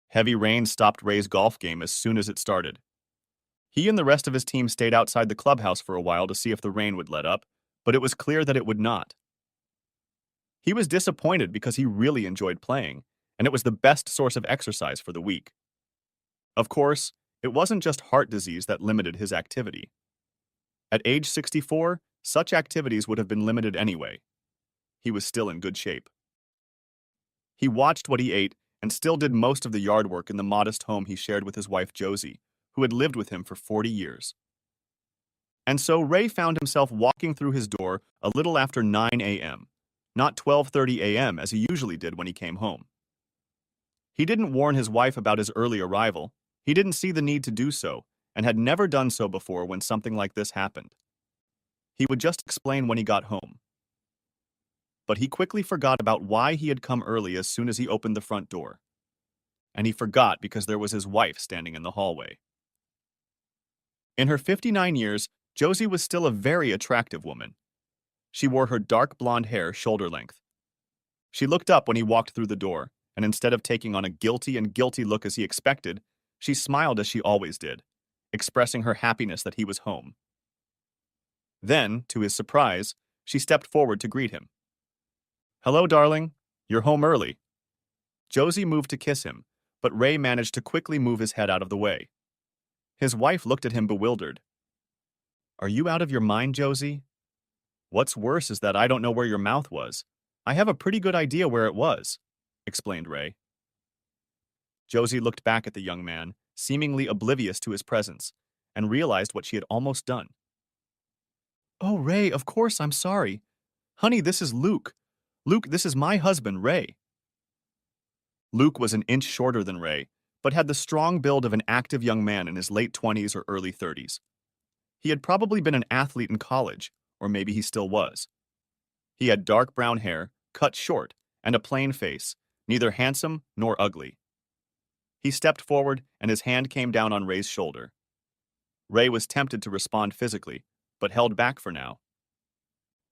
Heavy rain stopped Ray's golf game as soon as it started. He and the rest of his team stayed outside the clubhouse for a while to see if the rain would let up, but it was clear that it would not. He was disappointed because he really enjoyed playing, and it was the best source of exercise for the week. Of course, it wasn't just heart disease that limited his activity. At age 64, such activities would have been limited anyway. He was still in good shape. He watched what he ate and still did most of the yard work in the modest home he shared with his wife Josie, who had lived with him for 40 years. And so Ray found himself walking through his door a little after 9 a.m., not 12:30 a.m. as he usually did when he came home. He didn't warn his wife about his early arrival. He didn't see the need to do so, and had never done so before when something like this happened. He would just explain when he got home. But he quickly forgot about why he had come early as soon as he opened the front door. And he forgot because there was his wife standing in the hallway. In her 59 years, Josie was still a very attractive woman. She wore her dark blonde hair shoulder length. She looked up when he walked through the door, and instead of taking on a guilty look as he expected, she smiled as she always did, expressing her happiness that he was home. Then, to his surprise, she stepped forward to greet him. "Hello, darling. You're home early." Josie moved to kiss him, but Ray managed to quickly move his head out of the way. His wife looked at him bewildered. "Are you out of your mind, Josie? What's worse is that I don't know where your mouth was. I have a pretty good idea where it was," explained Ray. Josie looked back at the young man, seemingly oblivious to his presence, and realized what she had almost done. "Oh, Ray, of course, I'm sorry. Honey, this is Luke. Luke, this is my husband, Ray." Luke was an inch shorter than Ray, but had the strong build of an active young man in his late 20s or early 30s. He had probably been an athlete in college, or maybe he still was. He had dark brown hair, cut short, and a plain face, neither handsome nor ugly. He stepped forward, and his hand came down on Ray's shoulder. Ray was tempted to respond physically, but held back for now.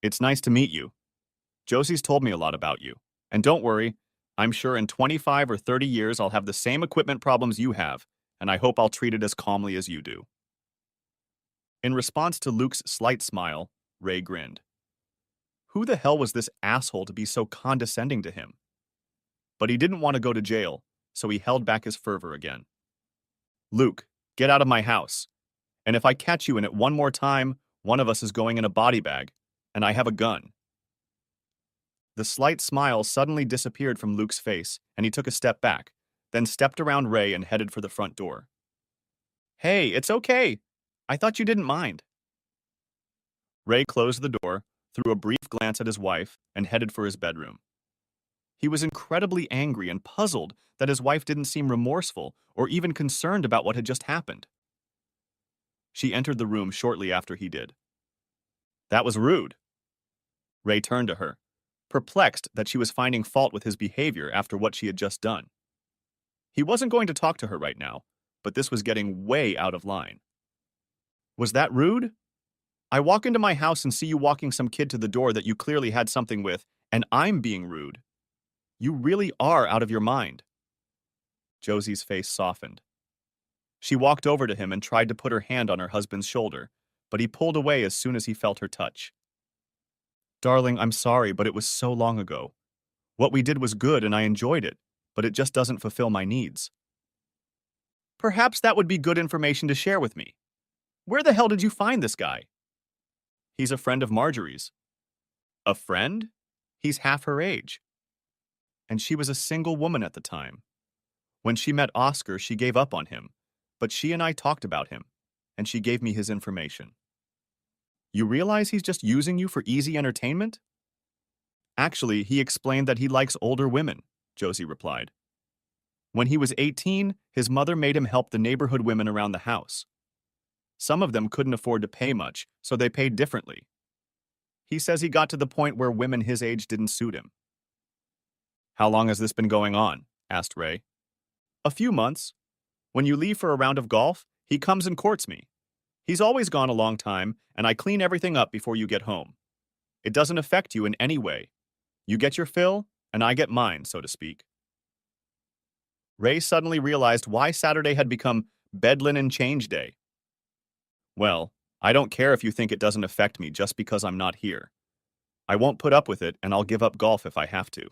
"It's nice to meet you. Josie's told me a lot about you. And don't worry, I'm sure in 25 or 30 years I'll have the same equipment problems you have, and I hope I'll treat it as calmly as you do." In response to Luke's slight smile, Ray grinned. Who the hell was this asshole to be so condescending to him? But he didn't want to go to jail, so he held back his fervor again. "Luke, get out of my house. And if I catch you in it one more time, one of us is going in a body bag, and I have a gun." The slight smile suddenly disappeared from Luke's face, and he took a step back, then stepped around Ray and headed for the front door. "Hey, it's okay. I thought you didn't mind." Ray closed the door, threw a brief glance at his wife, and headed for his bedroom. He was incredibly angry and puzzled that his wife didn't seem remorseful or even concerned about what had just happened. She entered the room shortly after he did. "That was rude." Ray turned to her, perplexed that she was finding fault with his behavior after what she had just done. He wasn't going to talk to her right now, but this was getting way out of line. "Was that rude? I walk into my house and see you walking some kid to the door that you clearly had something with, and I'm being rude. You really are out of your mind." Josie's face softened. She walked over to him and tried to put her hand on her husband's shoulder, but he pulled away as soon as he felt her touch. "Darling, I'm sorry, but it was so long ago. What we did was good and I enjoyed it, but it just doesn't fulfill my needs." "Perhaps that would be good information to share with me. Where the hell did you find this guy?" "He's a friend of Marjorie's." "A friend? He's half her age." And she was a single woman at the time. When she met Oscar, she gave up on him, but she and I talked about him, and she gave me his information. "You realize he's just using you for easy entertainment?" "Actually, he explained that he likes older women," Josie replied. "When he was 18, his mother made him help the neighborhood women around the house. Some of them couldn't afford to pay much, so they paid differently. He says he got to the point where women his age didn't suit him." "How long has this been going on?" asked Ray. "A few months. When you leave for a round of golf, he comes and courts me. He's always gone a long time, and I clean everything up before you get home. It doesn't affect you in any way. You get your fill, and I get mine, so to speak." Ray suddenly realized why Saturday had become bed linen change day. Well, I don't care if you think it doesn't affect me just because I'm not here. I won't put up with it, and I'll give up golf if I have to.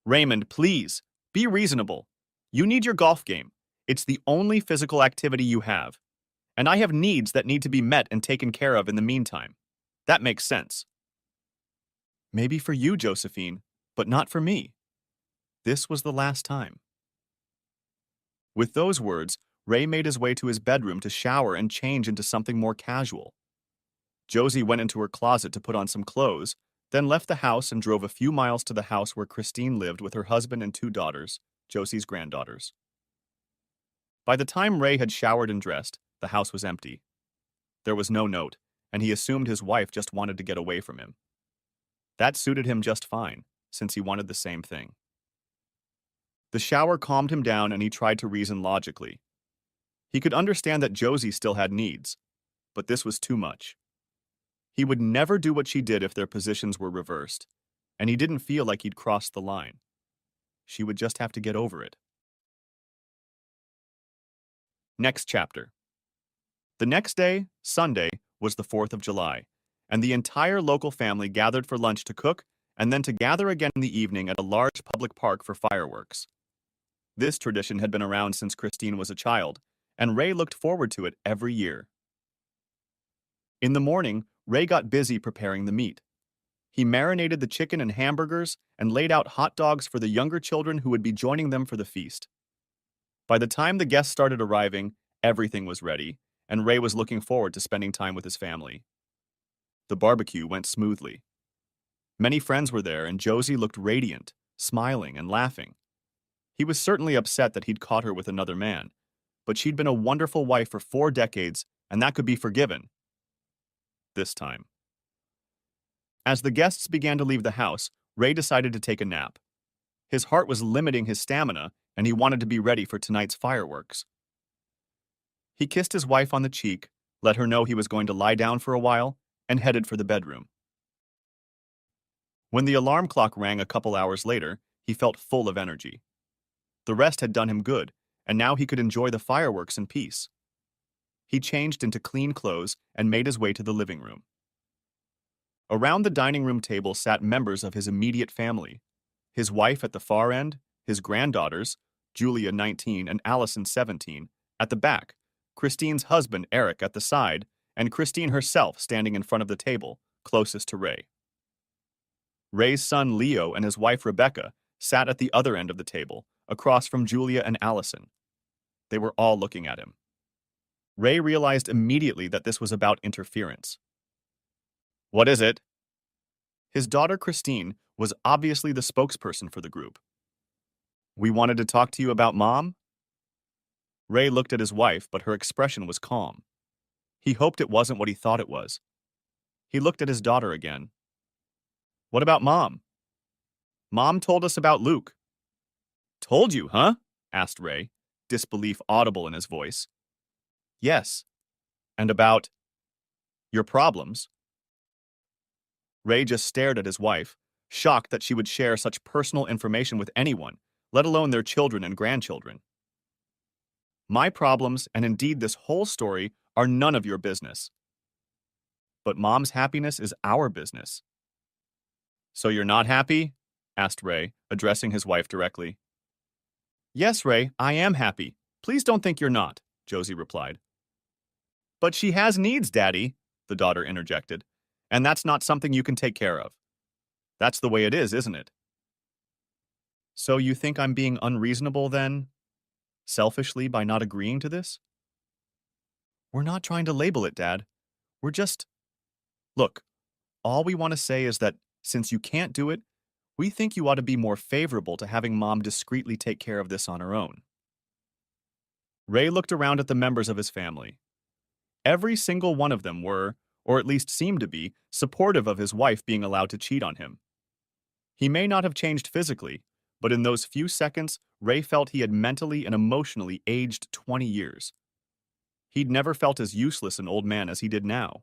Raymond, please, be reasonable. You need your golf game. It's the only physical activity you have. And I have needs that need to be met and taken care of in the meantime. That makes sense. Maybe for you, Josephine, but not for me. This was the last time. With those words, Ray made his way to his bedroom to shower and change into something more casual. Josie went into her closet to put on some clothes, then left the house and drove a few miles to the house where Christine lived with her husband and two daughters, Josie's granddaughters. By the time Ray had showered and dressed, the house was empty. There was no note, and he assumed his wife just wanted to get away from him. That suited him just fine, since he wanted the same thing. The shower calmed him down and he tried to reason logically. He could understand that Josie still had needs, but this was too much. He would never do what she did if their positions were reversed, and he didn't feel like he'd crossed the line. She would just have to get over it. Next chapter. The next day, Sunday, was the 4th of July, and the entire local family gathered for lunch to cook and then to gather again in the evening at a large public park for fireworks. This tradition had been around since Christine was a child, and Ray looked forward to it every year. In the morning, Ray got busy preparing the meat. He marinated the chicken and hamburgers and laid out hot dogs for the younger children who would be joining them for the feast. By the time the guests started arriving, everything was ready, and Ray was looking forward to spending time with his family. The barbecue went smoothly. Many friends were there, and Josie looked radiant, smiling and laughing. He was certainly upset that he'd caught her with another man, but she'd been a wonderful wife for 4 decades, and that could be forgiven. This time. As the guests began to leave the house, Ray decided to take a nap. His heart was limiting his stamina, and he wanted to be ready for tonight's fireworks. He kissed his wife on the cheek, let her know he was going to lie down for a while, and headed for the bedroom. When the alarm clock rang a couple hours later, he felt full of energy. The rest had done him good, and now he could enjoy the fireworks in peace. He changed into clean clothes and made his way to the living room. Around the dining room table sat members of his immediate family. His wife at the far end, his granddaughters, Julia 19 and Allison 17, at the back, Christine's husband Eric at the side, and Christine herself standing in front of the table, closest to Ray. Ray's son Leo and his wife Rebecca sat at the other end of the table, across from Julia and Allison. They were all looking at him. Ray realized immediately that this was about interference. What is it? His daughter Christine was obviously the spokesperson for the group. We wanted to talk to you about Mom? Ray looked at his wife, but her expression was calm. He hoped it wasn't what he thought it was. He looked at his daughter again. What about Mom? Mom told us about Luke. Told you, huh? Asked Ray, disbelief audible in his voice. Yes. And about your problems? Ray just stared at his wife, shocked that she would share such personal information with anyone, let alone their children and grandchildren. My problems, and indeed this whole story, are none of your business. But Mom's happiness is our business. So you're not happy? Asked Ray, addressing his wife directly. Yes, Ray, I am happy. Please don't think you're not, Josie replied. But she has needs, Daddy, the daughter interjected, and that's not something you can take care of. That's the way it is, isn't it? So you think I'm being unreasonable then? Selfishly by not agreeing to this? We're not trying to label it, Dad. We're just... Look, all we want to say is that since you can't do it, we think you ought to be more favorable to having Mom discreetly take care of this on her own. Ray looked around at the members of his family. Every single one of them were, or at least seemed to be, supportive of his wife being allowed to cheat on him. He may not have changed physically, but in those few seconds, Ray felt he had mentally and emotionally aged 20 years. He'd never felt as useless an old man as he did now.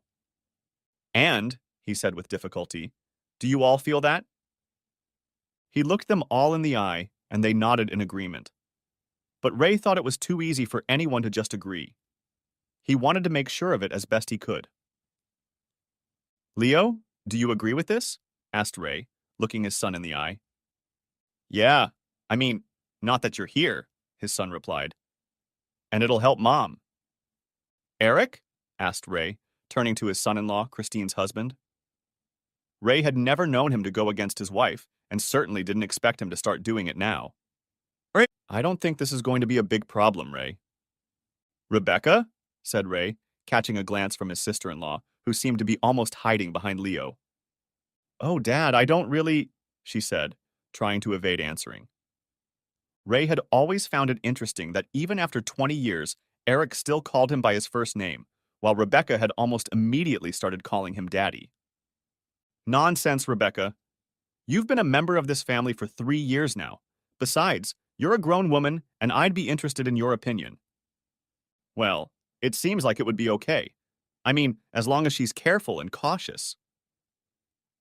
And, he said with difficulty, do you all feel that? He looked them all in the eye, and they nodded in agreement. But Ray thought it was too easy for anyone to just agree. He wanted to make sure of it as best he could. Leo, do you agree with this? Asked Ray, looking his son in the eye. Yeah, I mean, not that you're here, his son replied. And it'll help Mom. Eric? Asked Ray, turning to his son-in-law, Christine's husband. Ray had never known him to go against his wife, and certainly didn't expect him to start doing it now. Ray, I don't think this is going to be a big problem, Ray. Rebecca? Said Ray, catching a glance from his sister-in-law, who seemed to be almost hiding behind Leo. Oh, Dad, I don't really, she said, trying to evade answering. Ray had always found it interesting that even after 20 years, Eric still called him by his first name, while Rebecca had almost immediately started calling him Daddy. Nonsense, Rebecca. You've been a member of this family for 3 years now. Besides, you're a grown woman, and I'd be interested in your opinion. Well, it seems like it would be okay. I mean, as long as she's careful and cautious.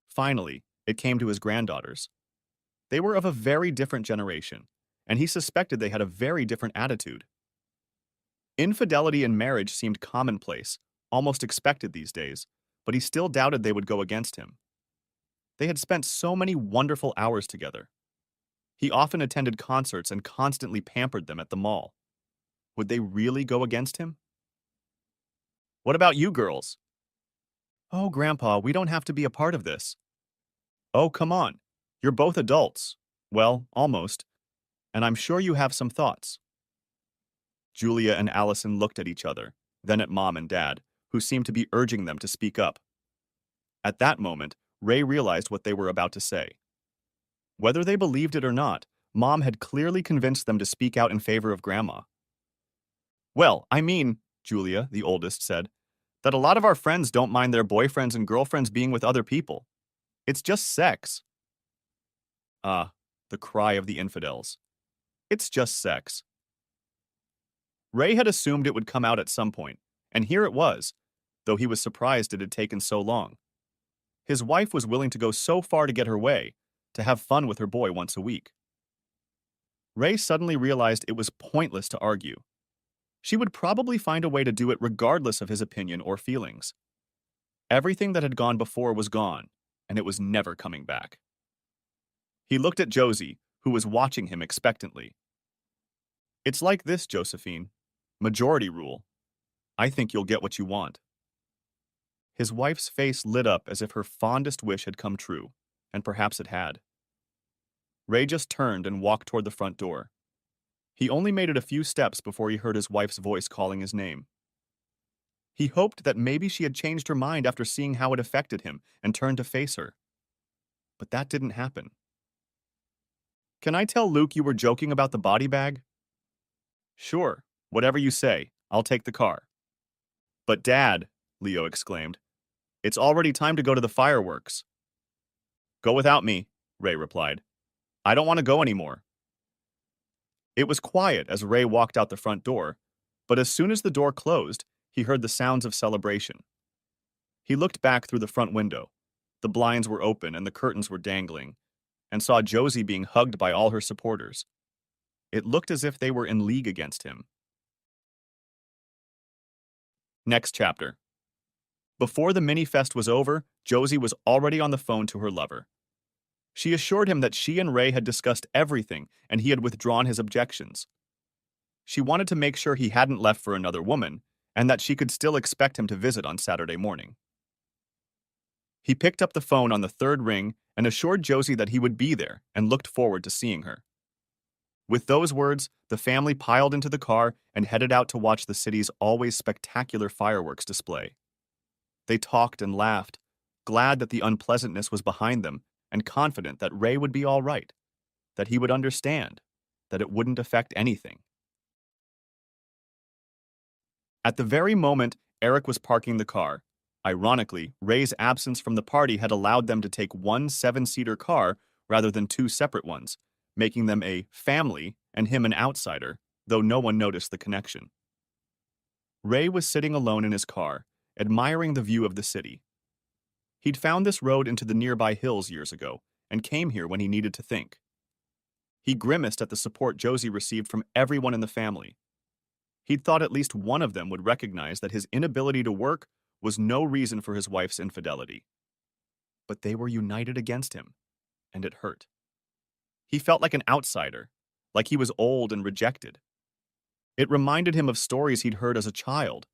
Finally, it came to his granddaughters. They were of a very different generation, and he suspected they had a very different attitude. Infidelity in marriage seemed commonplace, almost expected these days, but he still doubted they would go against him. They had spent so many wonderful hours together. He often attended concerts and constantly pampered them at the mall. Would they really go against him? What about you girls? Oh, Grandpa, we don't have to be a part of this. Oh, come on. You're both adults. Well, almost. And I'm sure you have some thoughts. Julia and Allison looked at each other, then at Mom and Dad, who seemed to be urging them to speak up. At that moment, Ray realized what they were about to say. Whether they believed it or not, Mom had clearly convinced them to speak out in favor of Grandma. Well, I mean, Julia, the oldest, said, that a lot of our friends don't mind their boyfriends and girlfriends being with other people. It's just sex. Ah, the cry of the infidels. It's just sex. Ray had assumed it would come out at some point, and here it was, though he was surprised it had taken so long. His wife was willing to go so far to get her way, to have fun with her boy once a week. Ray suddenly realized it was pointless to argue. She would probably find a way to do it regardless of his opinion or feelings. Everything that had gone before was gone, and it was never coming back. He looked at Josie, who was watching him expectantly. It's like this, Josephine. Majority rule. I think you'll get what you want. His wife's face lit up as if her fondest wish had come true, and perhaps it had. Ray just turned and walked toward the front door. He only made it a few steps before he heard his wife's voice calling his name. He hoped that maybe she had changed her mind after seeing how it affected him and turned to face her. But that didn't happen. Can I tell Luke you were joking about the body bag? Sure, whatever you say. I'll take the car. But Dad, Leo exclaimed, it's already time to go to the fireworks. Go without me, Ray replied. I don't want to go anymore. It was quiet as Ray walked out the front door, but as soon as the door closed, he heard the sounds of celebration. He looked back through the front window. The blinds were open and the curtains were dangling, and saw Josie being hugged by all her supporters. It looked as if they were in league against him. Next chapter. Before the mini-fest was over, Josie was already on the phone to her lover. She assured him that she and Ray had discussed everything and he had withdrawn his objections. She wanted to make sure he hadn't left for another woman and that she could still expect him to visit on Saturday morning. He picked up the phone on the third ring and assured Josie that he would be there and looked forward to seeing her. With those words, the family piled into the car and headed out to watch the city's always spectacular fireworks display. They talked and laughed, glad that the unpleasantness was behind them and confident that Ray would be all right, that he would understand, that it wouldn't affect anything. At the very moment Eric was parking the car, ironically, Ray's absence from the party had allowed them to take one 7-seater car rather than 2 separate ones, making them a family and him an outsider, though no one noticed the connection. Ray was sitting alone in his car, admiring the view of the city. He'd found this road into the nearby hills years ago and came here when he needed to think. He grimaced at the support Josie received from everyone in the family. He'd thought at least one of them would recognize that his inability to work was no reason for his wife's infidelity. But they were united against him, and it hurt. He felt like an outsider, like he was old and rejected. It reminded him of stories he'd heard as a child,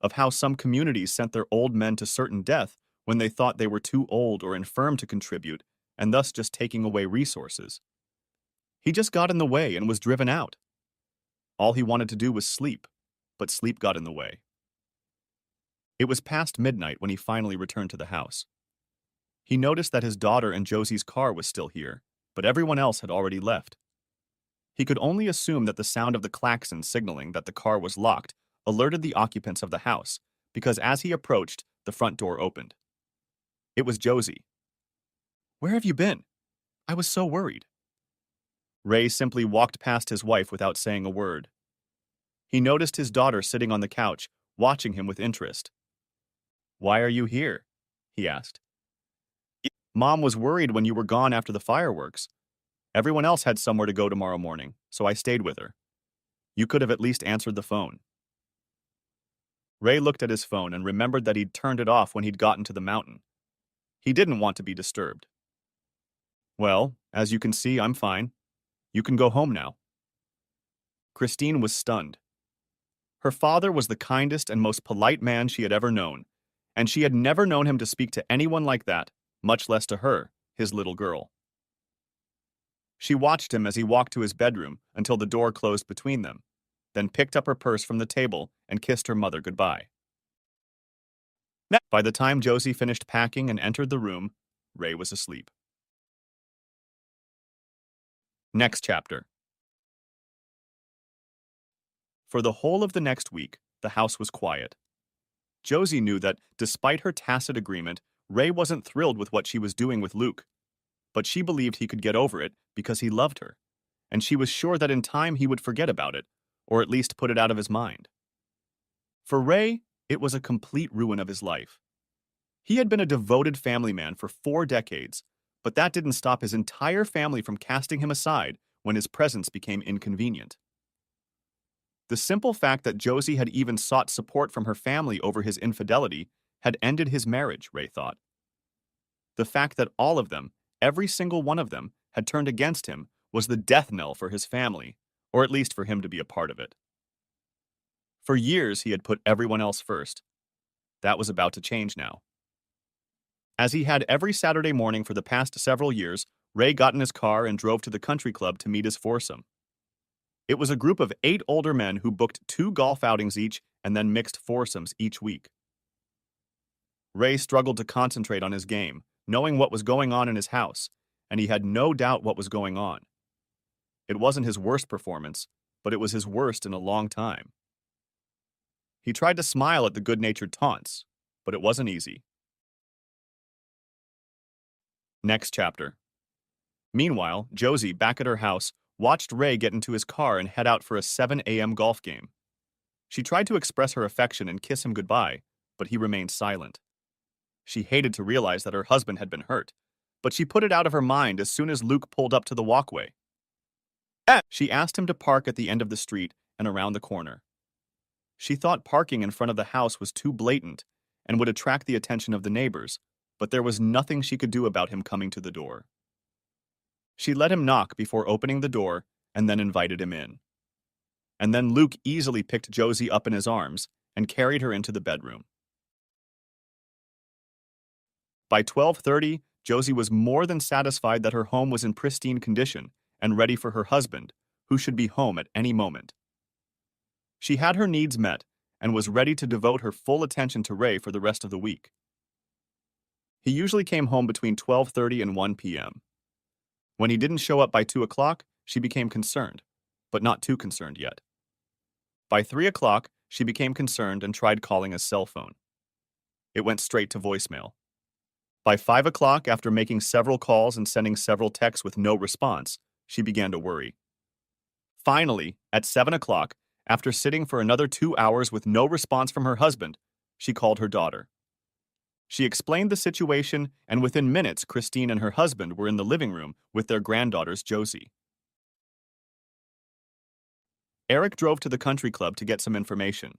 of how some communities sent their old men to certain death when they thought they were too old or infirm to contribute, and thus just taking away resources. He just got in the way and was driven out. All he wanted to do was sleep, but sleep got in the way. It was past midnight when he finally returned to the house. He noticed that his daughter and Josie's car was still here, but everyone else had already left. He could only assume that the sound of the klaxon signaling that the car was locked alerted the occupants of the house, because as he approached, the front door opened. It was Josie. "Where have you been? I was so worried." Ray simply walked past his wife without saying a word. He noticed his daughter sitting on the couch, watching him with interest. "Why are you here?" he asked. "Mom was worried when you were gone after the fireworks. Everyone else had somewhere to go tomorrow morning, so I stayed with her. You could have at least answered the phone." Ray looked at his phone and remembered that he'd turned it off when he'd gotten to the mountain. He didn't want to be disturbed. "Well, as you can see, I'm fine. You can go home now." Christine was stunned. Her father was the kindest and most polite man she had ever known, and she had never known him to speak to anyone like that, much less to her, his little girl. She watched him as he walked to his bedroom until the door closed between them, then picked up her purse from the table and kissed her mother goodbye. By the time Josie finished packing and entered the room, Ray was asleep. Next chapter. For the whole of the next week, the house was quiet. Josie knew that, despite her tacit agreement, Ray wasn't thrilled with what she was doing with Luke. But she believed he could get over it because he loved her, and she was sure that in time he would forget about it, or at least put it out of his mind. For Ray, it was a complete ruin of his life. He had been a devoted family man for 4 decades, but that didn't stop his entire family from casting him aside when his presence became inconvenient. The simple fact that Josie had even sought support from her family over his infidelity had ended his marriage, Ray thought. The fact that all of them, every single one of them, had turned against him was the death knell for his family, or at least for him to be a part of it. For years, he had put everyone else first. That was about to change now. As he had every Saturday morning for the past several years, Ray got in his car and drove to the country club to meet his foursome. It was a group of 8 older men who booked 2 golf outings each and then mixed foursomes each week. Ray struggled to concentrate on his game, knowing what was going on in his house, and he had no doubt what was going on. It wasn't his worst performance, but it was his worst in a long time. He tried to smile at the good-natured taunts, but it wasn't easy. Next chapter. Meanwhile, Josie, back at her house, watched Ray get into his car and head out for a 7 a.m. golf game. She tried to express her affection and kiss him goodbye, but he remained silent. She hated to realize that her husband had been hurt, but she put it out of her mind as soon as Luke pulled up to the walkway. She asked him to park at the end of the street and around the corner. She thought parking in front of the house was too blatant and would attract the attention of the neighbors, but there was nothing she could do about him coming to the door. She let him knock before opening the door and then invited him in. And then Luke easily picked Josie up in his arms and carried her into the bedroom. By 12:30, Josie was more than satisfied that her home was in pristine condition and ready for her husband, who should be home at any moment. She had her needs met and was ready to devote her full attention to Ray for the rest of the week. He usually came home between 12:30 and 1 p.m. When he didn't show up by 2 o'clock, she became concerned, but not too concerned yet. By 3 o'clock, she became concerned and tried calling his cell phone. It went straight to voicemail. By 5 o'clock, after making several calls and sending several texts with no response, she began to worry. Finally, at 7 o'clock, after sitting for another 2 hours with no response from her husband, she called her daughter. She explained the situation, and within minutes, Christine and her husband were in the living room with their granddaughters, Josie. Eric drove to the country club to get some information.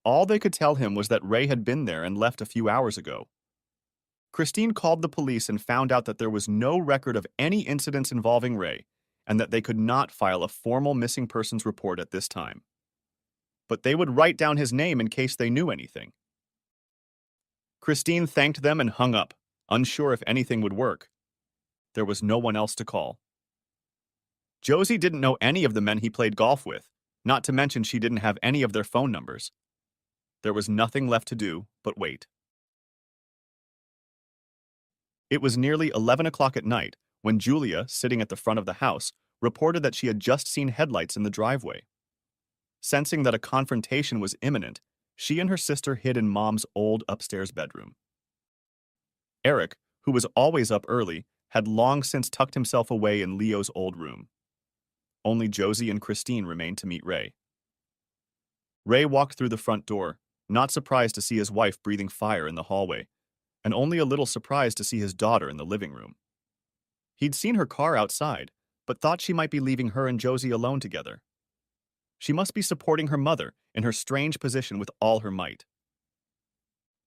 All they could tell him was that Ray had been there and left a few hours ago. Christine called the police and found out that there was no record of any incidents involving Ray, and that they could not file a formal missing persons report at this time. But they would write down his name in case they knew anything. Christine thanked them and hung up, unsure if anything would work. There was no one else to call. Josie didn't know any of the men he played golf with, not to mention she didn't have any of their phone numbers. There was nothing left to do but wait. It was nearly 11 o'clock at night when Julia, sitting at the front of the house, reported that she had just seen headlights in the driveway. Sensing that a confrontation was imminent, she and her sister hid in Mom's old upstairs bedroom. Eric, who was always up early, had long since tucked himself away in Leo's old room. Only Josie and Christine remained to meet Ray. Ray walked through the front door, not surprised to see his wife breathing fire in the hallway, and only a little surprised to see his daughter in the living room. He'd seen her car outside, but thought she might be leaving her and Josie alone together. She must be supporting her mother in her strange position with all her might.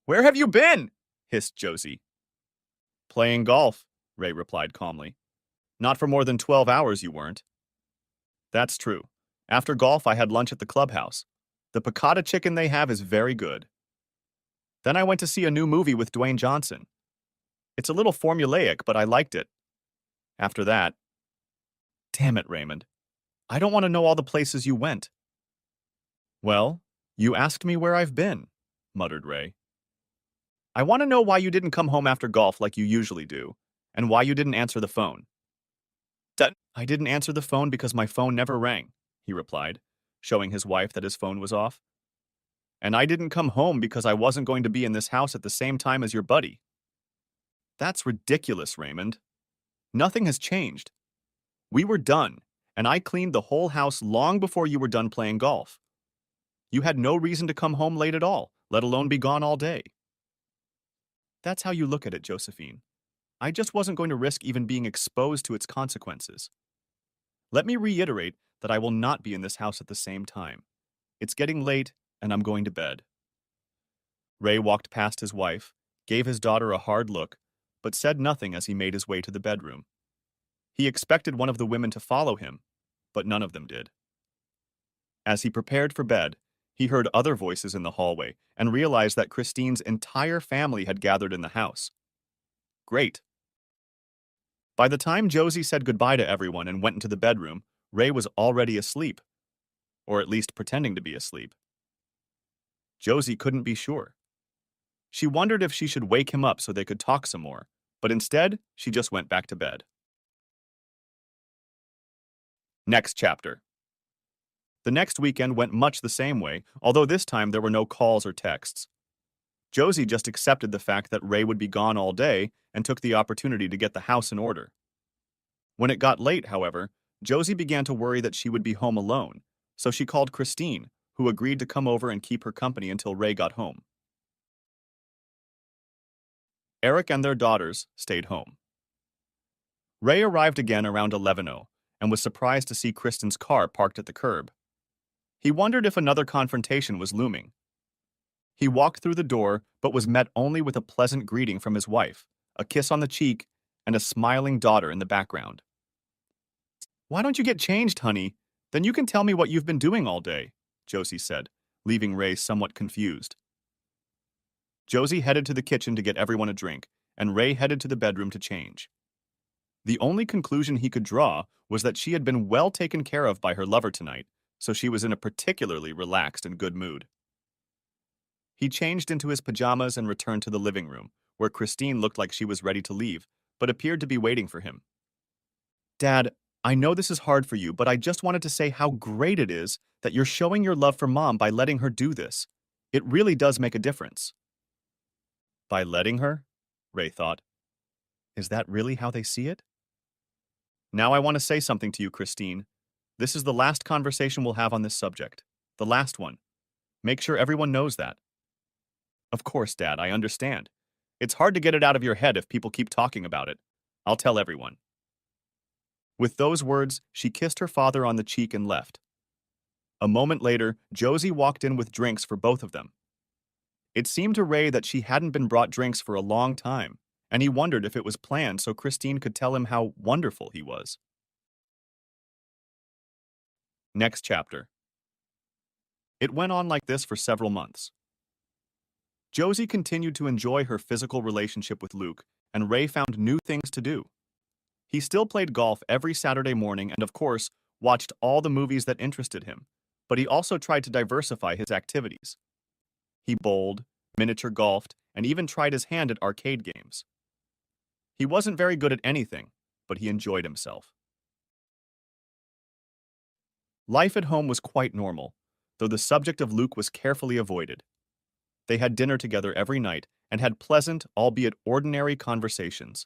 "Where have you been?" hissed Josie. "Playing golf," Ray replied calmly. "Not for more than 12 hours, you weren't." "That's true. After golf, I had lunch at the clubhouse. The piccata chicken they have is very good. Then I went to see a new movie with Dwayne Johnson. It's a little formulaic, but I liked it. After that..." "Damn it, Raymond. I don't want to know all the places you went." "Well, you asked me where I've been," muttered Ray. "I want to know why you didn't come home after golf like you usually do, and why you didn't answer the phone." "I didn't answer the phone because my phone never rang," he replied, showing his wife that his phone was off. "And I didn't come home because I wasn't going to be in this house at the same time as your buddy." "That's ridiculous, Raymond. Nothing has changed. We were done, and I cleaned the whole house long before you were done playing golf. You had no reason to come home late at all, let alone be gone all day." "That's how you look at it, Josephine. I just wasn't going to risk even being exposed to its consequences. Let me reiterate that I will not be in this house at the same time. It's getting late, and I'm going to bed." Ray walked past his wife, gave his daughter a hard look, but said nothing as he made his way to the bedroom. He expected one of the women to follow him, but none of them did. As he prepared for bed, he heard other voices in the hallway and realized that Christine's entire family had gathered in the house. Great. By the time Josie said goodbye to everyone and went into the bedroom, Ray was already asleep, or at least pretending to be asleep. Josie couldn't be sure. She wondered if she should wake him up so they could talk some more, but instead, she just went back to bed. Next chapter. The next weekend went much the same way, although this time there were no calls or texts. Josie just accepted the fact that Ray would be gone all day and took the opportunity to get the house in order. When it got late, however, Josie began to worry that she would be home alone, so she called Christine, who agreed to come over and keep her company until Ray got home. Eric and their daughters stayed home. Ray arrived again around 11:00 and was surprised to see Kristen's car parked at the curb. He wondered if another confrontation was looming. He walked through the door, but was met only with a pleasant greeting from his wife, a kiss on the cheek, and a smiling daughter in the background. "Why don't you get changed, honey? Then you can tell me what you've been doing all day," Josie said, leaving Ray somewhat confused. Josie headed to the kitchen to get everyone a drink, and Ray headed to the bedroom to change. The only conclusion he could draw was that she had been well taken care of by her lover tonight, so she was in a particularly relaxed and good mood. He changed into his pajamas and returned to the living room, where Christine looked like she was ready to leave, but appeared to be waiting for him. "Dad, I know this is hard for you, but I just wanted to say how great it is that you're showing your love for Mom by letting her do this. It really does make a difference." By letting her? Ray thought. Is that really how they see it? "Now I want to say something to you, Christine. This is the last conversation we'll have on this subject. The last one. Make sure everyone knows that." "Of course, Dad, I understand. It's hard to get it out of your head if people keep talking about it. I'll tell everyone." With those words, she kissed her father on the cheek and left. A moment later, Josie walked in with drinks for both of them. It seemed to Ray that she hadn't been brought drinks for a long time, and he wondered if it was planned so Christine could tell him how wonderful he was. Next chapter. It went on like this for several months. Josie continued to enjoy her physical relationship with Luke, and Ray found new things to do. He still played golf every Saturday morning and, of course, watched all the movies that interested him, but he also tried to diversify his activities. He bowled, miniature golfed, and even tried his hand at arcade games. He wasn't very good at anything, but he enjoyed himself. Life at home was quite normal, though the subject of Luke was carefully avoided. They had dinner together every night and had pleasant, albeit ordinary, conversations.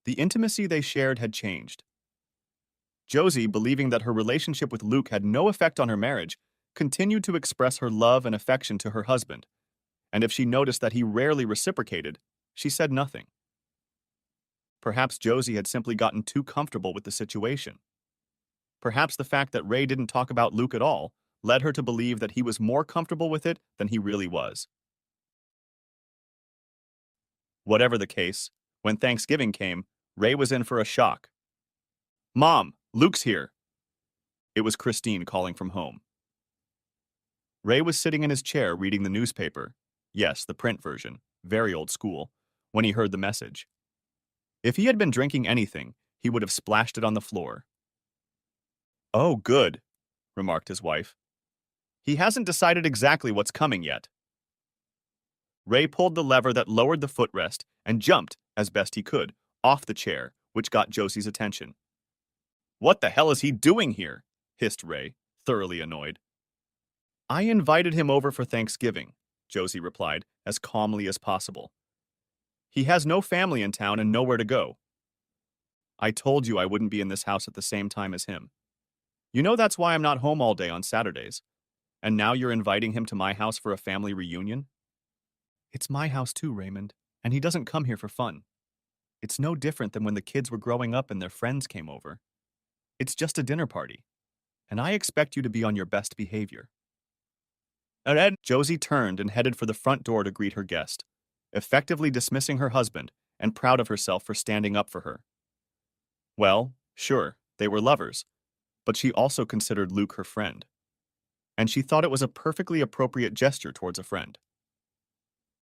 The intimacy they shared had changed. Josie, believing that her relationship with Luke had no effect on her marriage, continued to express her love and affection to her husband, and if she noticed that he rarely reciprocated, she said nothing. Perhaps Josie had simply gotten too comfortable with the situation. Perhaps the fact that Ray didn't talk about Luke at all led her to believe that he was more comfortable with it than he really was. Whatever the case, when Thanksgiving came, Ray was in for a shock. "Mom, Luke's here." It was Christine calling from home. Ray was sitting in his chair reading the newspaper, yes, the print version, very old school, when he heard the message. If he had been drinking anything, he would have splashed it on the floor. "Oh, good," remarked his wife. "He hasn't decided exactly what's coming yet." Ray pulled the lever that lowered the footrest and jumped, as best he could, off the chair, which got Josie's attention. "What the hell is he doing here?" hissed Ray, thoroughly annoyed. "I invited him over for Thanksgiving," Josie replied, as calmly as possible. "He has no family in town and nowhere to go. I told you I wouldn't be in this house at the same time as him. You know that's why I'm not home all day on Saturdays. And now you're inviting him to my house for a family reunion?" "It's my house too, Raymond, and he doesn't come here for fun. It's no different than when the kids were growing up and their friends came over. It's just a dinner party, and I expect you to be on your best behavior." Josie turned and headed for the front door to greet her guest, effectively dismissing her husband and proud of herself for standing up for her. Well, sure, they were lovers, but she also considered Luke her friend, and she thought it was a perfectly appropriate gesture towards a friend.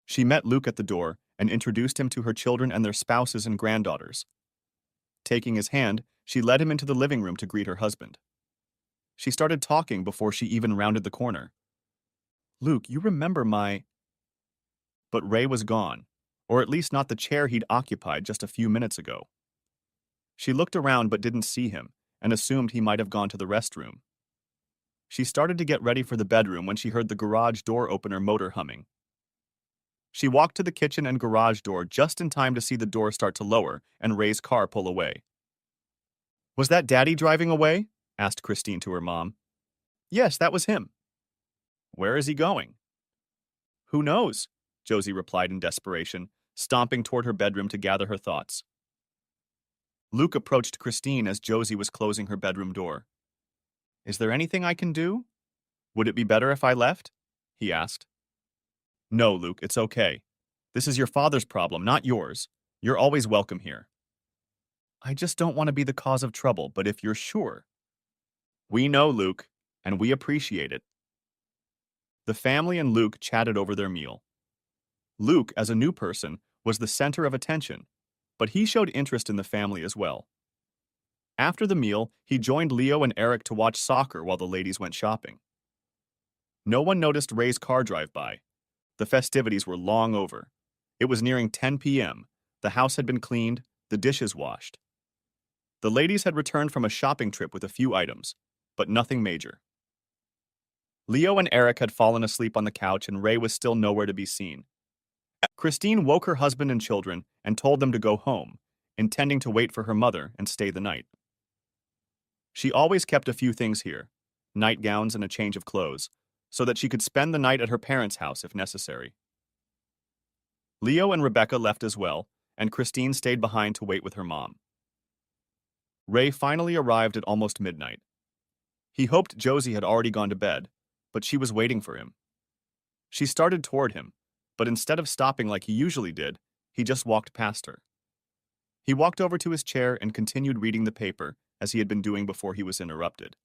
She met Luke at the door and introduced him to her children and their spouses and granddaughters. Taking his hand, she led him into the living room to greet her husband. She started talking before she even rounded the corner. "Luke, you remember my—" But Ray was gone, or at least not the chair he'd occupied just a few minutes ago. She looked around but didn't see him and assumed he might have gone to the restroom. She started to get ready for the bedroom when she heard the garage door opener motor humming. She walked to the kitchen and garage door just in time to see the door start to lower and Ray's car pull away. "Was that Daddy driving away?" asked Christine to her mom. "Yes, that was him." "Where is he going?" "Who knows?" Josie replied in desperation, stomping toward her bedroom to gather her thoughts. Luke approached Christine as Josie was closing her bedroom door. "Is there anything I can do? Would it be better if I left?" he asked. "No, Luke, it's okay. This is your father's problem, not yours. You're always welcome here." "I just don't want to be the cause of trouble, but if you're sure—" "We know, Luke, and we appreciate it." The family and Luke chatted over their meal. Luke, as a new person, was the center of attention, but he showed interest in the family as well. After the meal, he joined Leo and Eric to watch soccer while the ladies went shopping. No one noticed Ray's car drive by. The festivities were long over. It was nearing 10 p.m. The house had been cleaned, the dishes washed. The ladies had returned from a shopping trip with a few items, but nothing major. Leo and Eric had fallen asleep on the couch and Ray was still nowhere to be seen. Christine woke her husband and children and told them to go home, intending to wait for her mother and stay the night. She always kept a few things here, nightgowns and a change of clothes, so that she could spend the night at her parents' house if necessary. Leo and Rebecca left as well, and Christine stayed behind to wait with her mom. Ray finally arrived at almost midnight. He hoped Josie had already gone to bed, but she was waiting for him. She started toward him, but instead of stopping like he usually did, he just walked past her. He walked over to his chair and continued reading the paper, as he had been doing before he was interrupted.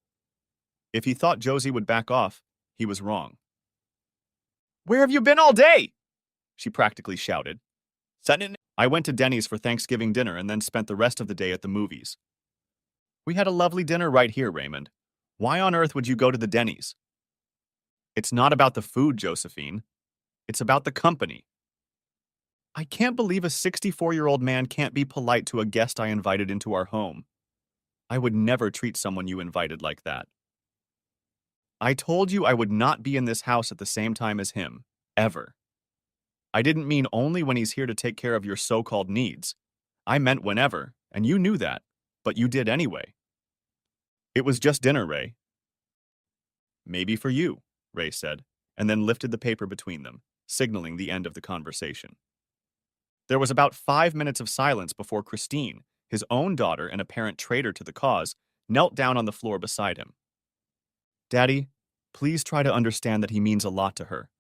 If he thought Josie would back off, he was wrong. "Where have you been all day?" she practically shouted. "I went to Denny's for Thanksgiving dinner and then spent the rest of the day at the movies." "We had a lovely dinner right here, Raymond. Why on earth would you go to the Denny's?" "It's not about the food, Josephine. It's about the company." "I can't believe a 64-year-old man can't be polite to a guest I invited into our home. I would never treat someone you invited like that." "I told you I would not be in this house at the same time as him. Ever. I didn't mean only when he's here to take care of your so-called needs. I meant whenever, and you knew that, but you did anyway." "It was just dinner, Ray." "Maybe for you," Ray said, and then lifted the paper between them, signaling the end of the conversation. There was about 5 minutes of silence before Christine, his own daughter and apparent traitor to the cause, knelt down on the floor beside him. "Daddy, please try to understand that he means a lot to her.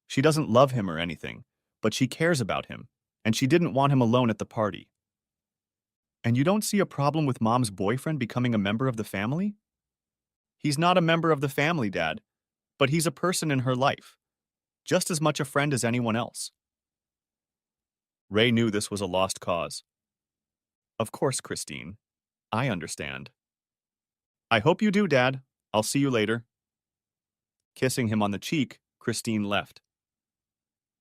She doesn't love him or anything, but she cares about him, and she didn't want him alone at the party." "And you don't see a problem with Mom's boyfriend becoming a member of the family?" "He's not a member of the family, Dad, but he's a person in her life, just as much a friend as anyone else." Ray knew this was a lost cause. "Of course, Christine. I understand." "I hope you do, Dad. I'll see you later." Kissing him on the cheek, Christine left.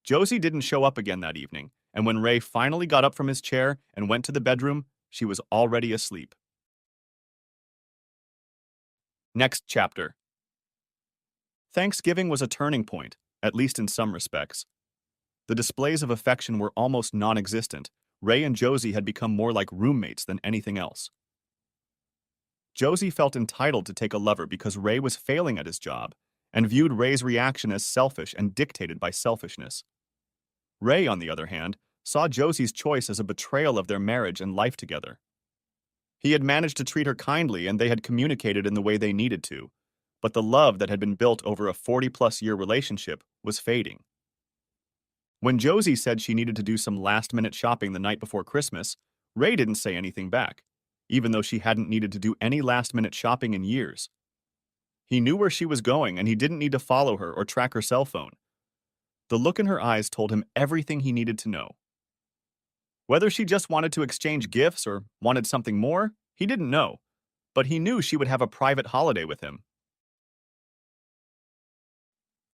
Josie didn't show up again that evening, and when Ray finally got up from his chair and went to the bedroom, she was already asleep. Next chapter. Thanksgiving was a turning point, at least in some respects. The displays of affection were almost non-existent. Ray and Josie had become more like roommates than anything else. Josie felt entitled to take a lover because Ray was failing at his job, and viewed Ray's reaction as selfish and dictated by selfishness. Ray, on the other hand, saw Josie's choice as a betrayal of their marriage and life together. He had managed to treat her kindly and they had communicated in the way they needed to, but the love that had been built over a 40-plus-year relationship was fading. When Josie said she needed to do some last-minute shopping the night before Christmas, Ray didn't say anything back, even though she hadn't needed to do any last-minute shopping in years. He knew where she was going and he didn't need to follow her or track her cell phone. The look in her eyes told him everything he needed to know. Whether she just wanted to exchange gifts or wanted something more, he didn't know, but he knew she would have a private holiday with him.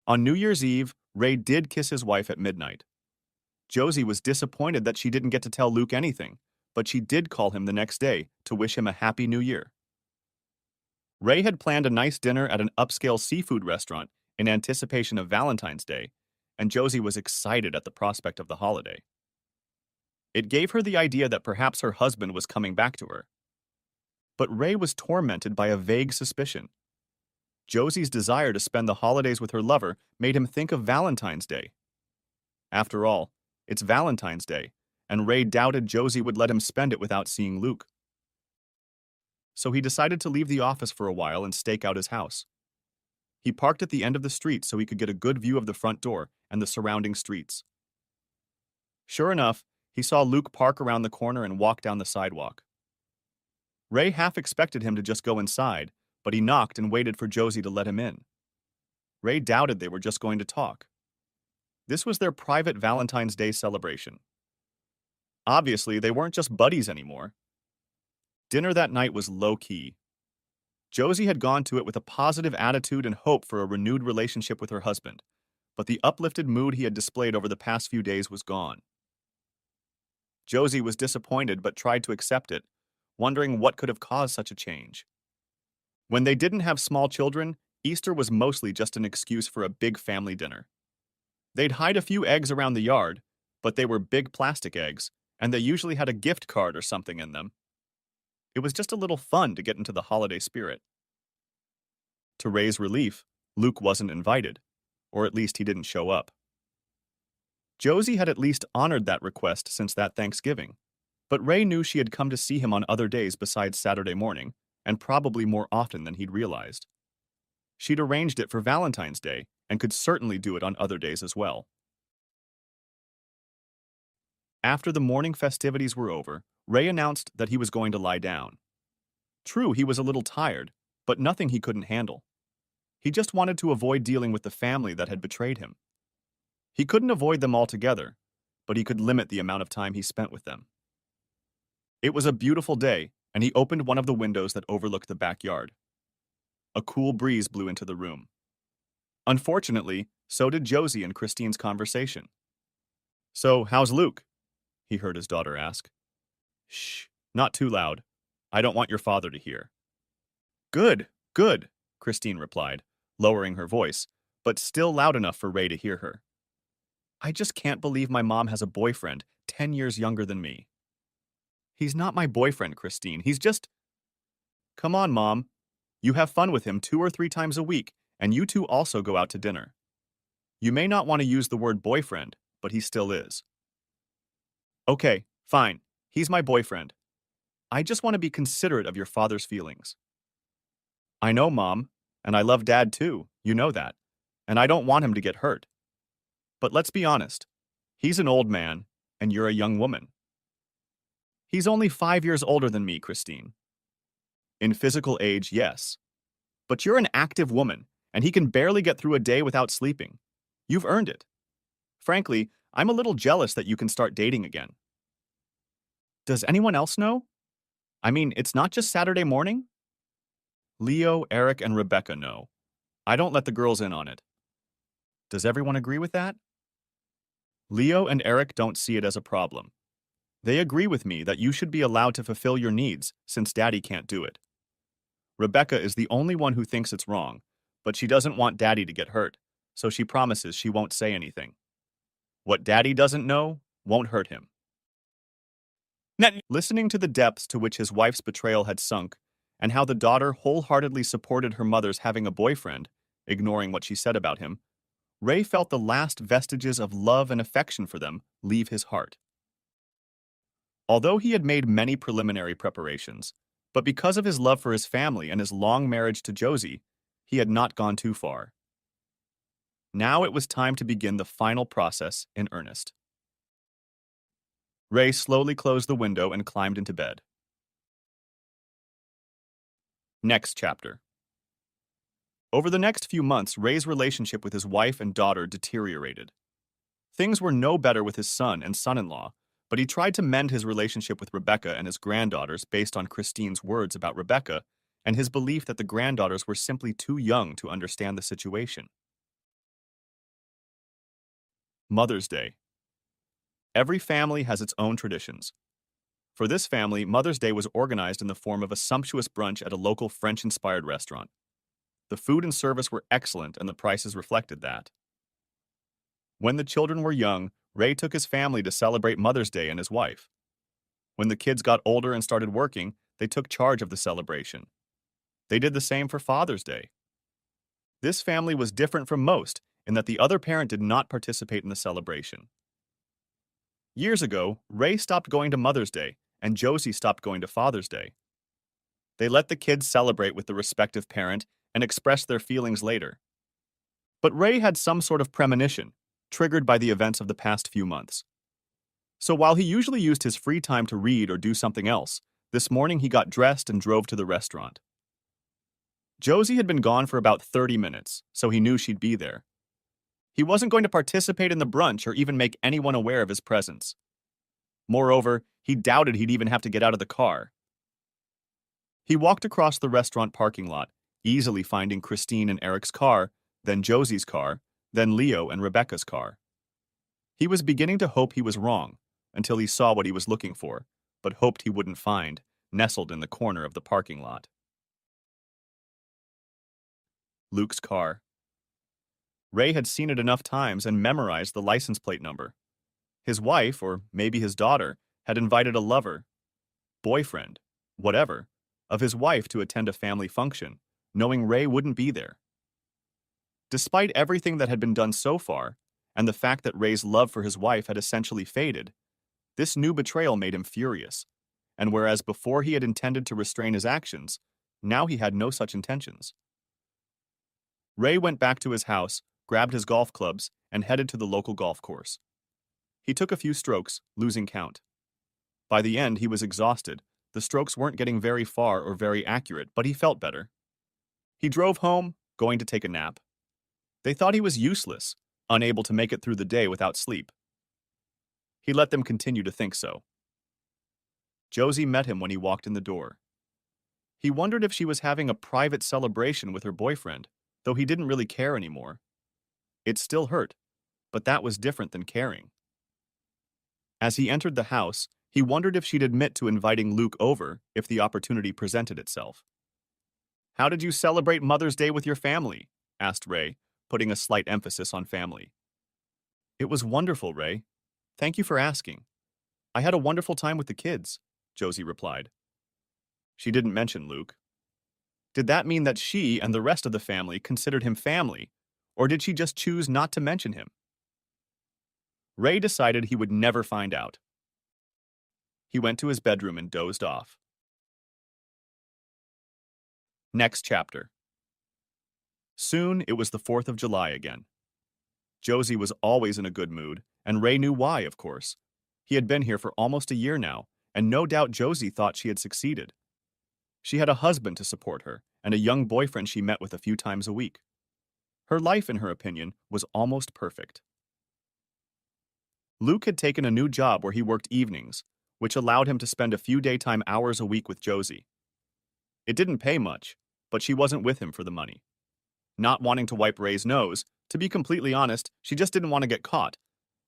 On New Year's Eve, Ray did kiss his wife at midnight. Josie was disappointed that she didn't get to tell Luke anything, but she did call him the next day to wish him a happy new year. Ray had planned a nice dinner at an upscale seafood restaurant in anticipation of Valentine's Day, and Josie was excited at the prospect of the holiday. It gave her the idea that perhaps her husband was coming back to her. But Ray was tormented by a vague suspicion. Josie's desire to spend the holidays with her lover made him think of Valentine's Day. After all, it's Valentine's Day, and Ray doubted Josie would let him spend it without seeing Luke. So he decided to leave the office for a while and stake out his house. He parked at the end of the street so he could get a good view of the front door and the surrounding streets. Sure enough, he saw Luke park around the corner and walk down the sidewalk. Ray half expected him to just go inside, but he knocked and waited for Josie to let him in. Ray doubted they were just going to talk. This was their private Valentine's Day celebration. Obviously, they weren't just buddies anymore. Dinner that night was low-key. Josie had gone to it with a positive attitude and hope for a renewed relationship with her husband, but the uplifted mood he had displayed over the past few days was gone. Josie was disappointed but tried to accept it, wondering what could have caused such a change. When they didn't have small children, Easter was mostly just an excuse for a big family dinner. They'd hide a few eggs around the yard, but they were big plastic eggs, and they usually had a gift card or something in them. It was just a little fun to get into the holiday spirit. To Ray's relief, Luke wasn't invited, or at least he didn't show up. Josie had at least honored that request since that Thanksgiving, but Ray knew she had come to see him on other days besides Saturday morning, and probably more often than he'd realized. She'd arranged it for Valentine's Day and could certainly do it on other days as well. After the morning festivities were over, Ray announced that he was going to lie down. True, he was a little tired, but nothing he couldn't handle. He just wanted to avoid dealing with the family that had betrayed him. He couldn't avoid them altogether, but he could limit the amount of time he spent with them. It was a beautiful day, and he opened one of the windows that overlooked the backyard. A cool breeze blew into the room. Unfortunately, so did Josie and Christine's conversation. "So, how's Luke?" he heard his daughter ask. "Shh, not too loud. I don't want your father to hear." "Good, good," Christine replied, lowering her voice, but still loud enough for Ray to hear her. "I just can't believe my mom has a boyfriend 10 years younger than me." "He's not my boyfriend, Christine. He's just—" "Come on, Mom. You have fun with him 2 or 3 times a week, and you two also go out to dinner. You may not want to use the word boyfriend, but he still is." "Okay, fine. He's my boyfriend. I just want to be considerate of your father's feelings." "I know, Mom, and I love Dad too, you know that, and I don't want him to get hurt. But let's be honest. He's an old man, and you're a young woman." "He's only 5 years older than me, Christine." "In physical age, yes. But you're an active woman, and he can barely get through a day without sleeping. You've earned it. Frankly, I'm a little jealous that you can start dating again." "Does anyone else know? I mean, it's not just Saturday morning?" "Leo, Eric, and Rebecca know. I don't let the girls in on it." "Does everyone agree with that?" "Leo and Eric don't see it as a problem. They agree with me that you should be allowed to fulfill your needs since Daddy can't do it. Rebecca is the only one who thinks it's wrong, but she doesn't want Daddy to get hurt, so she promises she won't say anything. What Daddy doesn't know won't hurt him." Listening to the depths to which his wife's betrayal had sunk, and how the daughter wholeheartedly supported her mother's having a boyfriend, ignoring what she said about him, Ray felt the last vestiges of love and affection for them leave his heart. Although he had made many preliminary preparations, but because of his love for his family and his long marriage to Josie, he had not gone too far. Now it was time to begin the final process in earnest. Ray slowly closed the window and climbed into bed. Next chapter. Over the next few months, Ray's relationship with his wife and daughter deteriorated. Things were no better with his son and son-in-law, but he tried to mend his relationship with Rebecca and his granddaughters based on Christine's words about Rebecca and his belief that the granddaughters were simply too young to understand the situation. Mother's Day. Every family has its own traditions. For this family, Mother's Day was organized in the form of a sumptuous brunch at a local French-inspired restaurant. The food and service were excellent and the prices reflected that. When the children were young, Ray took his family to celebrate Mother's Day and his wife. When the kids got older and started working, they took charge of the celebration. They did the same for Father's Day. This family was different from most in that the other parent did not participate in the celebration. Years ago, Ray stopped going to Mother's Day, and Josie stopped going to Father's Day. They let the kids celebrate with the respective parent and express their feelings later. But Ray had some sort of premonition, triggered by the events of the past few months. So while he usually used his free time to read or do something else, this morning he got dressed and drove to the restaurant. Josie had been gone for about 30 minutes, so he knew she'd be there. He wasn't going to participate in the brunch or even make anyone aware of his presence. Moreover, he doubted he'd even have to get out of the car. He walked across the restaurant parking lot, easily finding Christine and Eric's car, then Josie's car, then Leo and Rebecca's car. He was beginning to hope he was wrong, until he saw what he was looking for, but hoped he wouldn't find, nestled in the corner of the parking lot. Luke's car. Ray had seen it enough times and memorized the license plate number. His wife, or maybe his daughter, had invited a lover, boyfriend, whatever, of his wife to attend a family function, knowing Ray wouldn't be there. Despite everything that had been done so far, and the fact that Ray's love for his wife had essentially faded, this new betrayal made him furious, and whereas before he had intended to restrain his actions, Now he had no such intentions. Ray went back to his house, grabbed his golf clubs, and headed to the local golf course. He took a few strokes, losing count. By the end, he was exhausted. The strokes weren't getting very far or very accurate, but he felt better. He drove home, going to take a nap. They thought he was useless, unable to make it through the day without sleep. He let them continue to think so. Josie met him when he walked in the door. He wondered if she was having a private celebration with her boyfriend, though he didn't really care anymore. It still hurt, but that was different than caring. As he entered the house, he wondered if she'd admit to inviting Luke over if the opportunity presented itself. "How did you celebrate Mother's Day with your family?" asked Ray, putting a slight emphasis on family. "It was wonderful, Ray. Thank you for asking. I had a wonderful time with the kids," Josie replied. She didn't mention Luke. Did that mean that she and the rest of the family considered him family, or did she just choose not to mention him? Ray decided he would never find out. He went to his bedroom and dozed off. Next chapter. Soon it was the 4th of July again. Josie was always in a good mood, and Ray knew why, of course. He had been here for almost a year now, and no doubt Josie thought she had succeeded. She had a husband to support her, and a young boyfriend she met with a few times a week. Her life, in her opinion, was almost perfect. Luke had taken a new job where he worked evenings, which allowed him to spend a few daytime hours a week with Josie. It didn't pay much, but she wasn't with him for the money. Not wanting to wipe Ray's nose, to be completely honest, she just didn't want to get caught.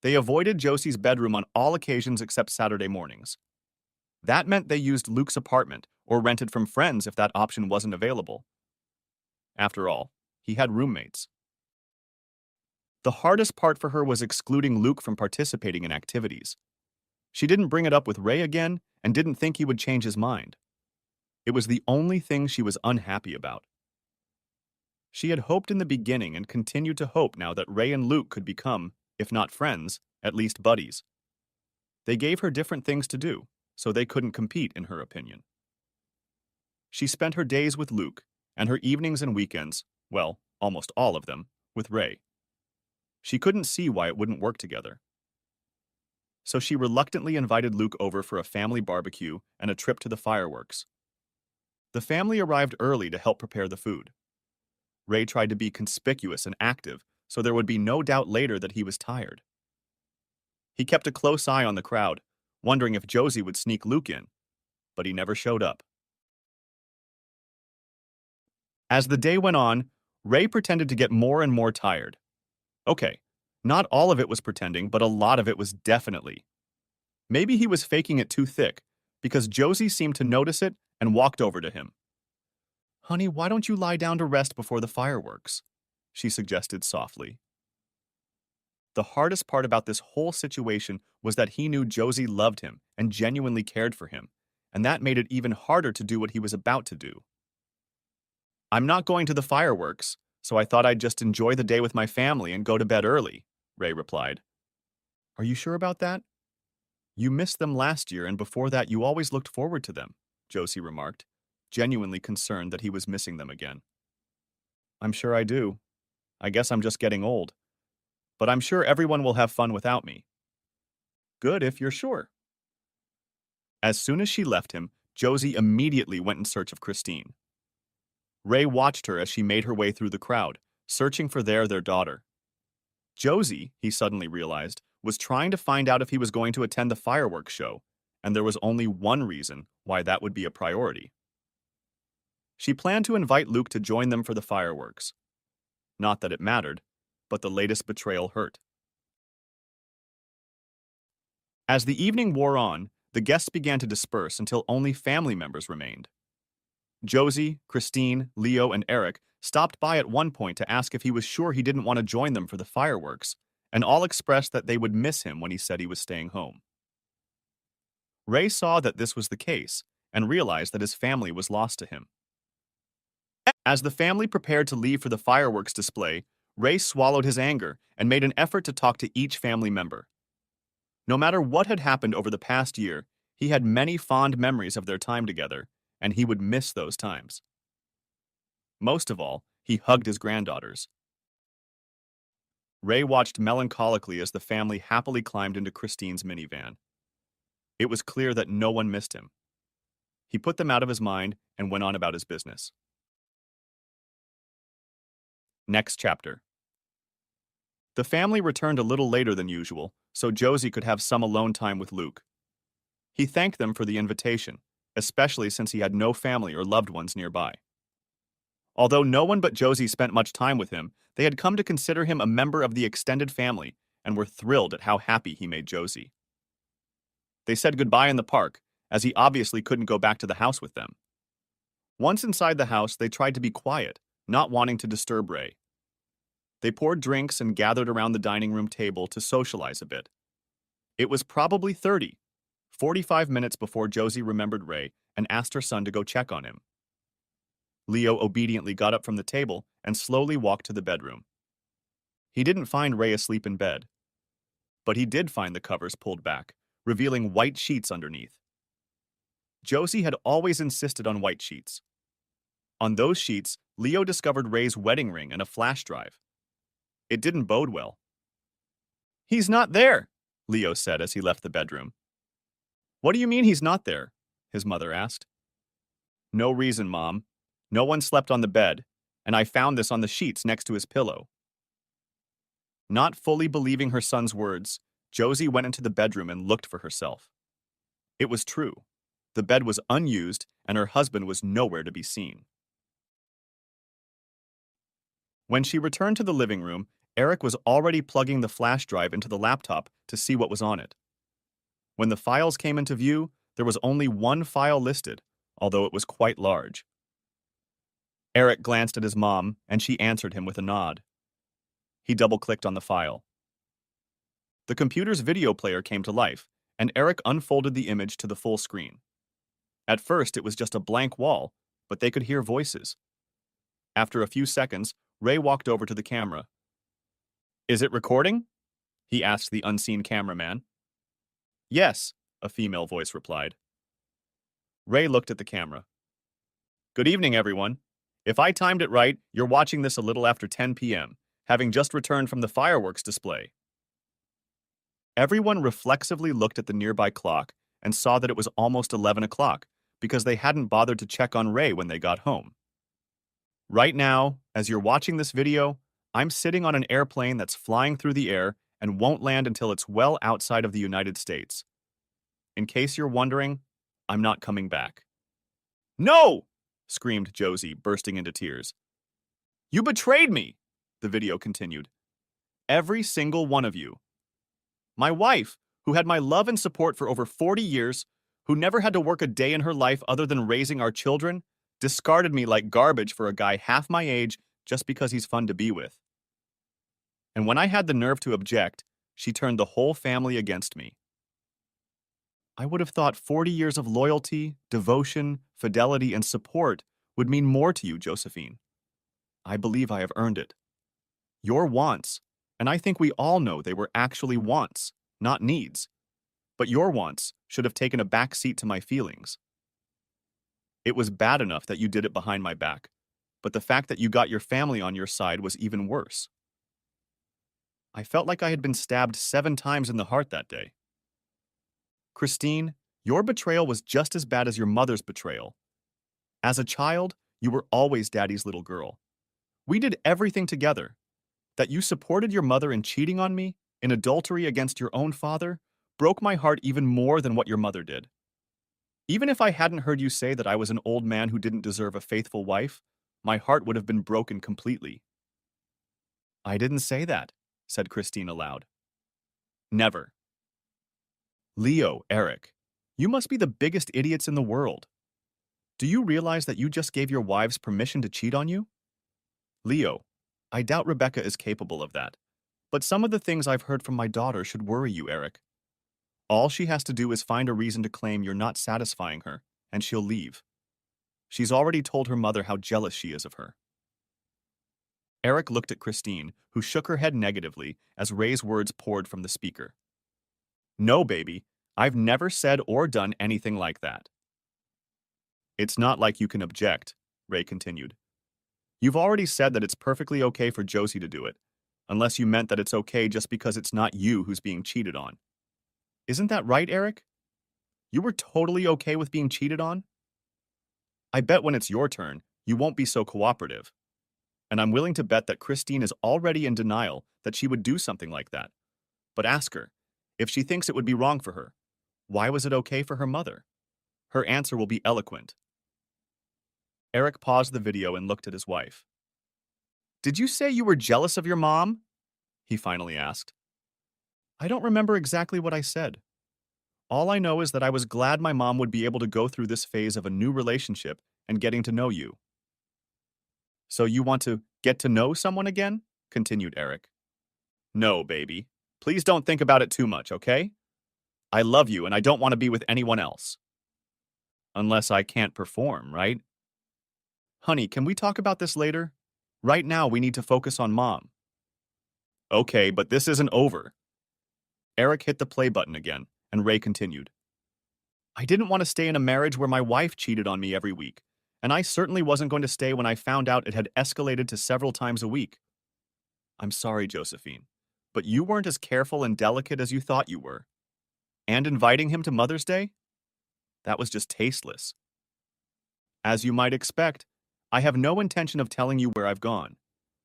They avoided Josie's bedroom on all occasions except Saturday mornings. That meant they used Luke's apartment or rented from friends if that option wasn't available. After all, he had roommates. The hardest part for her was excluding Luke from participating in activities. She didn't bring it up with Ray again and didn't think he would change his mind. It was the only thing she was unhappy about. She had hoped in the beginning and continued to hope now that Ray and Luke could become, if not friends, at least buddies. They gave her different things to do, so they couldn't compete, in her opinion. She spent her days with Luke, and her evenings and weekends, well, almost all of them, with Ray. She couldn't see why it wouldn't work together. So she reluctantly invited Luke over for a family barbecue and a trip to the fireworks. The family arrived early to help prepare the food. Ray tried to be conspicuous and active, so there would be no doubt later that he was tired. He kept a close eye on the crowd, wondering if Josie would sneak Luke in, but he never showed up. As the day went on, Ray pretended to get more and more tired. Okay, not all of it was pretending, but a lot of it was definitely. Maybe he was faking it too thick, because Josie seemed to notice it and walked over to him. "Honey, why don't you lie down to rest before the fireworks?" she suggested softly. The hardest part about this whole situation was that he knew Josie loved him and genuinely cared for him, and that made it even harder to do what he was about to do. "I'm not going to the fireworks, so I thought I'd just enjoy the day with my family and go to bed early," Ray replied. "Are you sure about that? You missed them last year, and before that you always looked forward to them," Josie remarked, genuinely concerned that he was missing them again. "I'm sure I do. I guess I'm just getting old. But I'm sure everyone will have fun without me." "Good if you're sure." As soon as she left him, Josie immediately went in search of Christine. Ray watched her as she made her way through the crowd, searching for their daughter. Josie, he suddenly realized, was trying to find out if he was going to attend the fireworks show, and there was only one reason why that would be a priority. She planned to invite Luke to join them for the fireworks. Not that it mattered, but the latest betrayal hurt. As the evening wore on, the guests began to disperse until only family members remained. Josie, Christine, Leo, and Eric stopped by at one point to ask if he was sure he didn't want to join them for the fireworks, and all expressed that they would miss him when he said he was staying home. Ray saw that this was the case and realized that his family was lost to him. As the family prepared to leave for the fireworks display, Ray swallowed his anger and made an effort to talk to each family member. No matter what had happened over the past year, he had many fond memories of their time together, and he would miss those times. Most of all, he hugged his granddaughters. Ray watched melancholically as the family happily climbed into Christine's minivan. It was clear that no one missed him. He put them out of his mind and went on about his business. Next chapter. The family returned a little later than usual, so Josie could have some alone time with Luke. He thanked them for the invitation, especially since he had no family or loved ones nearby. Although no one but Josie spent much time with him, they had come to consider him a member of the extended family and were thrilled at how happy he made Josie. They said goodbye in the park, as he obviously couldn't go back to the house with them. Once inside the house, they tried to be quiet, not wanting to disturb Ray. They poured drinks and gathered around the dining room table to socialize a bit. It was probably 45 minutes before Josie remembered Ray and asked her son to go check on him. Leo obediently got up from the table and slowly walked to the bedroom. He didn't find Ray asleep in bed, but he did find the covers pulled back, revealing white sheets underneath. Josie had always insisted on white sheets. On those sheets, Leo discovered Ray's wedding ring and a flash drive. It didn't bode well. "He's not there," Leo said as he left the bedroom. "What do you mean he's not there?" his mother asked. "No reason, Mom. No one slept on the bed, and I found this on the sheets next to his pillow." Not fully believing her son's words, Josie went into the bedroom and looked for herself. It was true. The bed was unused, and her husband was nowhere to be seen. When she returned to the living room, Eric was already plugging the flash drive into the laptop to see what was on it. When the files came into view, there was only one file listed, although it was quite large. Eric glanced at his mom, and she answered him with a nod. He double-clicked on the file. The computer's video player came to life, and Eric unfolded the image to the full screen. At first, it was just a blank wall, but they could hear voices. After a few seconds, Ray walked over to the camera. "Is it recording?" he asked the unseen cameraman. "Yes," a female voice replied. Ray looked at the camera. "Good evening, everyone. If I timed it right, you're watching this a little after 10 p.m., having just returned from the fireworks display." Everyone reflexively looked at the nearby clock and saw that it was almost 11 o'clock because they hadn't bothered to check on Ray when they got home. Right now, as you're watching this video, I'm sitting on an airplane that's flying through the air and won't land until it's well outside of the United States. In case you're wondering, I'm not coming back. "No!" screamed Josie, bursting into tears. "You betrayed me!" the video continued. "Every single one of you. My wife, who had my love and support for over 40 years, who never had to work a day in her life other than raising our children, discarded me like garbage for a guy half my age just because he's fun to be with. And when I had the nerve to object, she turned the whole family against me. I would have thought 40 years of loyalty, devotion, fidelity, and support would mean more to you, Josephine. I believe I have earned it. Your wants, and I think we all know they were actually wants, not needs. But your wants should have taken a back seat to my feelings. It was bad enough that you did it behind my back, but the fact that you got your family on your side was even worse. I felt like I had been stabbed 7 times in the heart that day. Christine, your betrayal was just as bad as your mother's betrayal. As a child, you were always Daddy's little girl. We did everything together. That you supported your mother in cheating on me, in adultery against your own father, broke my heart even more than what your mother did. Even if I hadn't heard you say that I was an old man who didn't deserve a faithful wife, my heart would have been broken completely. I didn't say that, said Christine aloud. Never. Leo, Eric, you must be the biggest idiots in the world. Do you realize that you just gave your wives permission to cheat on you? Leo, I doubt Rebecca is capable of that, but some of the things I've heard from my daughter should worry you, Eric. All she has to do is find a reason to claim you're not satisfying her, and she'll leave. She's already told her mother how jealous she is of her. Eric looked at Christine, who shook her head negatively as Ray's words poured from the speaker. No, baby, I've never said or done anything like that. It's not like you can object, Ray continued. You've already said that it's perfectly okay for Josie to do it, unless you meant that it's okay just because it's not you who's being cheated on. Isn't that right, Eric? You were totally okay with being cheated on? I bet when it's your turn, you won't be so cooperative. And I'm willing to bet that Christine is already in denial that she would do something like that. But ask her, if she thinks it would be wrong for her, why was it okay for her mother? Her answer will be eloquent. Eric paused the video and looked at his wife. Did you say you were jealous of your mom? He finally asked. I don't remember exactly what I said. All I know is that I was glad my mom would be able to go through this phase of a new relationship and getting to know you. So you want to get to know someone again? Continued Eric. No, baby. Please don't think about it too much, okay? I love you and I don't want to be with anyone else. Unless I can't perform, right? Honey, can we talk about this later? Right now, we need to focus on mom. Okay, but this isn't over. Eric hit the play button again, and Ray continued. I didn't want to stay in a marriage where my wife cheated on me every week, and I certainly wasn't going to stay when I found out it had escalated to several times a week. I'm sorry, Josephine, but you weren't as careful and delicate as you thought you were. And inviting him to Mother's Day? That was just tasteless. As you might expect, I have no intention of telling you where I've gone,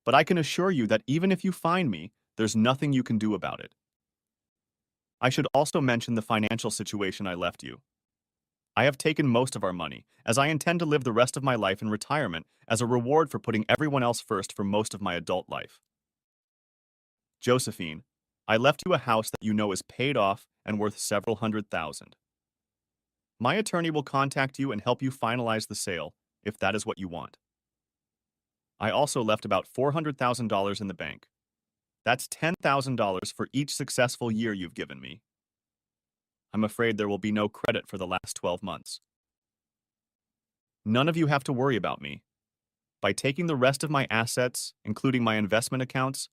but I can assure you that even if you find me, there's nothing you can do about it. I should also mention the financial situation I left you. I have taken most of our money, as I intend to live the rest of my life in retirement as a reward for putting everyone else first for most of my adult life. Josephine, I left you a house that you know is paid off and worth several $100,000. My attorney will contact you and help you finalize the sale, if that is what you want. I also left about $400,000 in the bank. That's $10,000 for each successful year you've given me. I'm afraid there will be no credit for the last 12 months. None of you have to worry about me. By taking the rest of my assets, including my investment accounts,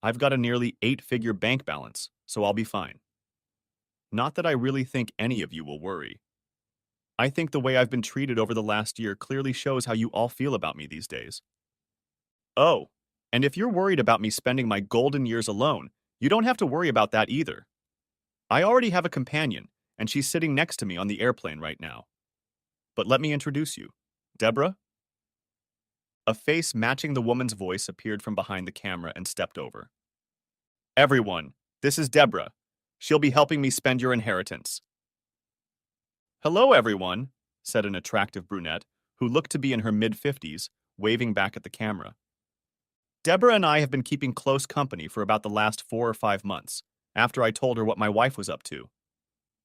I've got a nearly 8-figure bank balance, so I'll be fine. Not that I really think any of you will worry. I think the way I've been treated over the last year clearly shows how you all feel about me these days. Oh, and if you're worried about me spending my golden years alone, you don't have to worry about that either. I already have a companion, and she's sitting next to me on the airplane right now. But let me introduce you. Deborah? A face matching the woman's voice appeared from behind the camera and stepped over. Everyone, this is Deborah. She'll be helping me spend your inheritance. Hello, everyone, said an attractive brunette who looked to be in her mid-50s, waving back at the camera. Deborah and I have been keeping close company for about the last 4 or 5 months, after I told her what my wife was up to.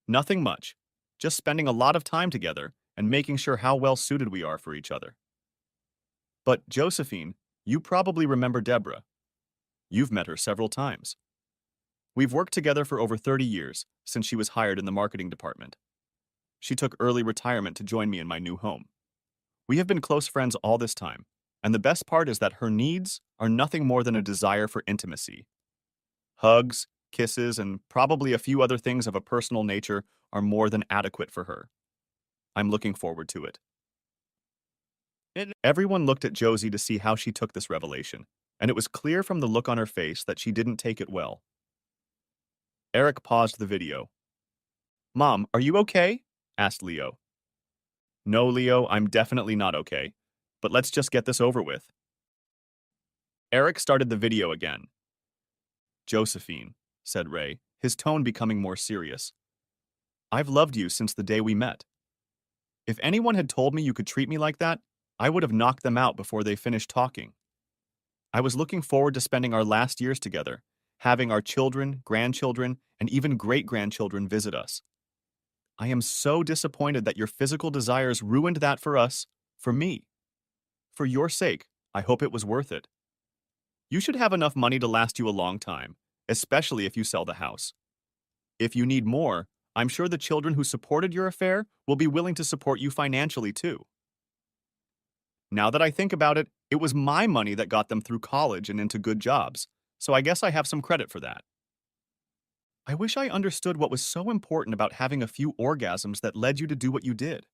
Nothing much, just spending a lot of time together and making sure how well suited we are for each other. But, Josephine, you probably remember Deborah. You've met her several times. We've worked together for over 30 years, since she was hired in the marketing department. She took early retirement to join me in my new home. We have been close friends all this time, and the best part is that her needs are nothing more than a desire for intimacy. Hugs, kisses, and probably a few other things of a personal nature are more than adequate for her. I'm looking forward to it. Everyone looked at Josie to see how she took this revelation, and it was clear from the look on her face that she didn't take it well. Eric paused the video. Mom, are you okay? Asked Leo. No, Leo, I'm definitely not okay. But let's just get this over with. Eric started the video again. Josephine, said Ray, his tone becoming more serious. I've loved you since the day we met. If anyone had told me you could treat me like that, I would have knocked them out before they finished talking. I was looking forward to spending our last years together, having our children, grandchildren, and even great-grandchildren visit us. I am so disappointed that your physical desires ruined that for us, for me. For your sake, I hope it was worth it. You should have enough money to last you a long time, especially if you sell the house. If you need more, I'm sure the children who supported your affair will be willing to support you financially too. Now that I think about it, it was my money that got them through college and into good jobs, so I guess I have some credit for that. I wish I understood what was so important about having a few orgasms that led you to do what you did.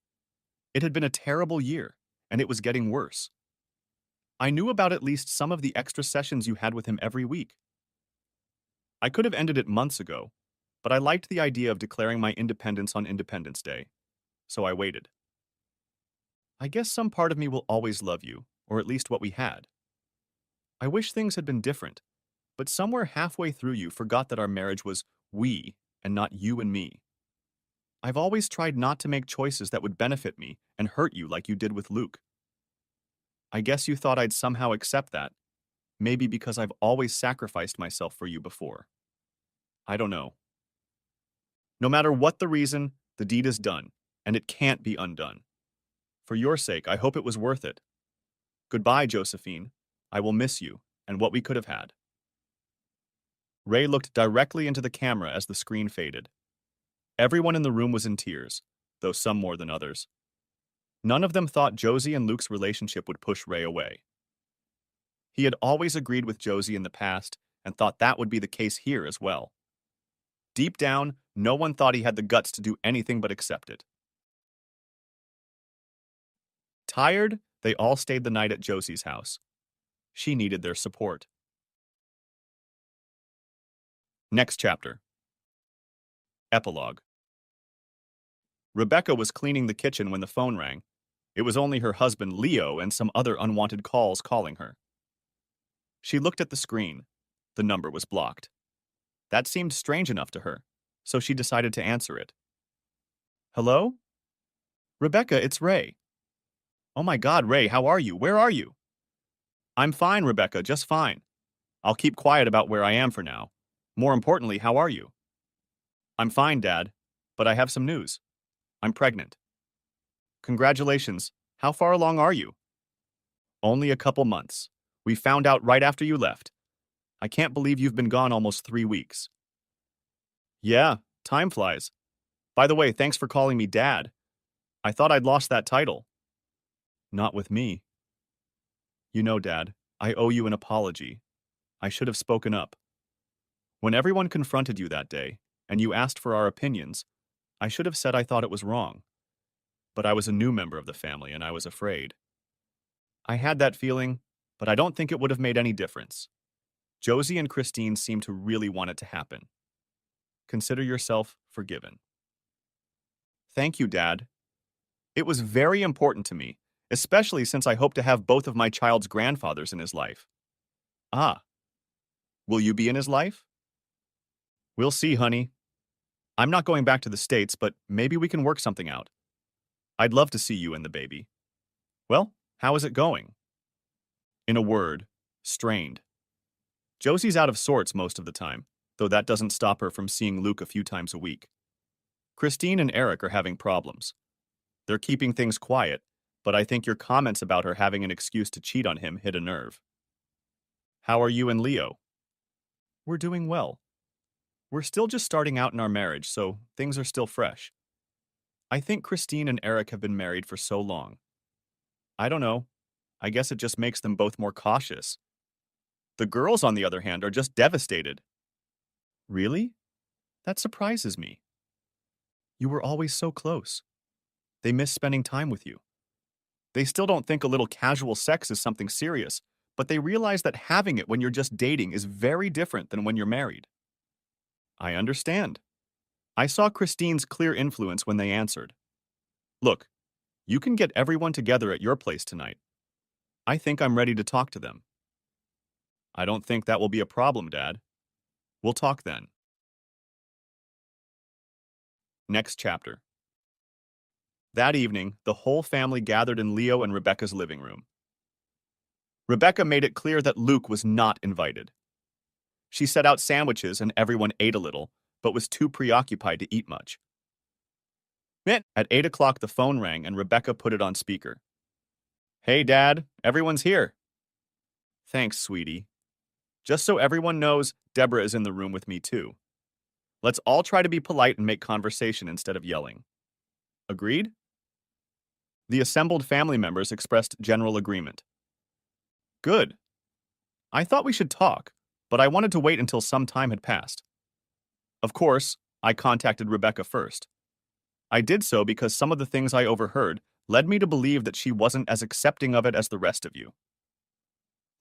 It had been a terrible year, and it was getting worse. I knew about at least some of the extra sessions you had with him every week. I could have ended it months ago, but I liked the idea of declaring my independence on Independence Day, so I waited. I guess some part of me will always love you, or at least what we had. I wish things had been different, but somewhere halfway through you forgot that our marriage was we and not you and me. I've always tried not to make choices that would benefit me and hurt you like you did with Luke. I guess you thought I'd somehow accept that, maybe because I've always sacrificed myself for you before. I don't know. No matter what the reason, the deed is done, and it can't be undone. For your sake, I hope it was worth it. Goodbye, Josephine. I will miss you, and what we could have had. Ray looked directly into the camera as the screen faded. Everyone in the room was in tears, though some more than others. None of them thought Josie and Luke's relationship would push Ray away. He had always agreed with Josie in the past and thought that would be the case here as well. Deep down, no one thought he had the guts to do anything but accept it. Tired, they all stayed the night at Josie's house. She needed their support. Next chapter. Epilogue. Rebecca was cleaning the kitchen when the phone rang. It was only her husband, Leo, and some other unwanted calls calling her. She looked at the screen. The number was blocked. That seemed strange enough to her, so she decided to answer it. Hello? Rebecca, it's Ray. Oh my God, Ray, how are you? Where are you? I'm fine, Rebecca, just fine. I'll keep quiet about where I am for now. More importantly, how are you? I'm fine, Dad, but I have some news. I'm pregnant. Congratulations. How far along are you? Only a couple months. We found out right after you left. I can't believe you've been gone almost 3 weeks. Yeah, time flies. By the way, thanks for calling me Dad. I thought I'd lost that title. Not with me. You know, Dad, I owe you an apology. I should have spoken up. When everyone confronted you that day, and you asked for our opinions, I should have said I thought it was wrong. But I was a new member of the family, and I was afraid. I had that feeling, but I don't think it would have made any difference. Josie and Christine seemed to really want it to happen. Consider yourself forgiven. Thank you, Dad. It was very important to me, especially since I hope to have both of my child's grandfathers in his life. Ah, will you be in his life? We'll see, honey. I'm not going back to the States, but maybe we can work something out. I'd love to see you and the baby. Well, how is it going? In a word, strained. Josie's out of sorts most of the time, though that doesn't stop her from seeing Luke a few times a week. Christine and Eric are having problems. They're keeping things quiet, but I think your comments about her having an excuse to cheat on him hit a nerve. How are you and Leo? We're doing well. We're still just starting out in our marriage, so things are still fresh. I think Christine and Eric have been married for so long. I don't know. I guess it just makes them both more cautious. The girls, on the other hand, are just devastated. Really? That surprises me. You were always so close. They miss spending time with you. They still don't think a little casual sex is something serious, but they realize that having it when you're just dating is very different than when you're married. I understand. I saw Christine's clear influence when they answered. Look, you can get everyone together at your place tonight. I think I'm ready to talk to them. I don't think that will be a problem, Dad. We'll talk then. Next chapter. That evening, the whole family gathered in Leo and Rebecca's living room. Rebecca made it clear that Luke was not invited. She set out sandwiches and everyone ate a little, but was too preoccupied to eat much. At 8 o'clock, the phone rang and Rebecca put it on speaker. Hey, Dad, everyone's here. Thanks, sweetie. Just so everyone knows, Deborah is in the room with me too. Let's all try to be polite and make conversation instead of yelling. Agreed? The assembled family members expressed general agreement. Good. I thought we should talk, but I wanted to wait until some time had passed. Of course, I contacted Rebecca first. I did so because some of the things I overheard led me to believe that she wasn't as accepting of it as the rest of you.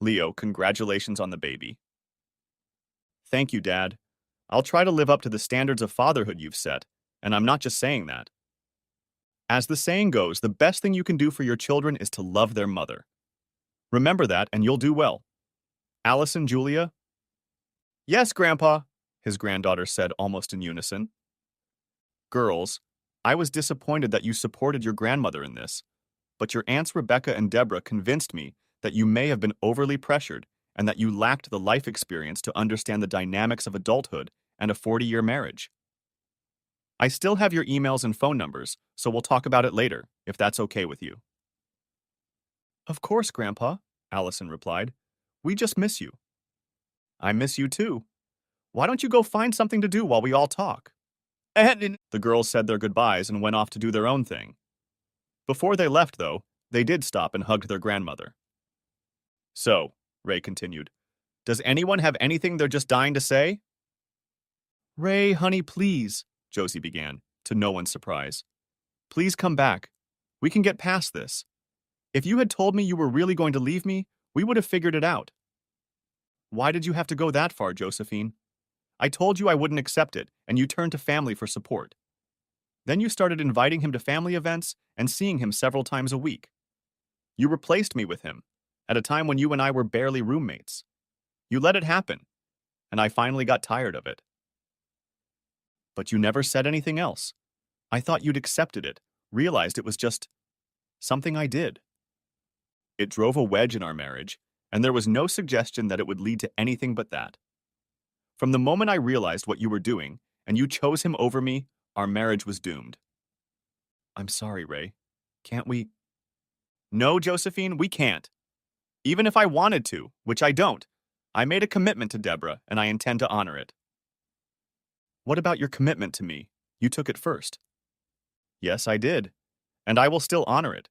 Leo, congratulations on the baby. Thank you, Dad. I'll try to live up to the standards of fatherhood you've set, and I'm not just saying that. As the saying goes, the best thing you can do for your children is to love their mother. Remember that, and you'll do well. Allison, Julia? Yes, Grandpa, his granddaughter said almost in unison. Girls, I was disappointed that you supported your grandmother in this, but your aunts Rebecca and Deborah convinced me that you may have been overly pressured and that you lacked the life experience to understand the dynamics of adulthood and a 40-year marriage. I still have your emails and phone numbers, so we'll talk about it later, if that's okay with you. Of course, Grandpa, Allison replied. We just miss you. I miss you too. Why don't you go find something to do while we all talk? The girls said their goodbyes and went off to do their own thing. Before they left, though, they did stop and hugged their grandmother. So, Ray continued, does anyone have anything they're just dying to say? Ray, honey, please, Josie began, to no one's surprise. Please come back. We can get past this. If you had told me you were really going to leave me, we would have figured it out. Why did you have to go that far, Josephine? I told you I wouldn't accept it, and you turned to family for support. Then you started inviting him to family events and seeing him several times a week. You replaced me with him, at a time when you and I were barely roommates. You let it happen, and I finally got tired of it. But you never said anything else. I thought you'd accepted it, realized it was just something I did. It drove a wedge in our marriage, and there was no suggestion that it would lead to anything but that. From the moment I realized what you were doing, and you chose him over me, our marriage was doomed. I'm sorry, Ray. Can't we? No, Josephine, we can't. Even if I wanted to, which I don't, I made a commitment to Deborah, and I intend to honor it. What about your commitment to me? You took it first. Yes, I did, and I will still honor it.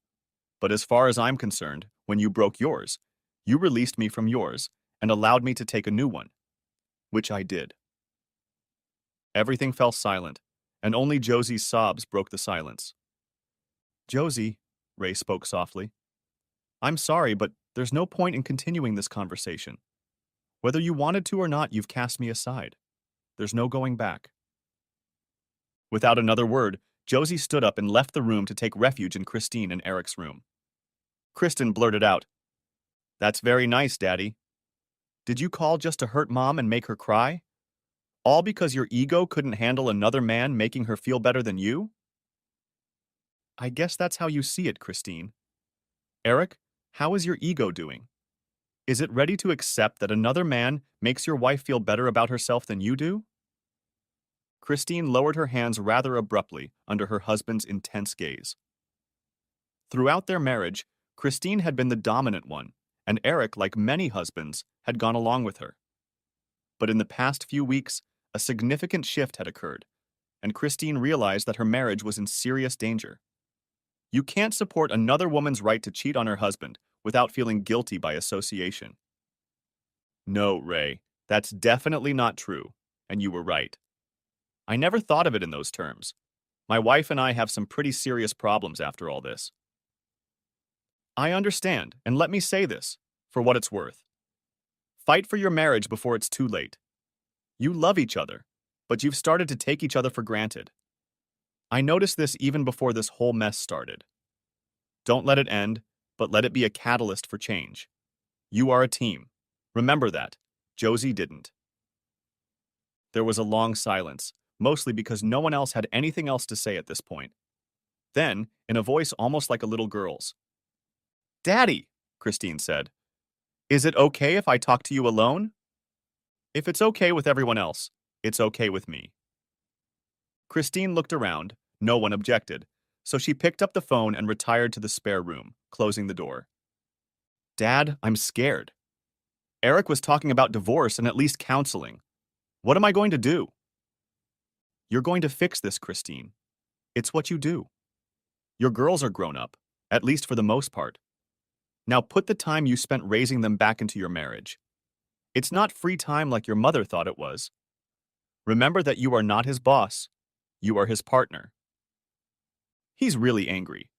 But as far as I'm concerned, when you broke yours, you released me from yours and allowed me to take a new one, which I did. Everything fell silent, and only Josie's sobs broke the silence. Josie, Ray spoke softly, I'm sorry, but there's no point in continuing this conversation. Whether you wanted to or not, you've cast me aside. There's no going back. Without another word, Josie stood up and left the room to take refuge in Christine and Eric's room. Kristen blurted out, That's very nice, Daddy. Did you call just to hurt Mom and make her cry? All because your ego couldn't handle another man making her feel better than you? I guess that's how you see it, Christine. Eric, how is your ego doing? Is it ready to accept that another man makes your wife feel better about herself than you do? Christine lowered her hands rather abruptly under her husband's intense gaze. Throughout their marriage, Christine had been the dominant one, and Eric, like many husbands, had gone along with her. But in the past few weeks, a significant shift had occurred, and Christine realized that her marriage was in serious danger. You can't support another woman's right to cheat on her husband without feeling guilty by association. No, Ray, that's definitely not true, and you were right. I never thought of it in those terms. My wife and I have some pretty serious problems after all this. I understand, and let me say this, for what it's worth. Fight for your marriage before it's too late. You love each other, but you've started to take each other for granted. I noticed this even before this whole mess started. Don't let it end, but let it be a catalyst for change. You are a team. Remember that. Josie didn't. There was a long silence, mostly because no one else had anything else to say at this point. Then, in a voice almost like a little girl's, Daddy, Christine said, is it okay if I talk to you alone? If it's okay with everyone else, it's okay with me. Christine looked around. No one objected, so she picked up the phone and retired to the spare room, closing the door. Dad, I'm scared. Eric was talking about divorce and at least counseling. What am I going to do? You're going to fix this, Christine. It's what you do. Your girls are grown up, at least for the most part. Now put the time you spent raising them back into your marriage. It's not free time like your mother thought it was. Remember that you are not his boss. You are his partner. He's really angry.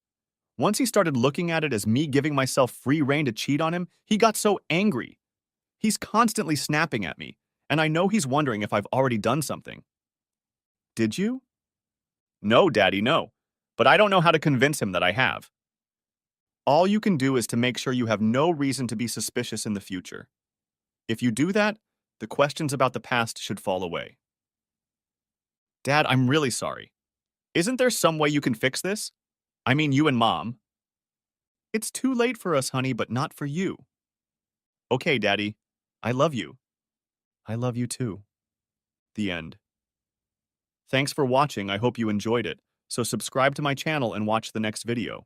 Once he started looking at it as me giving myself free rein to cheat on him, he got so angry. He's constantly snapping at me, and I know he's wondering if I've already done something. Did you? No, Daddy, no. But I don't know how to convince him that I have. All you can do is to make sure you have no reason to be suspicious in the future. If you do that, the questions about the past should fall away. Dad, I'm really sorry. Isn't there some way you can fix this? I mean, you and Mom. It's too late for us, honey, but not for you. Okay, Daddy. I love you. I love you too. The end. Thanks for watching. I hope you enjoyed it. So subscribe to my channel and watch the next video.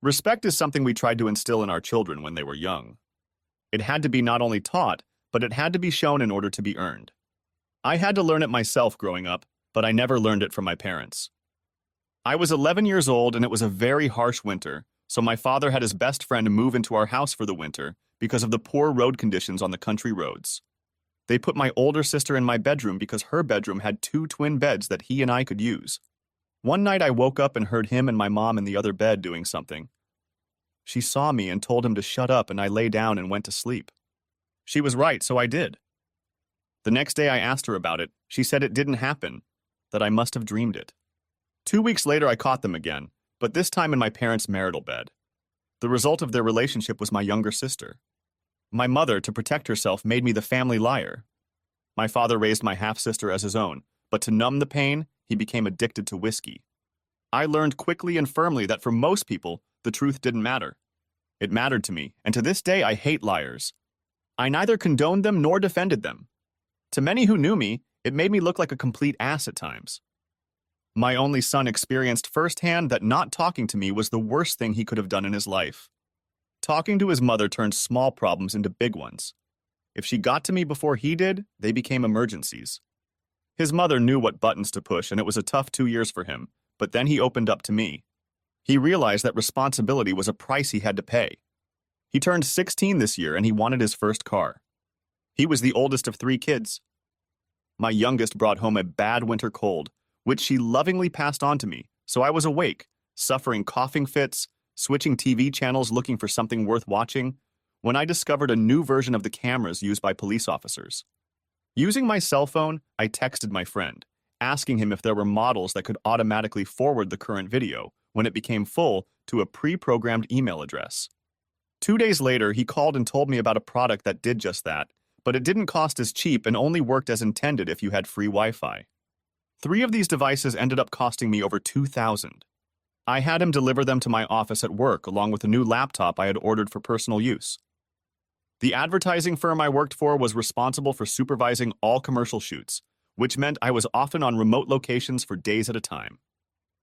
Respect is something we tried to instill in our children when they were young. It had to be not only taught, but it had to be shown in order to be earned. I had to learn it myself growing up, but I never learned it from my parents. I was 11 years old and it was a very harsh winter, so my father had his best friend move into our house for the winter because of the poor road conditions on the country roads. They put my older sister in my bedroom because her bedroom had 2 twin beds that he and I could use. One night I woke up and heard him and my mom in the other bed doing something. She saw me and told him to shut up, and I lay down and went to sleep. She was right, so I did. The next day I asked her about it. She said it didn't happen, that I must have dreamed it. 2 weeks later I caught them again, but this time in my parents' marital bed. The result of their relationship was my younger sister. My mother, to protect herself, made me the family liar. My father raised my half-sister as his own, but to numb the pain, he became addicted to whiskey. I learned quickly and firmly that for most people, the truth didn't matter. It mattered to me, and to this day I hate liars. I neither condoned them nor defended them. To many who knew me, it made me look like a complete ass at times. My only son experienced firsthand that not talking to me was the worst thing he could have done in his life. Talking to his mother turned small problems into big ones. If she got to me before he did, they became emergencies. His mother knew what buttons to push, and it was a tough 2 years for him, but then he opened up to me. He realized that responsibility was a price he had to pay. He turned 16 this year and he wanted his first car. He was the oldest of 3 kids. My youngest brought home a bad winter cold, which she lovingly passed on to me, so I was awake, suffering coughing fits, switching TV channels looking for something worth watching, when I discovered a new version of the cameras used by police officers. Using my cell phone, I texted my friend, asking him if there were models that could automatically forward the current video, when it became full, to a pre-programmed email address. 2 days later, he called and told me about a product that did just that, but it didn't cost as cheap and only worked as intended if you had free Wi-Fi. 3 of these devices ended up costing me over $2,000. I had him deliver them to my office at work along with a new laptop I had ordered for personal use. The advertising firm I worked for was responsible for supervising all commercial shoots, which meant I was often on remote locations for days at a time.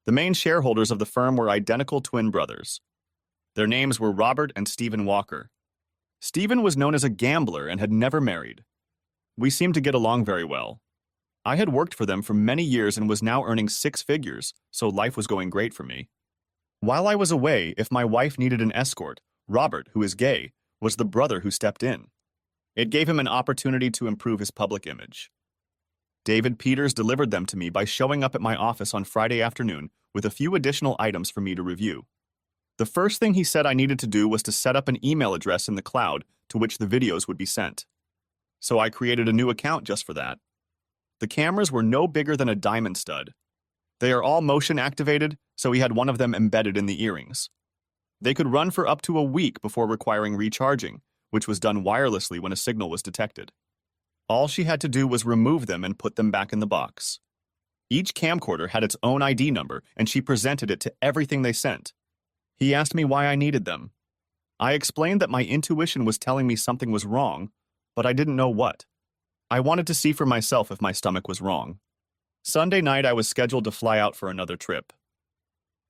The main shareholders of the firm were identical twin brothers. Their names were Robert and Stephen Walker. Stephen was known as a gambler and had never married. We seemed to get along very well. I had worked for them for many years and was now earning 6 figures, so life was going great for me. While I was away, if my wife needed an escort, Robert, who is gay, was the brother who stepped in. It gave him an opportunity to improve his public image. David Peters delivered them to me by showing up at my office on Friday afternoon with a few additional items for me to review. The first thing he said I needed to do was to set up an email address in the cloud to which the videos would be sent. So I created a new account just for that. The cameras were no bigger than a diamond stud. They are all motion activated, so he had one of them embedded in the earrings. They could run for up to a week before requiring recharging, which was done wirelessly when a signal was detected. All she had to do was remove them and put them back in the box. Each camcorder had its own ID number, and she presented it to everything they sent. He asked me why I needed them. I explained that my intuition was telling me something was wrong, but I didn't know what. I wanted to see for myself if my stomach was wrong. Sunday night, I was scheduled to fly out for another trip.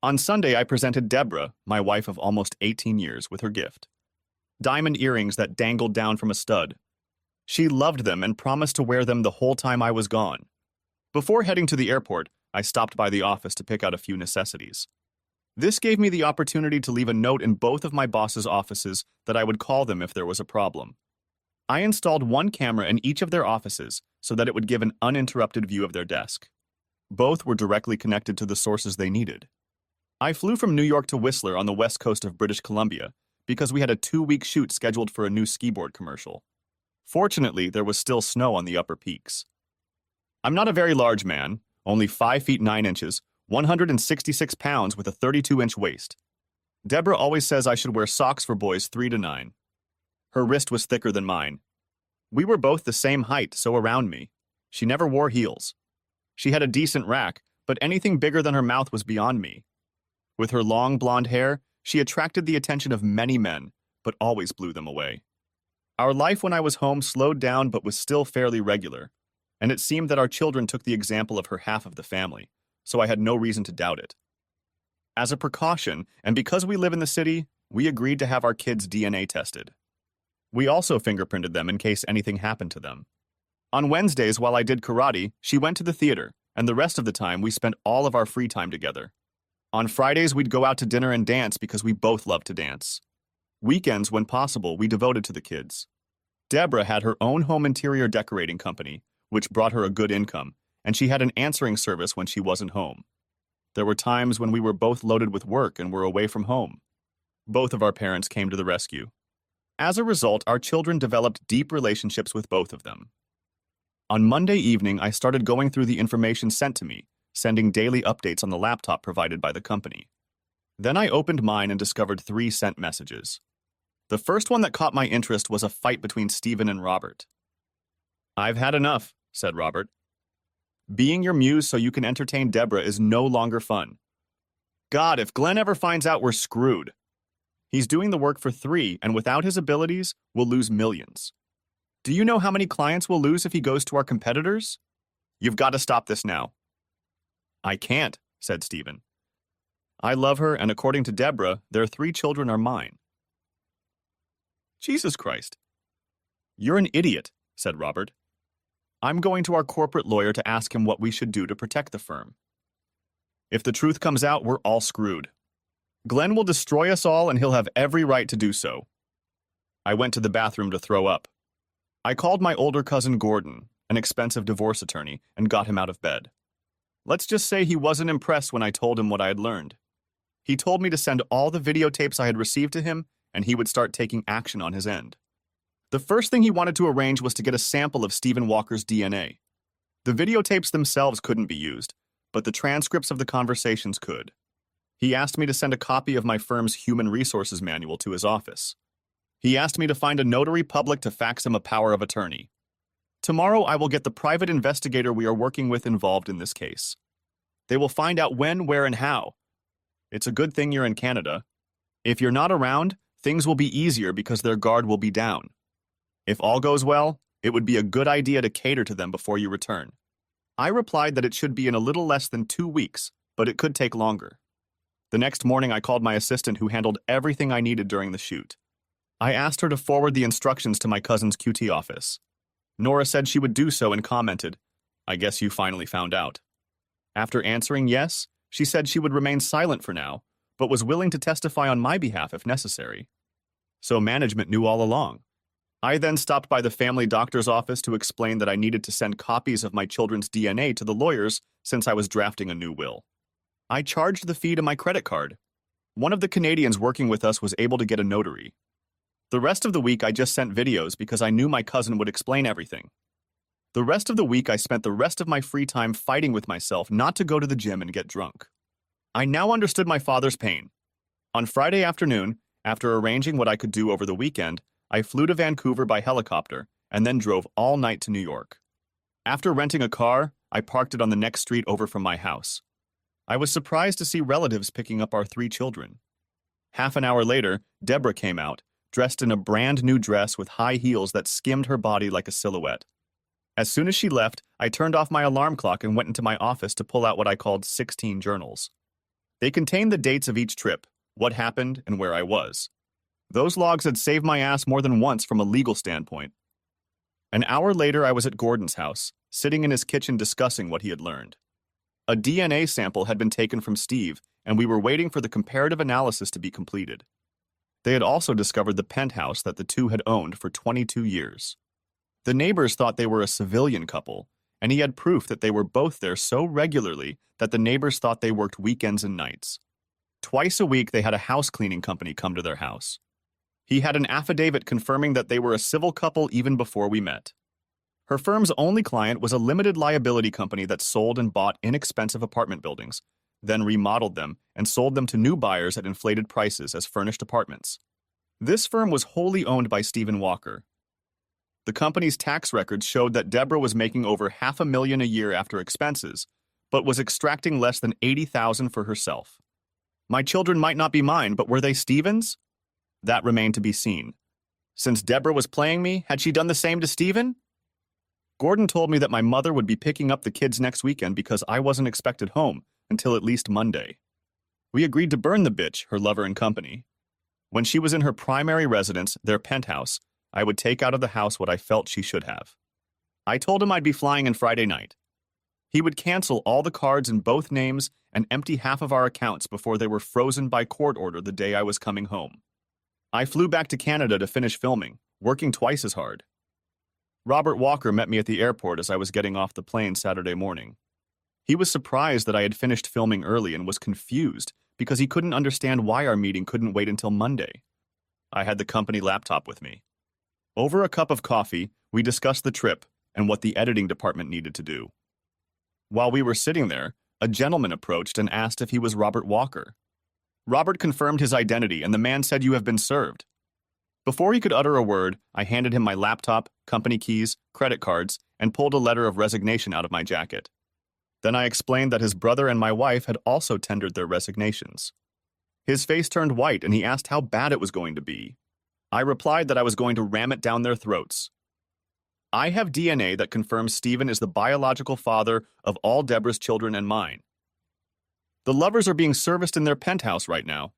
On Sunday, I presented Deborah, my wife of almost 18 years, with her gift. Diamond earrings that dangled down from a stud. She loved them and promised to wear them the whole time I was gone. Before heading to the airport, I stopped by the office to pick out a few necessities. This gave me the opportunity to leave a note in both of my boss's offices that I would call them if there was a problem. I installed one camera in each of their offices so that it would give an uninterrupted view of their desk. Both were directly connected to the sources they needed. I flew from New York to Whistler on the west coast of British Columbia because we had a 2-week shoot scheduled for a new ski-board commercial. Fortunately, there was still snow on the upper peaks. I'm not a very large man, only 5 feet 9 inches, 166 pounds with a 32-inch waist. Deborah always says I should wear socks for boys 3 to 9. Her wrist was thicker than mine. We were both the same height, so around me. She never wore heels. She had a decent rack, but anything bigger than her mouth was beyond me. With her long blonde hair, she attracted the attention of many men, but always blew them away. Our life when I was home slowed down but was still fairly regular, and it seemed that our children took the example of her half of the family, so I had no reason to doubt it. As a precaution, and because we live in the city, we agreed to have our kids' DNA tested. We also fingerprinted them in case anything happened to them. On Wednesdays, while I did karate, she went to the theater, and the rest of the time we spent all of our free time together. On Fridays, we'd go out to dinner and dance because we both loved to dance. Weekends, when possible, we devoted to the kids. Deborah had her own home interior decorating company, which brought her a good income, and she had an answering service when she wasn't home. There were times when we were both loaded with work and were away from home. Both of our parents came to the rescue. As a result, our children developed deep relationships with both of them. On Monday evening, I started going through the information sent to me, sending daily updates on the laptop provided by the company. Then I opened mine and discovered 3 sent messages. The first one that caught my interest was a fight between Stephen and Robert. "I've had enough," said Robert. "Being your muse so you can entertain Deborah is no longer fun. God, if Glenn ever finds out, we're screwed. He's doing the work for 3, and without his abilities, we'll lose millions. Do you know how many clients we'll lose if he goes to our competitors? You've got to stop this now." "I can't," said Stephen. "I love her, and according to Deborah, their 3 children are mine." "Jesus Christ." "You're an idiot," said Robert. "I'm going to our corporate lawyer to ask him what we should do to protect the firm. If the truth comes out, we're all screwed. Glenn will destroy us all, and he'll have every right to do so." I went to the bathroom to throw up. I called my older cousin Gordon, an expensive divorce attorney, and got him out of bed. Let's just say he wasn't impressed when I told him what I had learned. He told me to send all the videotapes I had received to him, and he would start taking action on his end. The first thing he wanted to arrange was to get a sample of Stephen Walker's DNA. The videotapes themselves couldn't be used, but the transcripts of the conversations could. He asked me to send a copy of my firm's human resources manual to his office. He asked me to find a notary public to fax him a power of attorney. Tomorrow I will get the private investigator we are working with involved in this case. They will find out when, where, and how. It's a good thing you're in Canada. If you're not around, things will be easier because their guard will be down. If all goes well, it would be a good idea to cater to them before you return. I replied that it should be in a little less than 2 weeks, but it could take longer. The next morning I called my assistant who handled everything I needed during the shoot. I asked her to forward the instructions to my cousin's QT office. Nora said she would do so and commented, "I guess you finally found out." After answering yes, she said she would remain silent for now, but was willing to testify on my behalf if necessary. So management knew all along. I then stopped by the family doctor's office to explain that I needed to send copies of my children's DNA to the lawyers since I was drafting a new will. I charged the fee to my credit card. One of the Canadians working with us was able to get a notary. The rest of the week I just sent videos because I knew my cousin would explain everything. The rest of the week I spent the rest of my free time fighting with myself not to go to the gym and get drunk. I now understood my father's pain. On Friday afternoon, after arranging what I could do over the weekend, I flew to Vancouver by helicopter and then drove all night to New York. After renting a car, I parked it on the next street over from my house. I was surprised to see relatives picking up our 3 children. Half an hour later, Deborah came out, dressed in a brand new dress with high heels that skimmed her body like a silhouette. As soon as she left, I turned off my alarm clock and went into my office to pull out what I called 16 journals. They contained the dates of each trip, what happened, and where I was. Those logs had saved my ass more than once from a legal standpoint. An hour later, I was at Gordon's house, sitting in his kitchen discussing what he had learned. A DNA sample had been taken from Steve, and we were waiting for the comparative analysis to be completed. They had also discovered the penthouse that the two had owned for 22 years. The neighbors thought they were a civilian couple, and he had proof that they were both there so regularly that the neighbors thought they worked weekends and nights. Twice a week, they had a house cleaning company come to their house. He had an affidavit confirming that they were a civil couple even before we met. Her firm's only client was a limited liability company that sold and bought inexpensive apartment buildings, then remodeled them and sold them to new buyers at inflated prices as furnished apartments. This firm was wholly owned by Stephen Walker. The company's tax records showed that Deborah was making over $500,000 a year after expenses, but was extracting less than $80,000 for herself. My children might not be mine, but were they Stephen's? That remained to be seen. Since Deborah was playing me, had she done the same to Stephen? Gordon told me that my mother would be picking up the kids next weekend because I wasn't expected home until at least Monday. We agreed to burn the bitch, her lover and company. When she was in her primary residence, their penthouse, I would take out of the house what I felt she should have. I told him I'd be flying in Friday night. He would cancel all the cards in both names and empty half of our accounts before they were frozen by court order the day I was coming home. I flew back to Canada to finish filming, working twice as hard. Robert Walker met me at the airport as I was getting off the plane Saturday morning. He was surprised that I had finished filming early and was confused because he couldn't understand why our meeting couldn't wait until Monday. I had the company laptop with me. Over a cup of coffee, we discussed the trip and what the editing department needed to do. While we were sitting there, a gentleman approached and asked if he was Robert Walker. Robert confirmed his identity, and the man said, "You have been served." Before he could utter a word, I handed him my laptop, company keys, credit cards, and pulled a letter of resignation out of my jacket. Then I explained that his brother and my wife had also tendered their resignations. His face turned white, and he asked how bad it was going to be. I replied that I was going to ram it down their throats. I have DNA that confirms Stephen is the biological father of all Deborah's children and mine. The lovers are being serviced in their penthouse right now.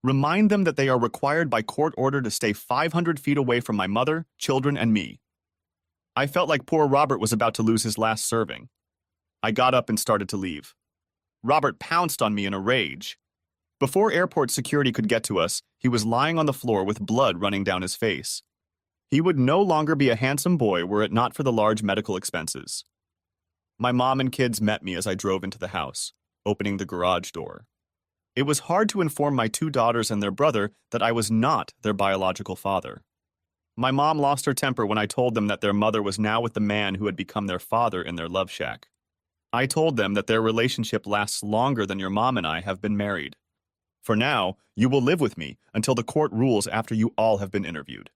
Remind them that they are required by court order to stay 500 feet away from my mother, children, and me. I felt like poor Robert was about to lose his last serving. I got up and started to leave. Robert pounced on me in a rage. Before airport security could get to us, he was lying on the floor with blood running down his face. He would no longer be a handsome boy were it not for the large medical expenses. My mom and kids met me as I drove into the house, opening the garage door. It was hard to inform my two daughters and their brother that I was not their biological father. My mom lost her temper when I told them that their mother was now with the man who had become their father in their love shack. I told them that their relationship lasts longer than your mom and I have been married. For now, you will live with me until the court rules after you all have been interviewed.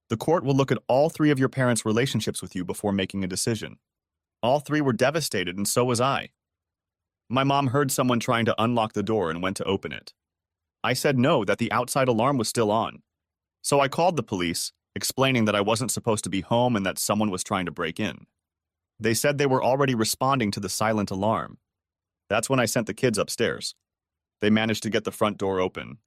The court will look at all three of your parents' relationships with you before making a decision. All three were devastated, and so was I. My mom heard someone trying to unlock the door and went to open it. I said no, that the outside alarm was still on. So I called the police, explaining that I wasn't supposed to be home and that someone was trying to break in. They said they were already responding to the silent alarm. That's when I sent the kids upstairs. They managed to get the front door open.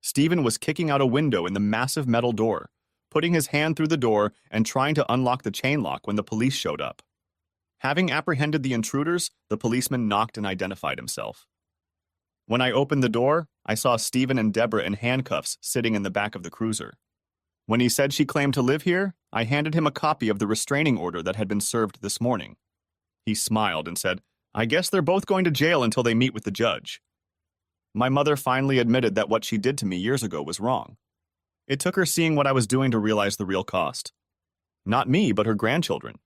Stephen was kicking out a window in the massive metal door, putting his hand through the door and trying to unlock the chain lock when the police showed up. Having apprehended the intruders, the policeman knocked and identified himself. When I opened the door, I saw Stephen and Deborah in handcuffs sitting in the back of the cruiser. When he said she claimed to live here, I handed him a copy of the restraining order that had been served this morning. He smiled and said, "I guess they're both going to jail until they meet with the judge." My mother finally admitted that what she did to me years ago was wrong. It took her seeing what I was doing to realize the real cost. Not me, but her grandchildren.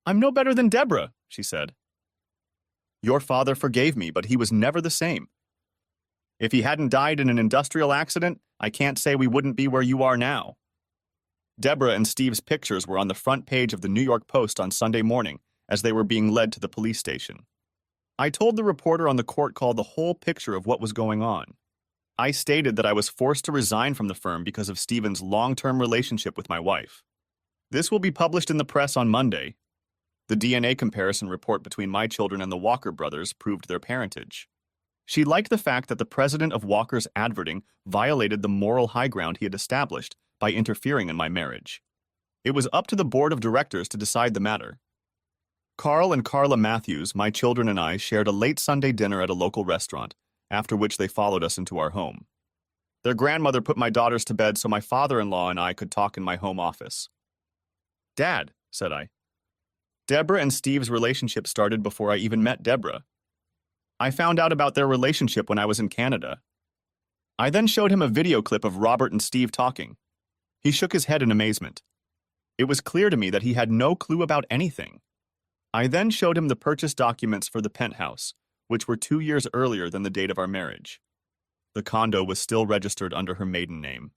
"I'm no better than Deborah," she said. "Your father forgave me, but he was never the same. If he hadn't died in an industrial accident, I can't say we wouldn't be where you are now." Deborah and Steve's pictures were on the front page of the New York Post on Sunday morning as they were being led to the police station. I told the reporter on the court call the whole picture of what was going on. I stated that I was forced to resign from the firm because of Stephen's long-term relationship with my wife. This will be published in the press on Monday. The DNA comparison report between my children and the Walker brothers proved their parentage. She liked the fact that the president of Walker's adverting violated the moral high ground he had established by interfering in my marriage. It was up to the board of directors to decide the matter. Carl and Carla Matthews, my children and I, shared a late Sunday dinner at a local restaurant, after which they followed us into our home. Their grandmother put my daughters to bed so my father-in-law and I could talk in my home office. "Dad," said I. "Deborah and Steve's relationship started before I even met Deborah. I found out about their relationship when I was in Canada. I then showed him a video clip of Robert and Steve talking. He shook his head in amazement. It was clear to me that he had no clue about anything. I then showed him the purchase documents for the penthouse, which were 2 years earlier than the date of our marriage. The condo was still registered under her maiden name.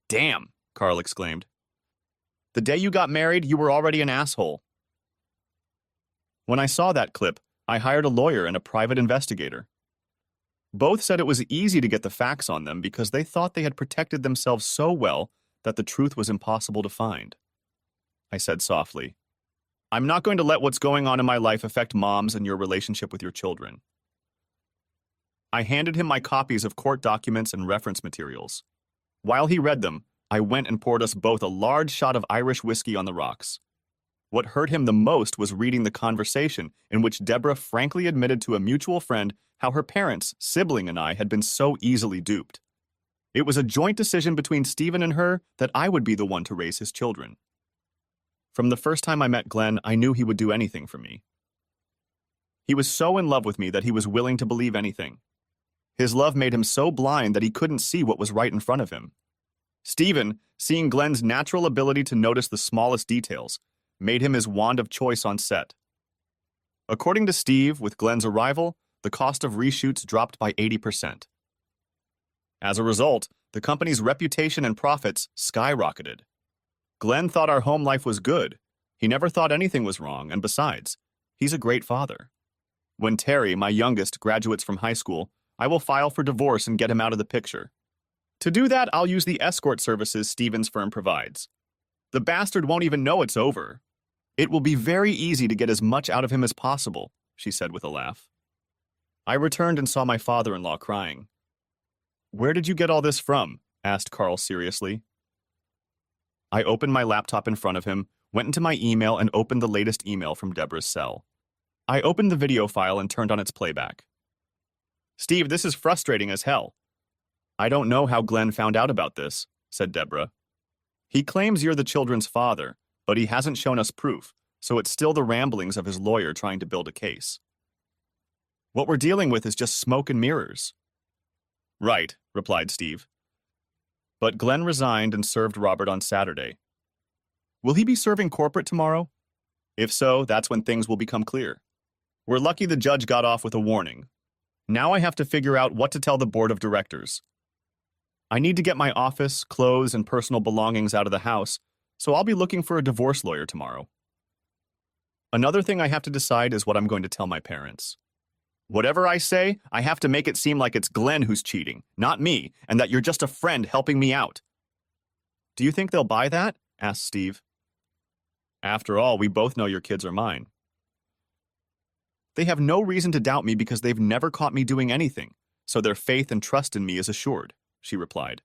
Damn, Carl exclaimed. The day you got married, you were already an asshole. When I saw that clip, I hired a lawyer and a private investigator. Both said it was easy to get the facts on them because they thought they had protected themselves so well that the truth was impossible to find. I said softly, I'm not going to let what's going on in my life affect Mom's and your relationship with your children. I handed him my copies of court documents and reference materials. While he read them, I went and poured us both a large shot of Irish whiskey on the rocks. What hurt him the most was reading the conversation in which Deborah frankly admitted to a mutual friend how her parents, sibling, and I had been so easily duped. It was a joint decision between Stephen and her that I would be the one to raise his children. From the first time I met Glenn, I knew he would do anything for me. He was so in love with me that he was willing to believe anything. His love made him so blind that he couldn't see what was right in front of him. Stephen, seeing Glenn's natural ability to notice the smallest details, made him his wand of choice on set. According to Steve, with Glenn's arrival, the cost of reshoots dropped by 80%. As a result, the company's reputation and profits skyrocketed. Glenn thought our home life was good. He never thought anything was wrong, and besides, he's a great father. When Terry, my youngest, graduates from high school, I will file for divorce and get him out of the picture. To do that, I'll use the escort services Stephen's firm provides. The bastard won't even know it's over. It will be very easy to get as much out of him as possible, she said with a laugh. I returned and saw my father-in-law crying. Where did you get all this from? Asked Carl seriously. I opened my laptop in front of him, went into my email, and opened the latest email from Deborah's cell. I opened the video file and turned on its playback. Steve, this is frustrating as hell. I don't know how Glenn found out about this, said Deborah. He claims you're the children's father, but he hasn't shown us proof, so it's still the ramblings of his lawyer trying to build a case. What we're dealing with is just smoke and mirrors. Right, replied Steve. But Glenn resigned and served Robert on Saturday. Will he be serving corporate tomorrow? If so, that's when things will become clear. We're lucky the judge got off with a warning. Now I have to figure out what to tell the board of directors. I need to get my office, clothes, and personal belongings out of the house, so I'll be looking for a divorce lawyer tomorrow. Another thing I have to decide is what I'm going to tell my parents. Whatever I say, I have to make it seem like it's Glenn who's cheating, not me, and that you're just a friend helping me out. Do you think they'll buy that? Asked Steve. After all, we both know your kids are mine. They have no reason to doubt me because they've never caught me doing anything, so their faith and trust in me is assured, she replied.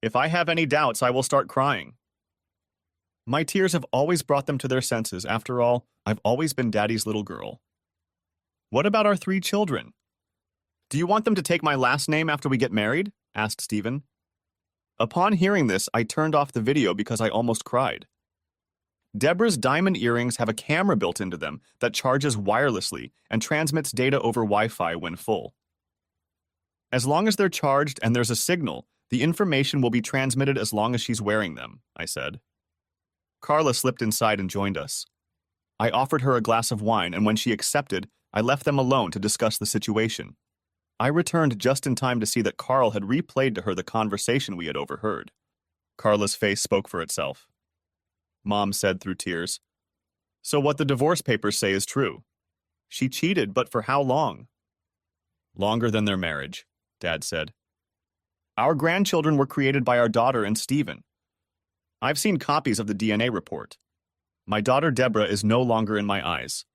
If I have any doubts, I will start crying. My tears have always brought them to their senses. After all, I've always been Daddy's little girl. What about our 3 children? Do you want them to take my last name after we get married? Asked Stephen. Upon hearing this, I turned off the video because I almost cried. Deborah's diamond earrings have a camera built into them that charges wirelessly and transmits data over Wi-Fi when full. As long as they're charged and there's a signal, the information will be transmitted as long as she's wearing them, I said. Carla slipped inside and joined us. I offered her a glass of wine, and when she accepted, I left them alone to discuss the situation. I returned just in time to see that Carl had replayed to her the conversation we had overheard. Carla's face spoke for itself. Mom said through tears, "So what the divorce papers say is true. She cheated, but for how long?" "Longer than their marriage," Dad said. "Our grandchildren were created by our daughter and Stephen. I've seen copies of the DNA report. My daughter Deborah is no longer in my eyes.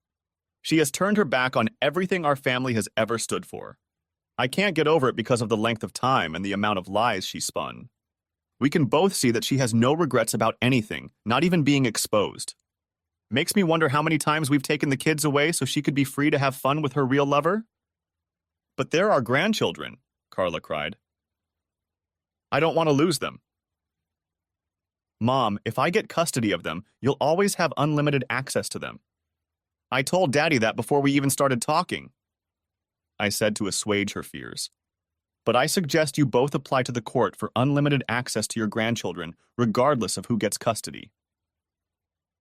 She has turned her back on everything our family has ever stood for. I can't get over it because of the length of time and the amount of lies she spun. We can both see that she has no regrets about anything, not even being exposed. Makes me wonder how many times we've taken the kids away so she could be free to have fun with her real lover." "But they're our grandchildren," Carla cried. "I don't want to lose them." "Mom, if I get custody of them, you'll always have unlimited access to them. I told Daddy that before we even started talking, I said to assuage her fears. But I suggest you both apply to the court for unlimited access to your grandchildren, regardless of who gets custody.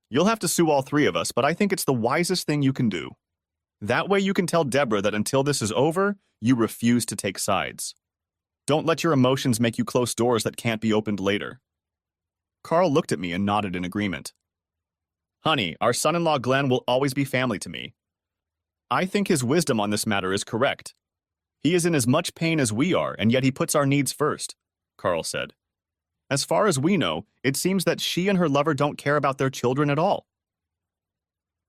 You'll have to sue all three of us, but I think it's the wisest thing you can do. That way you can tell Deborah that until this is over, you refuse to take sides. Don't let your emotions make you close doors that can't be opened later. Carl looked at me and nodded in agreement. Honey, our son-in-law Glenn will always be family to me. I think his wisdom on this matter is correct. He is in as much pain as we are, and yet he puts our needs first, Carl said. As far as we know, it seems that she and her lover don't care about their children at all.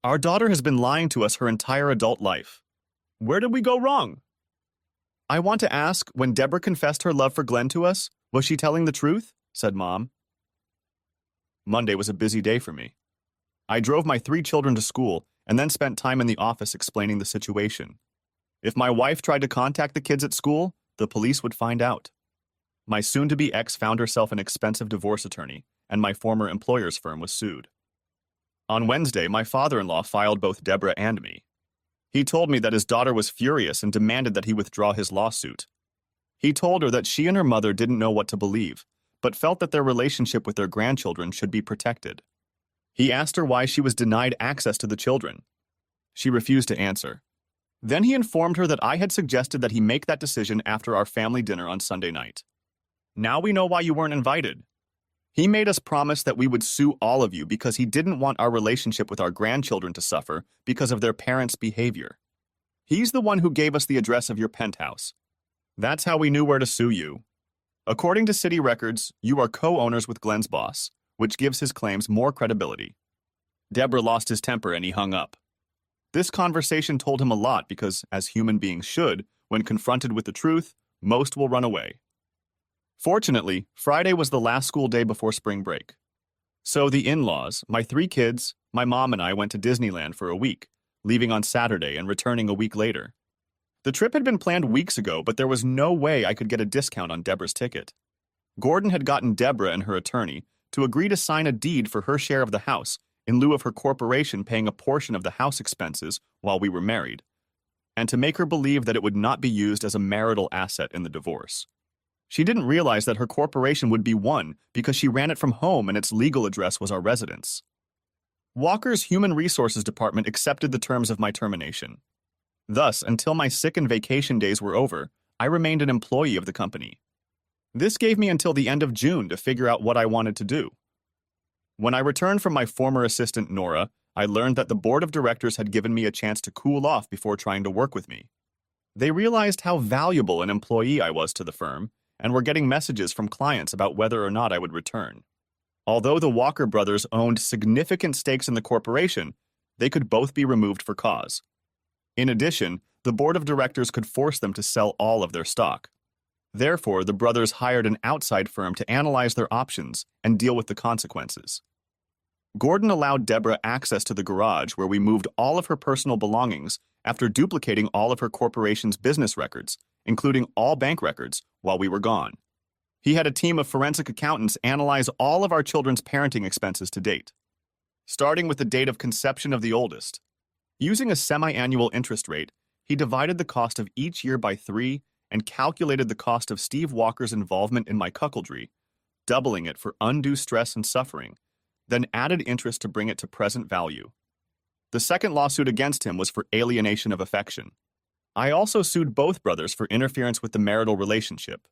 Our daughter has been lying to us her entire adult life. Where did we go wrong? I want to ask, when Deborah confessed her love for Glenn to us, was she telling the truth? Said Mom. Monday was a busy day for me. I drove my 3 children to school and then spent time in the office explaining the situation. If my wife tried to contact the kids at school, the police would find out. My soon-to-be ex found herself an expensive divorce attorney, and my former employer's firm was sued. On Wednesday, my father-in-law filed both Deborah and me. He told me that his daughter was furious and demanded that he withdraw his lawsuit. He told her that she and her mother didn't know what to believe, but felt that their relationship with their grandchildren should be protected. He asked her why she was denied access to the children. She refused to answer. Then he informed her that I had suggested that he make that decision after our family dinner on Sunday night. Now we know why you weren't invited. He made us promise that we would sue all of you because he didn't want our relationship with our grandchildren to suffer because of their parents' behavior. He's the one who gave us the address of your penthouse. That's how we knew where to sue you. According to city records, you are co-owners with Glenn's boss, which gives his claims more credibility. Deborah lost his temper and he hung up. This conversation told him a lot because, as human beings should, when confronted with the truth, most will run away. Fortunately, Friday was the last school day before spring break. So the in-laws, my 3 kids, my mom and I went to Disneyland for a week, leaving on Saturday and returning a week later. The trip had been planned weeks ago, but there was no way I could get a discount on Deborah's ticket. Gordon had gotten Deborah and her attorney to agree to sign a deed for her share of the house in lieu of her corporation paying a portion of the house expenses while we were married, and to make her believe that it would not be used as a marital asset in the divorce. She didn't realize that her corporation would be won because she ran it from home and its legal address was our residence. Walker's Human Resources Department accepted the terms of my termination. Thus, until my sick and vacation days were over, I remained an employee of the company. This gave me until the end of June to figure out what I wanted to do. When I returned from my former assistant, Nora, I learned that the board of directors had given me a chance to cool off before trying to work with me. They realized how valuable an employee I was to the firm, and were getting messages from clients about whether or not I would return. Although the Walker brothers owned significant stakes in the corporation, they could both be removed for cause. In addition, the board of directors could force them to sell all of their stock. Therefore, the brothers hired an outside firm to analyze their options and deal with the consequences. Gordon allowed Deborah access to the garage where we moved all of her personal belongings after duplicating all of her corporation's business records, including all bank records, while we were gone. He had a team of forensic accountants analyze all of our children's parenting expenses to date, starting with the date of conception of the oldest. Using a semi-annual interest rate, he divided the cost of each year by 3 and calculated the cost of Steve Walker's involvement in my cuckoldry, doubling it for undue stress and suffering, then added interest to bring it to present value. The second lawsuit against him was for alienation of affection. I also sued both brothers for interference with the marital relationship.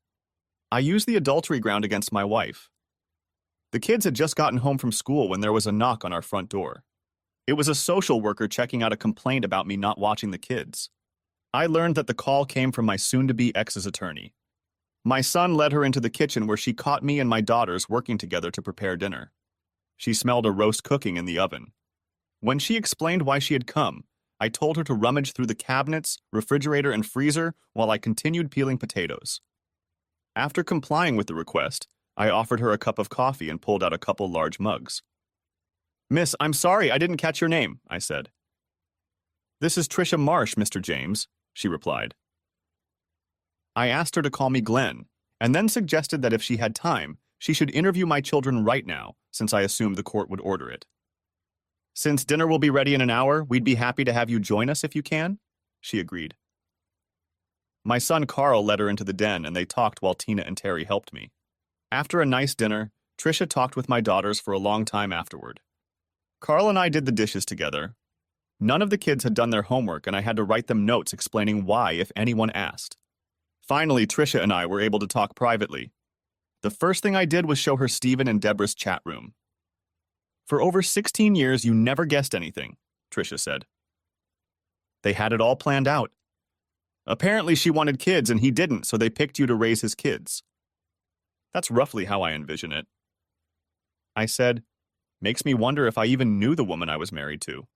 I used the adultery ground against my wife. The kids had just gotten home from school when there was a knock on our front door. It was a social worker checking out a complaint about me not watching the kids. I learned that the call came from my soon-to-be ex's attorney. My son led her into the kitchen where she caught me and my daughters working together to prepare dinner. She smelled a roast cooking in the oven. When she explained why she had come, I told her to rummage through the cabinets, refrigerator, and freezer while I continued peeling potatoes. After complying with the request, I offered her a cup of coffee and pulled out a couple large mugs. "Miss, I'm sorry I didn't catch your name," I said. "This is Tricia Marsh, Mr. James," she replied. I asked her to call me Glenn, and then suggested that if she had time, she should interview my children right now, since I assumed the court would order it. Since dinner will be ready in an hour, we'd be happy to have you join us if you can, she agreed. My son Carl led her into the den, and they talked while Tina and Terry helped me. After a nice dinner, Tricia talked with my daughters for a long time afterward. Carl and I did the dishes together. None of the kids had done their homework, and I had to write them notes explaining why if anyone asked. Finally, Tricia and I were able to talk privately. The first thing I did was show her Stephen and Deborah's chat room. For over 16 years, you never guessed anything, Tricia said. They had it all planned out. Apparently, she wanted kids and he didn't, so they picked you to raise his kids. That's roughly how I envision it. I said, makes me wonder if I even knew the woman I was married to.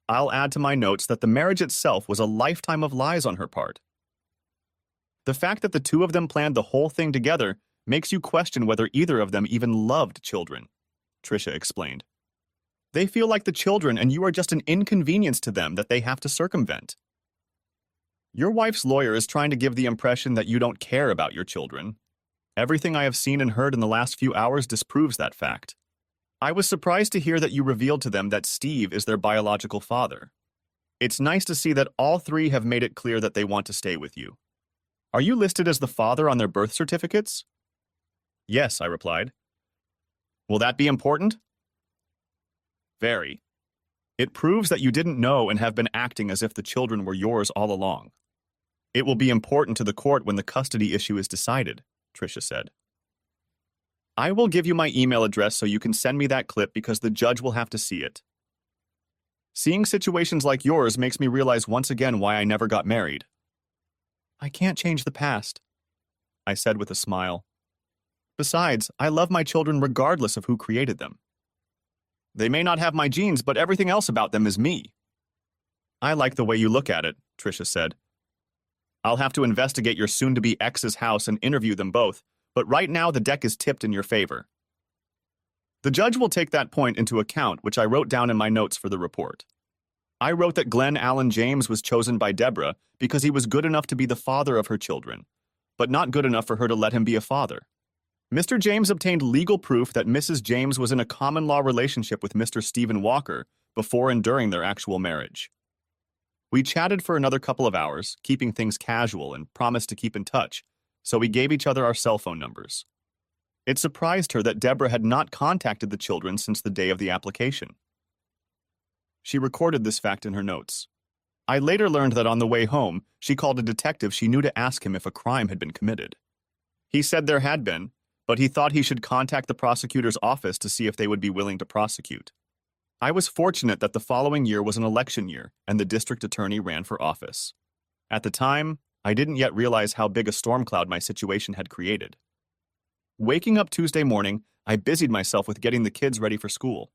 I'll add to my notes that the marriage itself was a lifetime of lies on her part. The fact that the two of them planned the whole thing together makes you question whether either of them even loved children, Tricia explained. They feel like the children and you are just an inconvenience to them that they have to circumvent. Your wife's lawyer is trying to give the impression that you don't care about your children. Everything I have seen and heard in the last few hours disproves that fact. I was surprised to hear that you revealed to them that Steve is their biological father. It's nice to see that all three have made it clear that they want to stay with you. Are you listed as the father on their birth certificates? Yes, I replied. Will that be important? Very. It proves that you didn't know and have been acting as if the children were yours all along. It will be important to the court when the custody issue is decided, Tricia said. I will give you my email address so you can send me that clip because the judge will have to see it. Seeing situations like yours makes me realize once again why I never got married. I can't change the past, I said with a smile. Besides, I love my children regardless of who created them. They may not have my genes, but everything else about them is me. I like the way you look at it, Tricia said. I'll have to investigate your soon-to-be ex's house and interview them both, but right now the deck is tipped in your favor. The judge will take that point into account, which I wrote down in my notes for the report. I wrote that Glenn Allen James was chosen by Deborah because he was good enough to be the father of her children, but not good enough for her to let him be a father. Mr. James obtained legal proof that Mrs. James was in a common-law relationship with Mr. Stephen Walker before and during their actual marriage. We chatted for another couple of hours, keeping things casual, and promised to keep in touch, so we gave each other our cell phone numbers. It surprised her that Deborah had not contacted the children since the day of the application. She recorded this fact in her notes. I later learned that on the way home, she called a detective she knew to ask him if a crime had been committed. He said there had been, but he thought he should contact the prosecutor's office to see if they would be willing to prosecute. I was fortunate that the following year was an election year and the district attorney ran for office. At the time, I didn't yet realize how big a storm cloud my situation had created. Waking up Tuesday morning, I busied myself with getting the kids ready for school.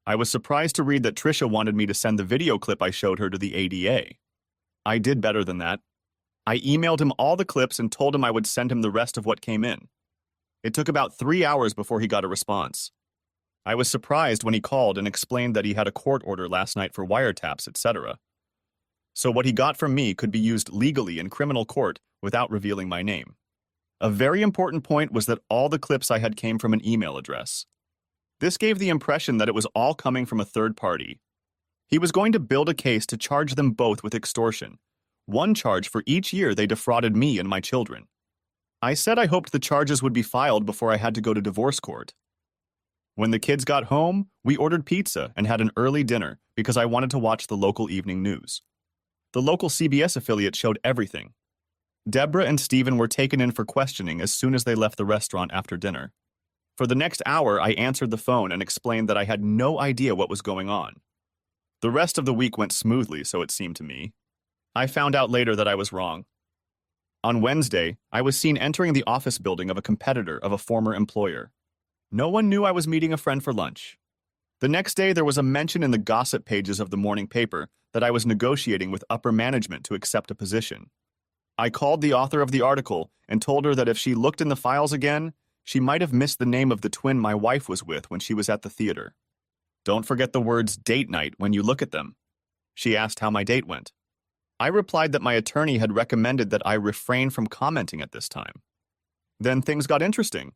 I was surprised to read that Tricia wanted me to send the video clip I showed her to the ADA. I did better than that. I emailed him all the clips and told him I would send him the rest of what came in. It took about 3 hours before he got a response. I was surprised when he called and explained that he had a court order last night for wiretaps, etc. So what he got from me could be used legally in criminal court without revealing my name. A very important point was that all the clips I had came from an email address. This gave the impression that it was all coming from a third party. He was going to build a case to charge them both with extortion, one charge for each year they defrauded me and my children. I said I hoped the charges would be filed before I had to go to divorce court. When the kids got home, we ordered pizza and had an early dinner because I wanted to watch the local evening news. The local CBS affiliate showed everything. Deborah and Stephen were taken in for questioning as soon as they left the restaurant after dinner. For the next hour, I answered the phone and explained that I had no idea what was going on. The rest of the week went smoothly, so it seemed to me. I found out later that I was wrong. On Wednesday, I was seen entering the office building of a competitor of a former employer. No one knew I was meeting a friend for lunch. The next day, there was a mention in the gossip pages of the morning paper that I was negotiating with upper management to accept a position. I called the author of the article and told her that if she looked in the files again, she might have missed the name of the twin my wife was with when she was at the theater. Don't forget the words date night when you look at them. She asked how my date went. I replied that my attorney had recommended that I refrain from commenting at this time. Then things got interesting.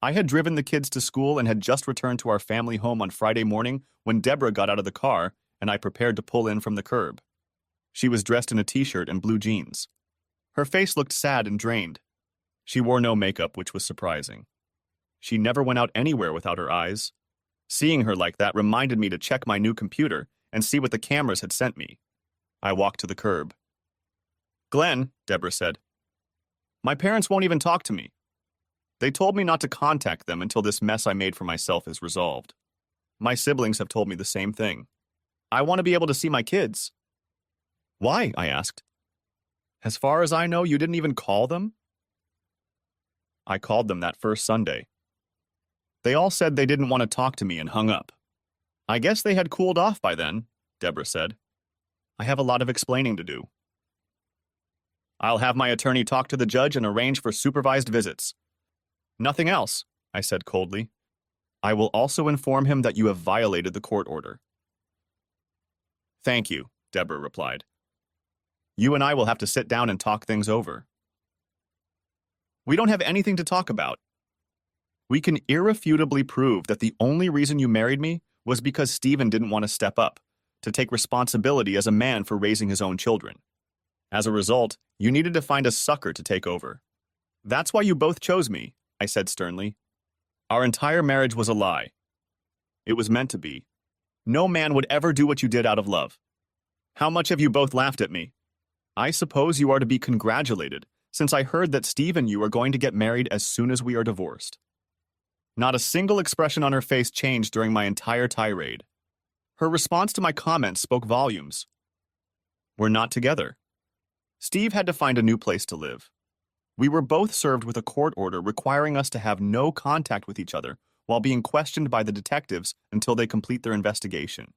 I had driven the kids to school and had just returned to our family home on Friday morning when Deborah got out of the car and I prepared to pull in from the curb. She was dressed in a t-shirt and blue jeans. Her face looked sad and drained. She wore no makeup, which was surprising. She never went out anywhere without her eyes. Seeing her like that reminded me to check my new computer and see what the cameras had sent me. I walked to the curb. "Glenn," Deborah said, "my parents won't even talk to me. They told me not to contact them until this mess I made for myself is resolved. My siblings have told me the same thing. I want to be able to see my kids." "Why?" I asked. "As far as I know, you didn't even call them?" I called them that first Sunday. They all said they didn't want to talk to me and hung up. "I guess they had cooled off by then," Deborah said. "I have a lot of explaining to do." "I'll have my attorney talk to the judge and arrange for supervised visits." "Nothing else," I said coldly. "I will also inform him that you have violated the court order." "Thank you," Deborah replied. "You and I will have to sit down and talk things over." "We don't have anything to talk about. We can irrefutably prove that the only reason you married me was because Stephen didn't want to step up, to take responsibility as a man for raising his own children. As a result, you needed to find a sucker to take over. That's why you both chose me," I said sternly. "Our entire marriage was a lie. It was meant to be. No man would ever do what you did out of love. How much have you both laughed at me? I suppose you are to be congratulated, since I heard that Steve and you are going to get married as soon as we are divorced." Not a single expression on her face changed during my entire tirade. Her response to my comments spoke volumes. We're not together. Steve had to find a new place to live. We were both served with a court order requiring us to have no contact with each other while being questioned by the detectives until they complete their investigation.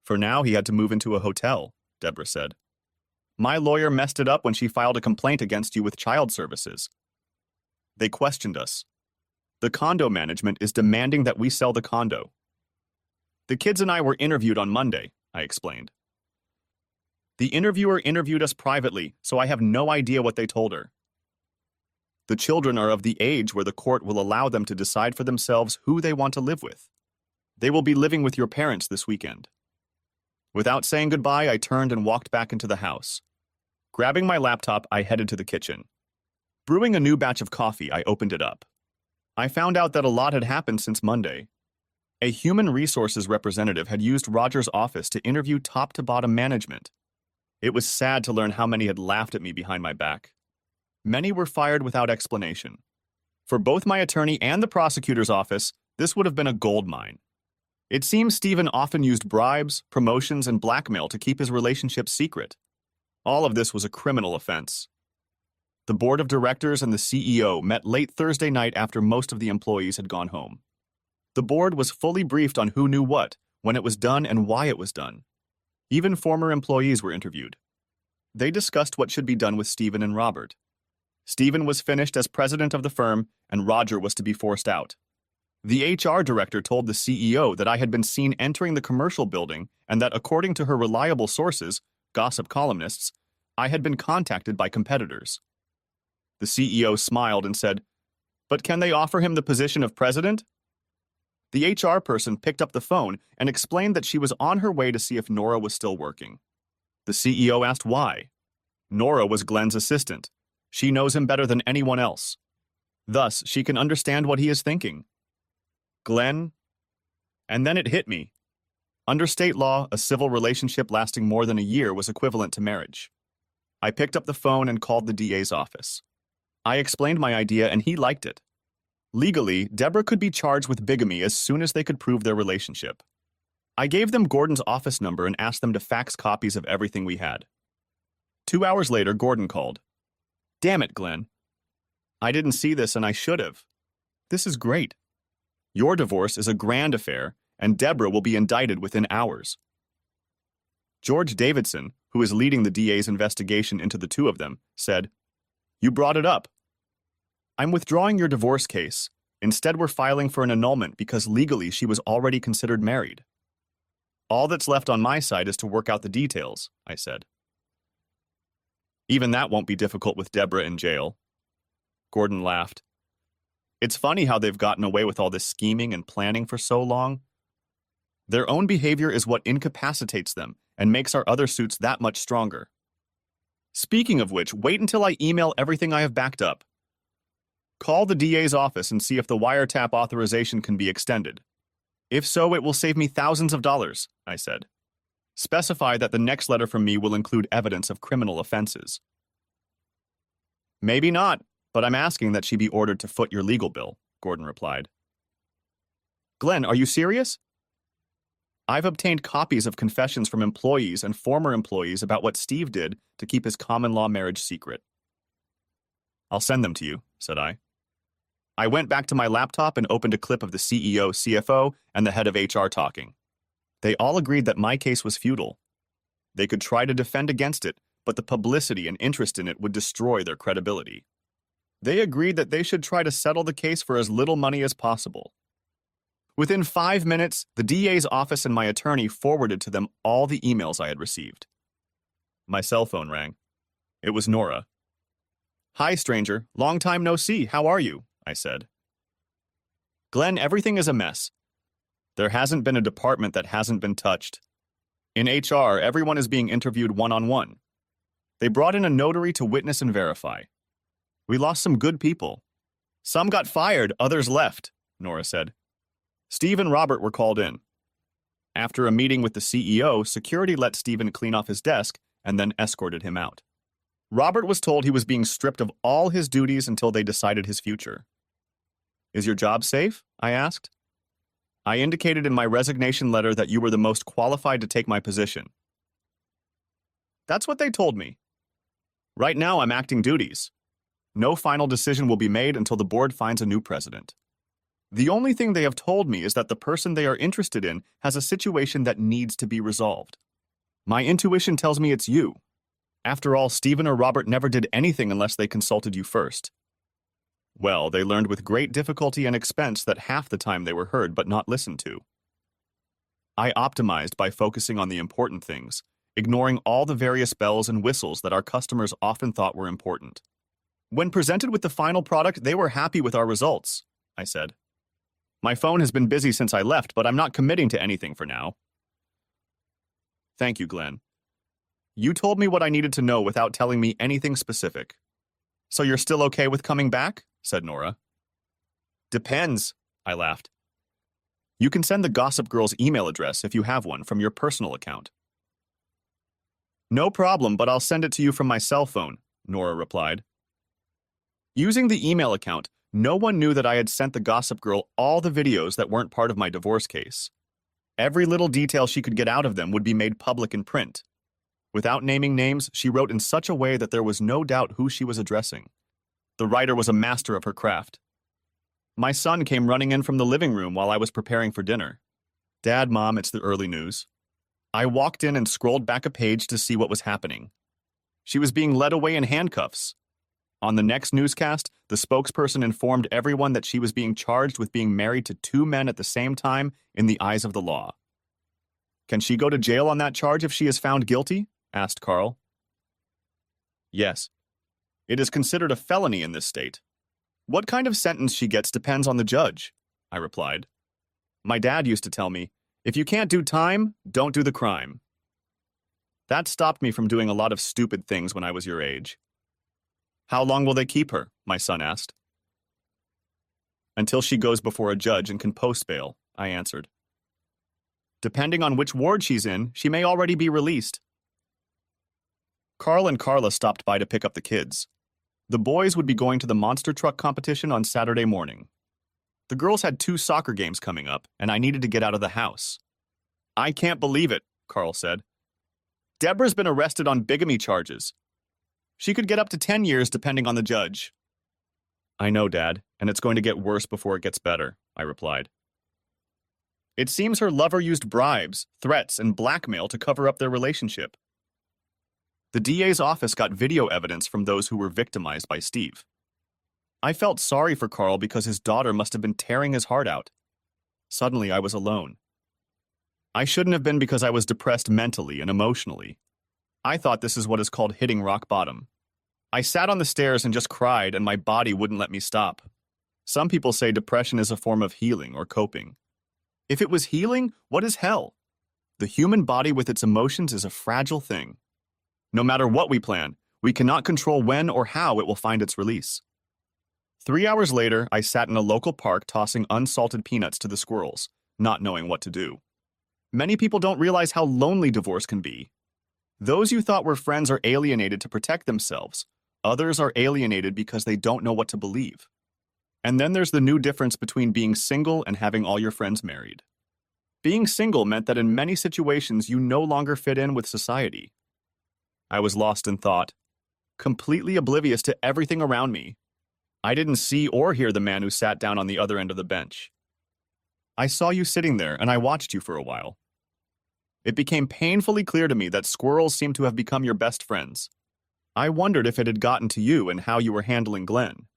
For now, he had to move into a hotel, Deborah said. "My lawyer messed it up when she filed a complaint against you with child services." They questioned us. "The condo management is demanding that we sell the condo." "The kids and I were interviewed on Monday," I explained. "The interviewer interviewed us privately, so I have no idea what they told her." "The children are of the age where the court will allow them to decide for themselves who they want to live with. They will be living with your parents this weekend." Without saying goodbye, I turned and walked back into the house. Grabbing my laptop, I headed to the kitchen. Brewing a new batch of coffee, I opened it up. I found out that a lot had happened since Monday. A human resources representative had used Roger's office to interview top-to-bottom management. It was sad to learn how many had laughed at me behind my back. Many were fired without explanation. For both my attorney and the prosecutor's office, this would have been a gold mine. It seems Stephen often used bribes, promotions, and blackmail to keep his relationship secret. All of this was a criminal offense. The board of directors and the CEO met late Thursday night after most of the employees had gone home. The board was fully briefed on who knew what, when it was done, and why it was done. Even former employees were interviewed. They discussed what should be done with Stephen and Robert. Stephen was finished as president of the firm, and Roger was to be forced out. The HR director told the CEO that I had been seen entering the commercial building and that, according to her reliable sources, gossip columnists, I had been contacted by competitors. The CEO smiled and said, "But can they offer him the position of president?" The HR person picked up the phone and explained that she was on her way to see if Nora was still working. The CEO asked why. Nora was Glenn's assistant. She knows him better than anyone else. Thus, she can understand what he is thinking. Glenn? And then it hit me. Under state law, a civil relationship lasting more than a year was equivalent to marriage. I picked up the phone and called the DA's office. I explained my idea and he liked it. Legally, Deborah could be charged with bigamy as soon as they could prove their relationship. I gave them Gordon's office number and asked them to fax copies of everything we had. 2 hours later, Gordon called. "Damn it, Glenn. I didn't see this and I should have. This is great. Your divorce is a grand affair and Deborah will be indicted within hours." George Davidson, who is leading the DA's investigation into the two of them, said, "You brought it up. I'm withdrawing your divorce case. Instead, we're filing for an annulment because legally she was already considered married." "All that's left on my side is to work out the details," I said. "Even that won't be difficult with Deborah in jail." Gordon laughed. It's funny how they've gotten away with all this scheming and planning for so long. Their own behavior is what incapacitates them and makes our other suits that much stronger. Speaking of which, wait until I email everything I have backed up. Call the DA's office and see if the wiretap authorization can be extended. If so, it will save me thousands of dollars, I said. Specify that the next letter from me will include evidence of criminal offenses. Maybe not, but I'm asking that she be ordered to foot your legal bill, Gordon replied. Glenn, are you serious? I've obtained copies of confessions from employees and former employees about what Steve did to keep his common-law marriage secret. I'll send them to you, said I. I went back to my laptop and opened a clip of the CEO, CFO, and the head of HR talking. They all agreed that my case was futile. They could try to defend against it, but the publicity and interest in it would destroy their credibility. They agreed that they should try to settle the case for as little money as possible. Within 5 minutes, the DA's office and my attorney forwarded to them all the emails I had received. My cell phone rang. It was Nora. Hi, stranger. Long time no see. How are you? I said. Glenn, everything is a mess. There hasn't been a department that hasn't been touched. In HR, everyone is being interviewed one-on-one. They brought in a notary to witness and verify. We lost some good people. Some got fired, others left, Nora said. Steve and Robert were called in. After a meeting with the CEO, security let Steven clean off his desk and then escorted him out. Robert was told he was being stripped of all his duties until they decided his future. Is your job safe? I asked. I indicated in my resignation letter that you were the most qualified to take my position. That's what they told me. Right now, I'm acting duties. No final decision will be made until the board finds a new president. The only thing they have told me is that the person they are interested in has a situation that needs to be resolved. My intuition tells me it's you. After all, Stephen or Robert never did anything unless they consulted you first. Well, they learned with great difficulty and expense that half the time they were heard but not listened to. I optimized by focusing on the important things, ignoring all the various bells and whistles that our customers often thought were important. When presented with the final product, they were happy with our results, I said. My phone has been busy since I left, but I'm not committing to anything for now. Thank you, Glenn. You told me what I needed to know without telling me anything specific. So you're still okay with coming back? Said Nora. Depends, I laughed. You can send the Gossip Girl's email address if you have one from your personal account. No problem, but I'll send it to you from my cell phone, Nora replied. Using the email account, no one knew that I had sent the Gossip Girl all the videos that weren't part of my divorce case. Every little detail she could get out of them would be made public in print. Without naming names, she wrote in such a way that there was no doubt who she was addressing. The writer was a master of her craft. My son came running in from the living room while I was preparing for dinner. Dad, Mom, it's the early news. I walked in and scrolled back a page to see what was happening. She was being led away in handcuffs. On the next newscast, the spokesperson informed everyone that she was being charged with being married to 2 men at the same time in the eyes of the law. Can she go to jail on that charge if she is found guilty? Asked Carl. Yes. It is considered a felony in this state. What kind of sentence she gets depends on the judge, I replied. My dad used to tell me, if you can't do time, don't do the crime. That stopped me from doing a lot of stupid things when I was your age. How long will they keep her? My son asked. Until she goes before a judge and can post bail, I answered. Depending on which ward she's in, she may already be released. Carl and Carla stopped by to pick up the kids. The boys would be going to the monster truck competition on Saturday morning. The girls had 2 soccer games coming up, and I needed to get out of the house. I can't believe it, Carl said. Deborah's been arrested on bigamy charges. She could get up to 10 years depending on the judge. I know, Dad, and it's going to get worse before it gets better, I replied. It seems her lover used bribes, threats, and blackmail to cover up their relationship. The DA's office got video evidence from those who were victimized by Steve. I felt sorry for Carl because his daughter must have been tearing his heart out. Suddenly, I was alone. I shouldn't have been because I was depressed mentally and emotionally. I thought this is what is called hitting rock bottom. I sat on the stairs and just cried, and my body wouldn't let me stop. Some people say depression is a form of healing or coping. If it was healing, what is hell? The human body with its emotions is a fragile thing. No matter what we plan, we cannot control when or how it will find its release. 3 hours later, I sat in a local park tossing unsalted peanuts to the squirrels, not knowing what to do. Many people don't realize how lonely divorce can be. Those you thought were friends are alienated to protect themselves. Others are alienated because they don't know what to believe. And then there's the new difference between being single and having all your friends married. Being single meant that in many situations you no longer fit in with society. I was lost in thought, completely oblivious to everything around me. I didn't see or hear the man who sat down on the other end of the bench. I saw you sitting there, and I watched you for a while. It became painfully clear to me that squirrels seemed to have become your best friends. I wondered if it had gotten to you and how you were handling Glenn.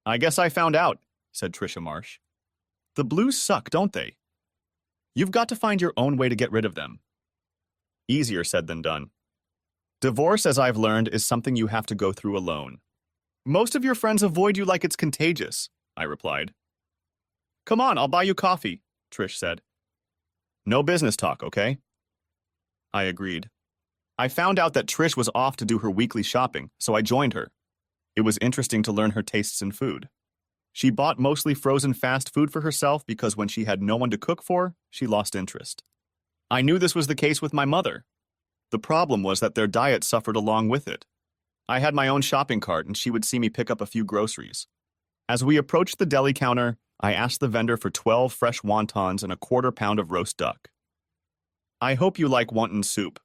I guess I found out, said Trisha Marsh. The blues suck, don't they? You've got to find your own way to get rid of them. Easier said than done. Divorce, as I've learned, is something you have to go through alone. Most of your friends avoid you like it's contagious, I replied. Come on, I'll buy you coffee, Trish said. No business talk, okay? I agreed. I found out that Trish was off to do her weekly shopping, so I joined her. It was interesting to learn her tastes in food. She bought mostly frozen fast food for herself because when she had no one to cook for, she lost interest. I knew this was the case with my mother. The problem was that their diet suffered along with it. I had my own shopping cart and she would see me pick up a few groceries. As we approached the deli counter, I asked the vendor for 12 fresh wontons and a quarter-pound of roast duck. I hope you like wonton soup,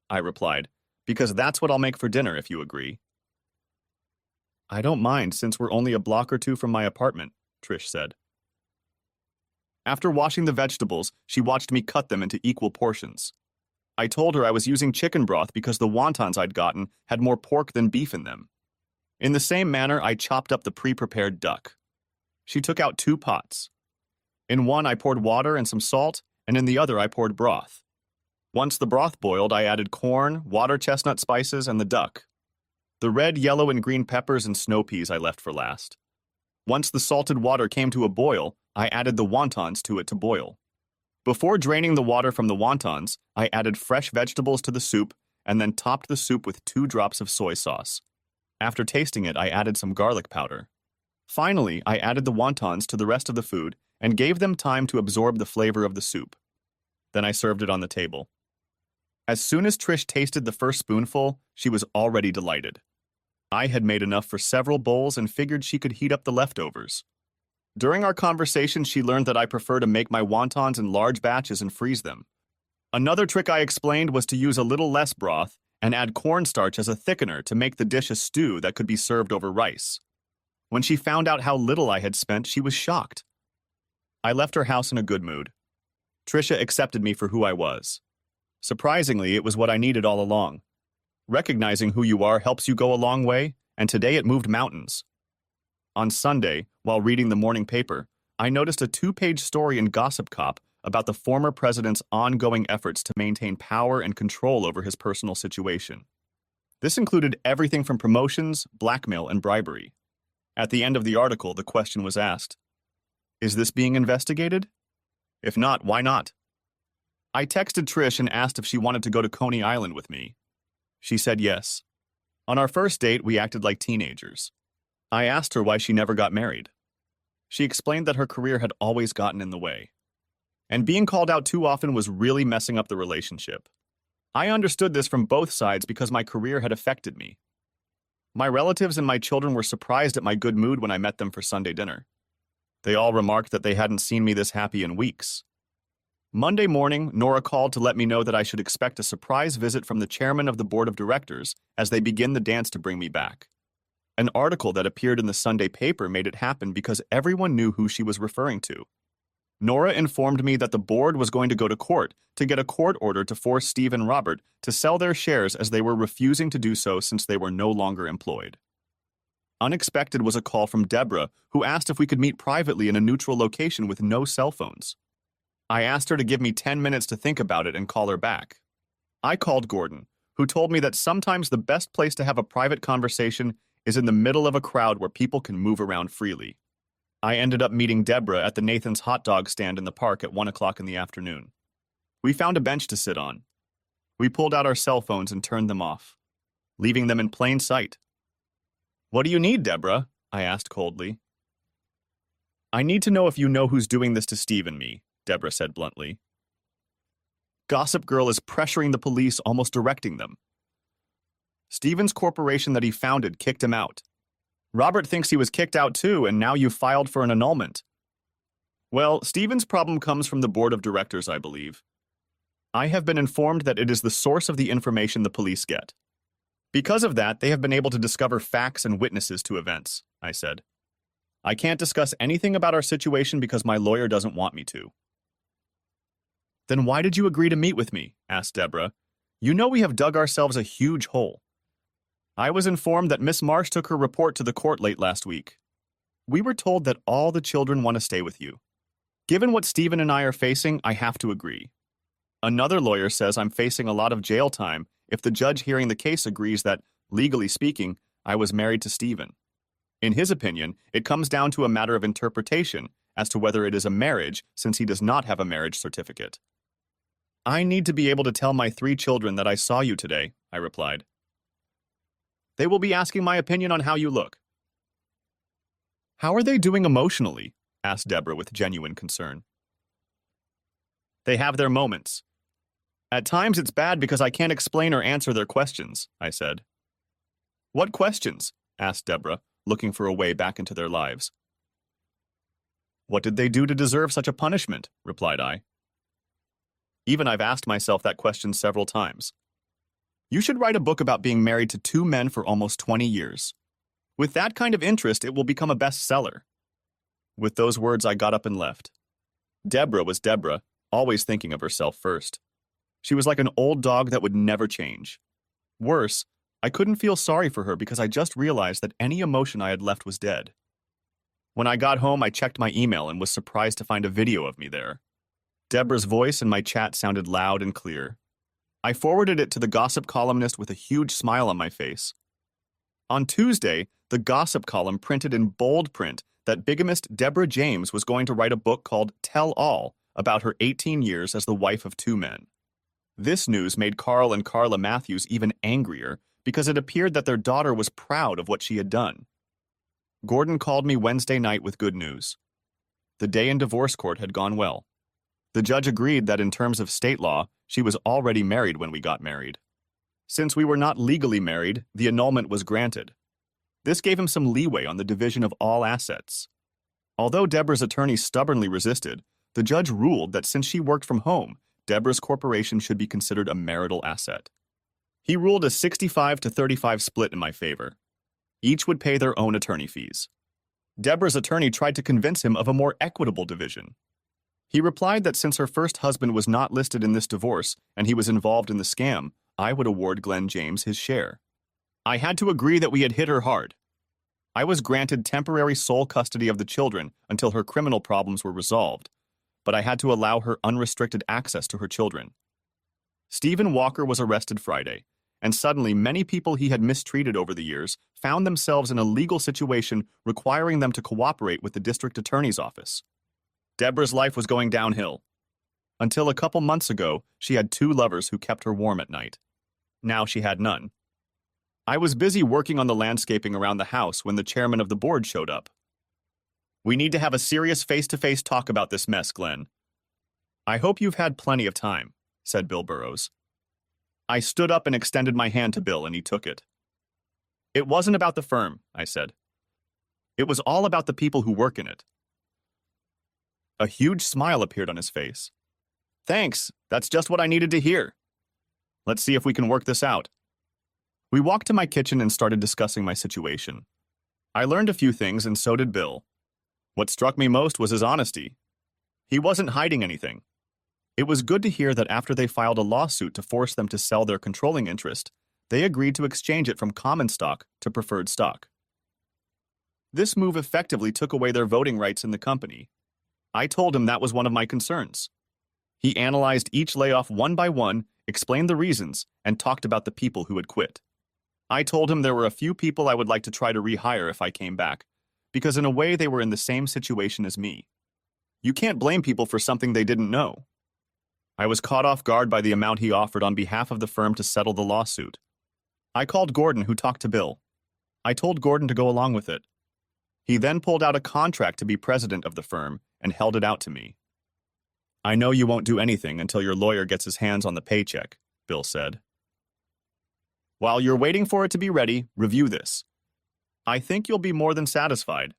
I replied, because that's what I'll make for dinner if you agree. I don't mind since we're only a block or two from my apartment, Trish said. After washing the vegetables, she watched me cut them into equal portions. I told her I was using chicken broth because the wontons I'd gotten had more pork than beef in them. In the same manner, I chopped up the pre-prepared duck. She took out 2 pots. In one, I poured water and some salt, and in the other, I poured broth. Once the broth boiled, I added corn, water chestnut spices, and the duck. The red, yellow, and green peppers and snow peas I left for last. Once the salted water came to a boil, I added the wontons to it to boil. Before draining the water from the wontons, I added fresh vegetables to the soup and then topped the soup with 2 drops of soy sauce. After tasting it, I added some garlic powder. Finally, I added the wontons to the rest of the food and gave them time to absorb the flavor of the soup. Then I served it on the table. As soon as Trish tasted the first spoonful, she was already delighted. I had made enough for several bowls and figured she could heat up the leftovers. During our conversation, she learned that I prefer to make my wontons in large batches and freeze them. Another trick I explained was to use a little less broth and add cornstarch as a thickener to make the dish a stew that could be served over rice. When she found out how little I had spent, she was shocked. I left her house in a good mood. Trisha accepted me for who I was. Surprisingly, it was what I needed all along. Recognizing who you are helps you go a long way, and today it moved mountains. On Sunday, while reading the morning paper, I noticed a 2-page story in Gossip Cop about the former president's ongoing efforts to maintain power and control over his personal situation. This included everything from promotions, blackmail, and bribery. At the end of the article, the question was asked, "Is this being investigated? If not, why not?" I texted Trish and asked if she wanted to go to Coney Island with me. She said yes. On our first date, we acted like teenagers. I asked her why she never got married. She explained that her career had always gotten in the way, and being called out too often was really messing up the relationship. I understood this from both sides because my career had affected me. My relatives and my children were surprised at my good mood when I met them for Sunday dinner. They all remarked that they hadn't seen me this happy in weeks. Monday morning, Nora called to let me know that I should expect a surprise visit from the chairman of the board of directors as they begin the dance to bring me back. An article that appeared in the Sunday paper made it happen because everyone knew who she was referring to. Nora informed me that the board was going to go to court to get a court order to force Steve and Robert to sell their shares as they were refusing to do so since they were no longer employed. Unexpected was a call from Deborah, who asked if we could meet privately in a neutral location with no cell phones. I asked her to give me 10 minutes to think about it and call her back. I called Gordon, who told me that sometimes the best place to have a private conversation is in the middle of a crowd where people can move around freely. I ended up meeting Deborah at the Nathan's hot dog stand in the park at 1 o'clock in the afternoon. We found a bench to sit on. We pulled out our cell phones and turned them off, leaving them in plain sight. "What do you need, Deborah?" I asked coldly. "I need to know if you know who's doing this to Steve and me," Deborah said bluntly. "Gossip Girl is pressuring the police, almost directing them. Steven's corporation that he founded kicked him out. Robert thinks he was kicked out too, and now you filed for an annulment. Well, Steven's problem comes from the board of directors, I believe. I have been informed that it is the source of the information the police get. Because of that, they have been able to discover facts and witnesses to events," I said. "I can't discuss anything about our situation because my lawyer doesn't want me to." "Then why did you agree to meet with me?" asked Deborah. "You know we have dug ourselves a huge hole." "I was informed that Miss Marsh took her report to the court late last week. We were told that all the children want to stay with you. Given what Stephen and I are facing, I have to agree. Another lawyer says I'm facing a lot of jail time if the judge hearing the case agrees that, legally speaking, I was married to Stephen. In his opinion, it comes down to a matter of interpretation as to whether it is a marriage since he does not have a marriage certificate." "I need to be able to tell my 3 children that I saw you today," I replied. "They will be asking my opinion on how you look." "How are they doing emotionally?" asked Deborah with genuine concern. "They have their moments. At times it's bad because I can't explain or answer their questions," I said. "What questions?" asked Deborah, looking for a way back into their lives. "What did they do to deserve such a punishment?" replied I. "Even I've asked myself that question several times. You should write a book about being married to 2 men for almost 20 years. With that kind of interest, it will become a bestseller." With those words, I got up and left. Deborah was Deborah, always thinking of herself first. She was like an old dog that would never change. Worse, I couldn't feel sorry for her because I just realized that any emotion I had left was dead. When I got home, I checked my email and was surprised to find a video of me there. Deborah's voice in my chat sounded loud and clear. I forwarded it to the gossip columnist with a huge smile on my face. On Tuesday, the gossip column printed in bold print that bigamist Deborah James was going to write a book called Tell All about her 18 years as the wife of 2 men. This news made Carl and Carla Matthews even angrier because it appeared that their daughter was proud of what she had done. Gordon called me Wednesday night with good news. The day in divorce court had gone well. The judge agreed that in terms of state law, she was already married when we got married. Since we were not legally married, the annulment was granted. This gave him some leeway on the division of all assets. Although Deborah's attorney stubbornly resisted, the judge ruled that since she worked from home, Deborah's corporation should be considered a marital asset. He ruled a 65-35 split in my favor. Each would pay their own attorney fees. Deborah's attorney tried to convince him of a more equitable division. He replied that since her first husband was not listed in this divorce and he was involved in the scam, I would award Glenn James his share. I had to agree that we had hit her hard. I was granted temporary sole custody of the children until her criminal problems were resolved, but I had to allow her unrestricted access to her children. Stephen Walker was arrested Friday, and suddenly many people he had mistreated over the years found themselves in a legal situation requiring them to cooperate with the district attorney's office. Deborah's life was going downhill. Until a couple months ago, she had 2 lovers who kept her warm at night. Now she had none. I was busy working on the landscaping around the house when the chairman of the board showed up. "We need to have a serious face-to-face talk about this mess, Glenn." "I hope you've had plenty of time," said Bill Burrows. I stood up and extended my hand to Bill, and he took it. "It wasn't about the firm," I said. "It was all about the people who work in it." A huge smile appeared on his face. "Thanks, that's just what I needed to hear. Let's see if we can work this out." We walked to my kitchen and started discussing my situation. I learned a few things, and so did Bill. What struck me most was his honesty. He wasn't hiding anything. It was good to hear that after they filed a lawsuit to force them to sell their controlling interest, they agreed to exchange it from common stock to preferred stock. This move effectively took away their voting rights in the company. I told him that was one of my concerns. He analyzed each layoff one by one, explained the reasons, and talked about the people who had quit. I told him there were a few people I would like to try to rehire if I came back, because in a way they were in the same situation as me. You can't blame people for something they didn't know. I was caught off guard by the amount he offered on behalf of the firm to settle the lawsuit. I called Gordon, who talked to Bill. I told Gordon to go along with it. He then pulled out a contract to be president of the firm and held it out to me. I know you won't do anything until your lawyer gets his hands on the paycheck, Bill said. While you're waiting for it to be ready, review this. I think you'll be more than satisfied.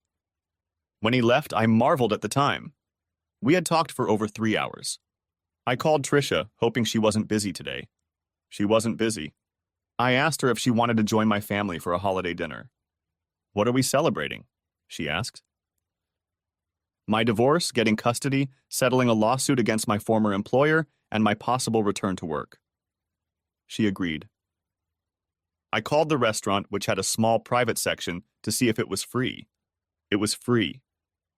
When he left, I marveled at the time. We had talked for over 3 hours. I called Tricia, hoping she wasn't busy today. She wasn't busy. I asked her if she wanted to join my family for a holiday dinner. What are we celebrating? She asked. My divorce, getting custody, settling a lawsuit against my former employer, and my possible return to work. She agreed. I called the restaurant, which had a small private section, to see if it was free. It was free.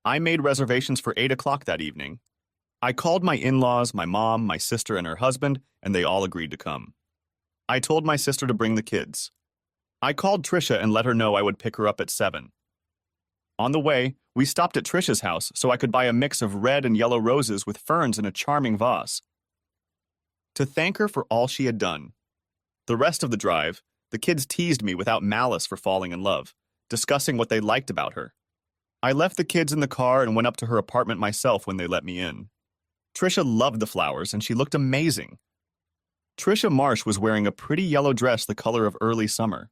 I made reservations for 8 o'clock that evening. I called my in-laws, my mom, my sister, and her husband, and they all agreed to come. I told my sister to bring the kids. I called Tricia and let her know I would pick her up at 7. On the way, we stopped at Tricia's house so I could buy a mix of red and yellow roses with ferns in a charming vase. To thank her for all she had done. The rest of the drive, the kids teased me without malice for falling in love, discussing what they liked about her. I left the kids in the car and went up to her apartment myself when they let me in. Tricia loved the flowers and she looked amazing. Tricia Marsh was wearing a pretty yellow dress the color of early summer.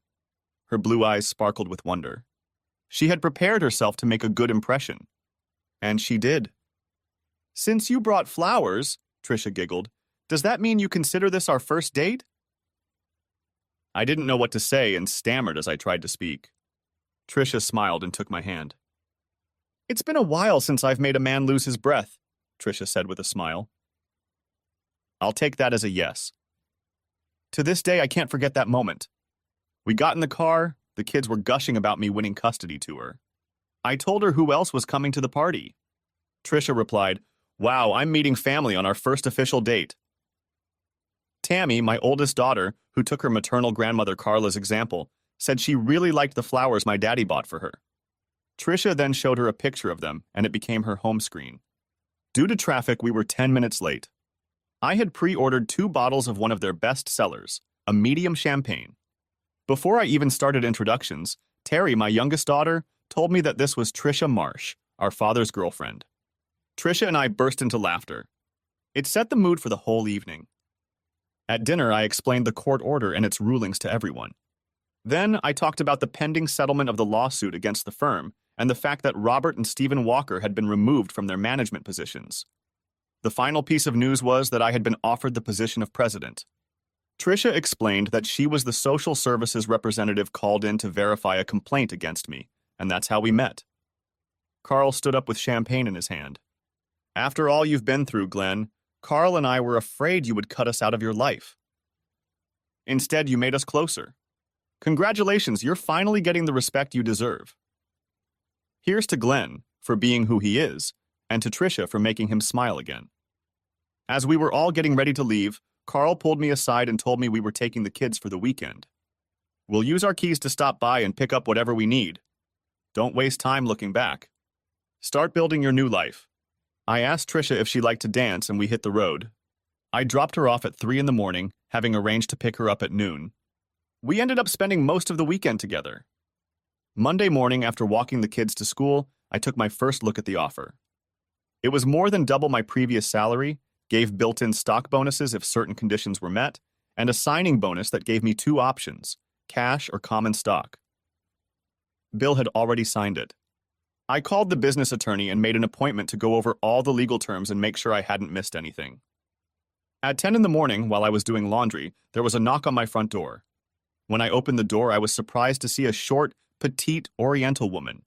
Her blue eyes sparkled with wonder. She had prepared herself to make a good impression. And she did. Since you brought flowers, Tricia giggled, does that mean you consider this our first date? I didn't know what to say and stammered as I tried to speak. Tricia smiled and took my hand. It's been a while since I've made a man lose his breath, Tricia said with a smile. I'll take that as a yes. To this day, I can't forget that moment. We got in the car, the kids were gushing about me winning custody to her. I told her who else was coming to the party. Tricia replied, Wow, I'm meeting family on our first official date. Tammy, my oldest daughter, who took her maternal grandmother Carla's example, said she really liked the flowers my daddy bought for her. Tricia then showed her a picture of them, and it became her home screen. Due to traffic, we were 10 minutes late. I had pre-ordered 2 bottles of one of their best sellers, a medium champagne. Before I even started introductions, Terry, my youngest daughter, told me that this was Tricia Marsh, our father's girlfriend. Tricia and I burst into laughter. It set the mood for the whole evening. At dinner, I explained the court order and its rulings to everyone. Then, I talked about the pending settlement of the lawsuit against the firm and the fact that Robert and Stephen Walker had been removed from their management positions. The final piece of news was that I had been offered the position of president. Tricia explained that she was the social services representative called in to verify a complaint against me, and that's how we met. Carl stood up with champagne in his hand. After all you've been through, Glenn, Carl and I were afraid you would cut us out of your life. Instead, you made us closer. Congratulations, you're finally getting the respect you deserve. Here's to Glenn for being who he is, and to Tricia for making him smile again. As we were all getting ready to leave, Carl pulled me aside and told me we were taking the kids for the weekend. We'll use our keys to stop by and pick up whatever we need. Don't waste time looking back. Start building your new life. I asked Tricia if she liked to dance and we hit the road. I dropped her off at 3 in the morning, having arranged to pick her up at noon. We ended up spending most of the weekend together. Monday morning, after walking the kids to school, I took my first look at the offer. It was more than double my previous salary, gave built-in stock bonuses if certain conditions were met, and a signing bonus that gave me 2 options, cash or common stock. Bill had already signed it. I called the business attorney and made an appointment to go over all the legal terms and make sure I hadn't missed anything. At 10 in the morning, while I was doing laundry, there was a knock on my front door. When I opened the door, I was surprised to see a short, petite Oriental woman.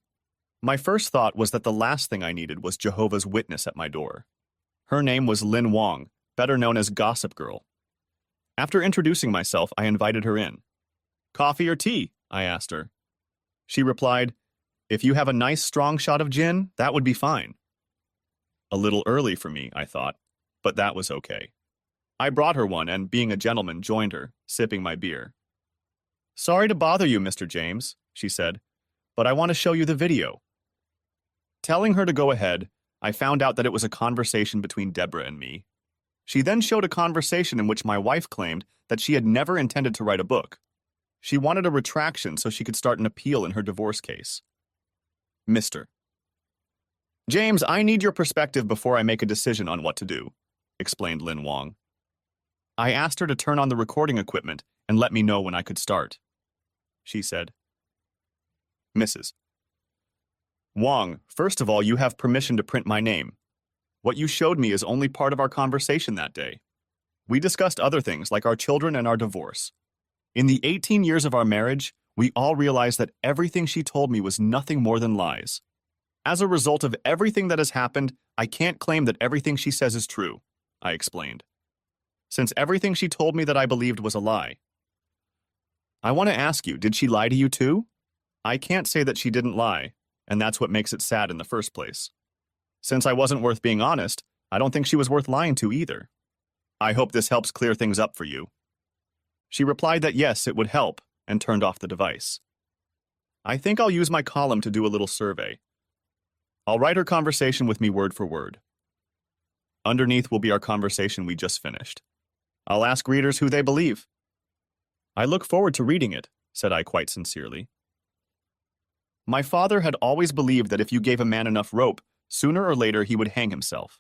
My first thought was that the last thing I needed was Jehovah's Witness at my door. Her name was Lynn Wong, better known as Gossip Girl. After introducing myself, I invited her in. Coffee or tea? I asked her. She replied, If you have a nice strong shot of gin, that would be fine. A little early for me, I thought, but that was okay. I brought her one and, being a gentleman, joined her, sipping my beer. Sorry to bother you, Mr. James, she said, but I want to show you the video. Telling her to go ahead, I found out that it was a conversation between Deborah and me. She then showed a conversation in which my wife claimed that she had never intended to write a book. She wanted a retraction so she could start an appeal in her divorce case. Mr. James, I need your perspective before I make a decision on what to do, explained Lin Wong. I asked her to turn on the recording equipment and let me know when I could start. She said, Mrs. Wong, first of all, you have permission to print my name. What you showed me is only part of our conversation that day. We discussed other things like our children and our divorce. In the 18 years of our marriage, we all realized that everything she told me was nothing more than lies. As a result of everything that has happened, I can't claim that everything she says is true, I explained, since everything she told me that I believed was a lie. I want to ask you, did she lie to you too? I can't say that she didn't lie, and that's what makes it sad in the first place. Since I wasn't worth being honest, I don't think she was worth lying to either. I hope this helps clear things up for you. She replied that yes, it would help, and turned off the device. I think I'll use my column to do a little survey. I'll write her conversation with me word for word. Underneath will be our conversation we just finished. I'll ask readers who they believe. I look forward to reading it, said I quite sincerely. My father had always believed that if you gave a man enough rope, sooner or later he would hang himself.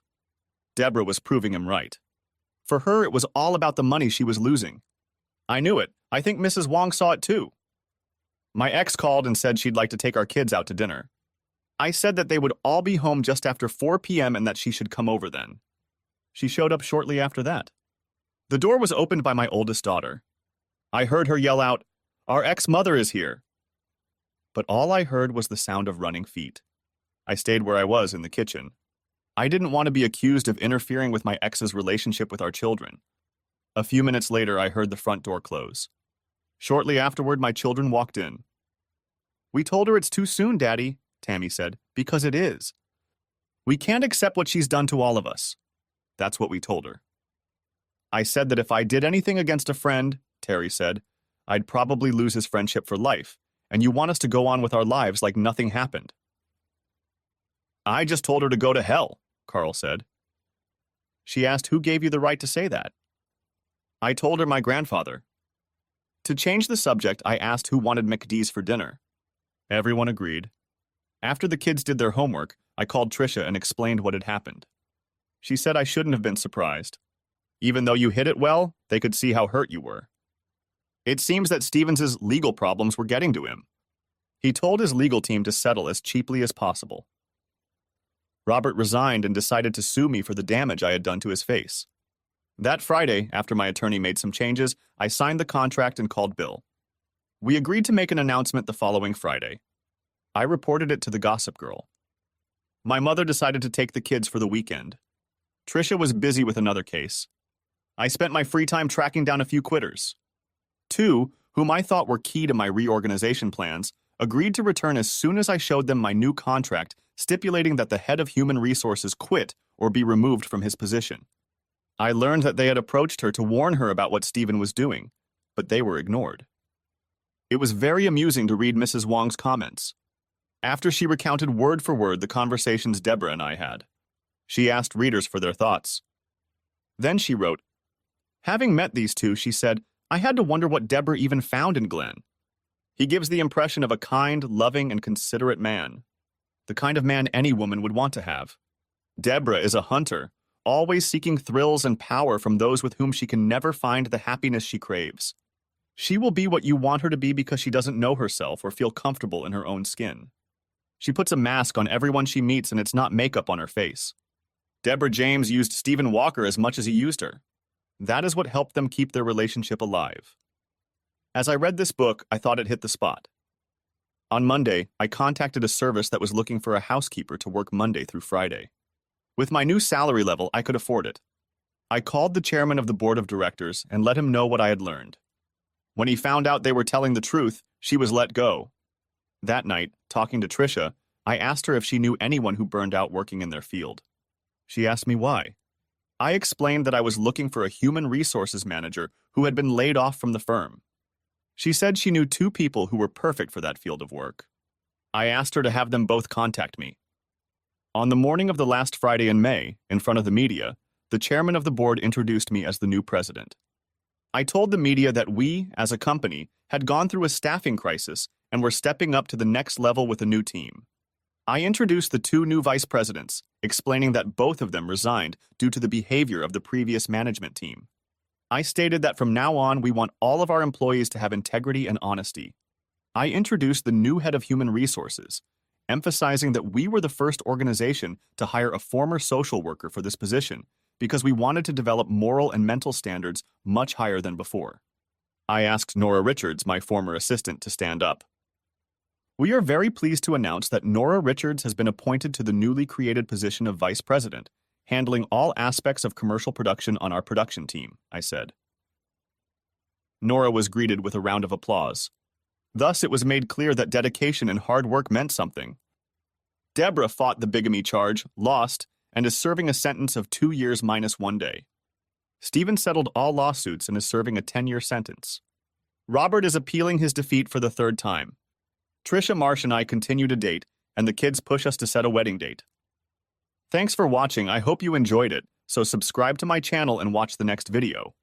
Deborah was proving him right. For her, it was all about the money she was losing. I knew it. I think Mrs. Wong saw it too. My ex called and said she'd like to take our kids out to dinner. I said that they would all be home just after 4 p.m. and that she should come over then. She showed up shortly after that. The door was opened by my oldest daughter. I heard her yell out, "Our ex-mother is here." But all I heard was the sound of running feet. I stayed where I was in the kitchen. I didn't want to be accused of interfering with my ex's relationship with our children. A few minutes later, I heard the front door close. Shortly afterward, my children walked in. "We told her it's too soon, Daddy," Tammy said, "because it is. We can't accept what she's done to all of us." That's what we told her. I said that if I did anything against a friend, Terry said, I'd probably lose his friendship for life, and you want us to go on with our lives like nothing happened. I just told her to go to hell, Carl said. She asked, who gave you the right to say that? I told her my grandfather. To change the subject, I asked who wanted McD's for dinner. Everyone agreed. After the kids did their homework, I called Trisha and explained what had happened. She said I shouldn't have been surprised. Even though you hid it well, they could see how hurt you were. It seems that Stevens's legal problems were getting to him. He told his legal team to settle as cheaply as possible. Robert resigned and decided to sue me for the damage I had done to his face. That Friday, after my attorney made some changes, I signed the contract and called Bill. We agreed to make an announcement the following Friday. I reported it to the Gossip Girl. My mother decided to take the kids for the weekend. Trisha was busy with another case. I spent my free time tracking down a few quitters. 2, whom I thought were key to my reorganization plans, agreed to return as soon as I showed them my new contract stipulating that the head of human resources quit or be removed from his position. I learned that they had approached her to warn her about what Stephen was doing, but they were ignored. It was very amusing to read Mrs. Wong's comments. After she recounted word for word the conversations Deborah and I had, she asked readers for their thoughts. Then she wrote, having met these two, she said, I had to wonder what Deborah even found in Glenn. He gives the impression of a kind, loving, and considerate man. The kind of man any woman would want to have. Deborah is a hunter, always seeking thrills and power from those with whom she can never find the happiness she craves. She will be what you want her to be because she doesn't know herself or feel comfortable in her own skin. She puts a mask on everyone she meets and it's not makeup on her face. Deborah James used Stephen Walker as much as he used her. That is what helped them keep their relationship alive. As I read this book, I thought it hit the spot. On Monday, I contacted a service that was looking for a housekeeper to work Monday through Friday. With my new salary level, I could afford it. I called the chairman of the board of directors and let him know what I had learned. When he found out they were telling the truth, she was let go. That night, talking to Trisha, I asked her if she knew anyone who burned out working in their field. She asked me why. I explained that I was looking for a human resources manager who had been laid off from the firm. She said she knew 2 people who were perfect for that field of work. I asked her to have them both contact me. On the morning of the last Friday in May, in front of the media, the chairman of the board introduced me as the new president. I told the media that we, as a company, had gone through a staffing crisis and were stepping up to the next level with a new team. I introduced the two new vice presidents, explaining that both of them resigned due to the behavior of the previous management team. I stated that from now on we want all of our employees to have integrity and honesty. I introduced the new head of human resources, emphasizing that we were the first organization to hire a former social worker for this position because we wanted to develop moral and mental standards much higher than before. I asked Nora Richards, my former assistant, to stand up. We are very pleased to announce that Nora Richards has been appointed to the newly created position of vice president, handling all aspects of commercial production on our production team, I said. Nora was greeted with a round of applause. Thus, it was made clear that dedication and hard work meant something. Deborah fought the bigamy charge, lost, and is serving a sentence of 2 years minus 1 day. Stephen settled all lawsuits and is serving a 10-year sentence. Robert is appealing his defeat for the 3rd time. Trisha Marsh and I continue to date, and the kids push us to set a wedding date. Thanks for watching. I hope you enjoyed it, so subscribe to my channel and watch the next video.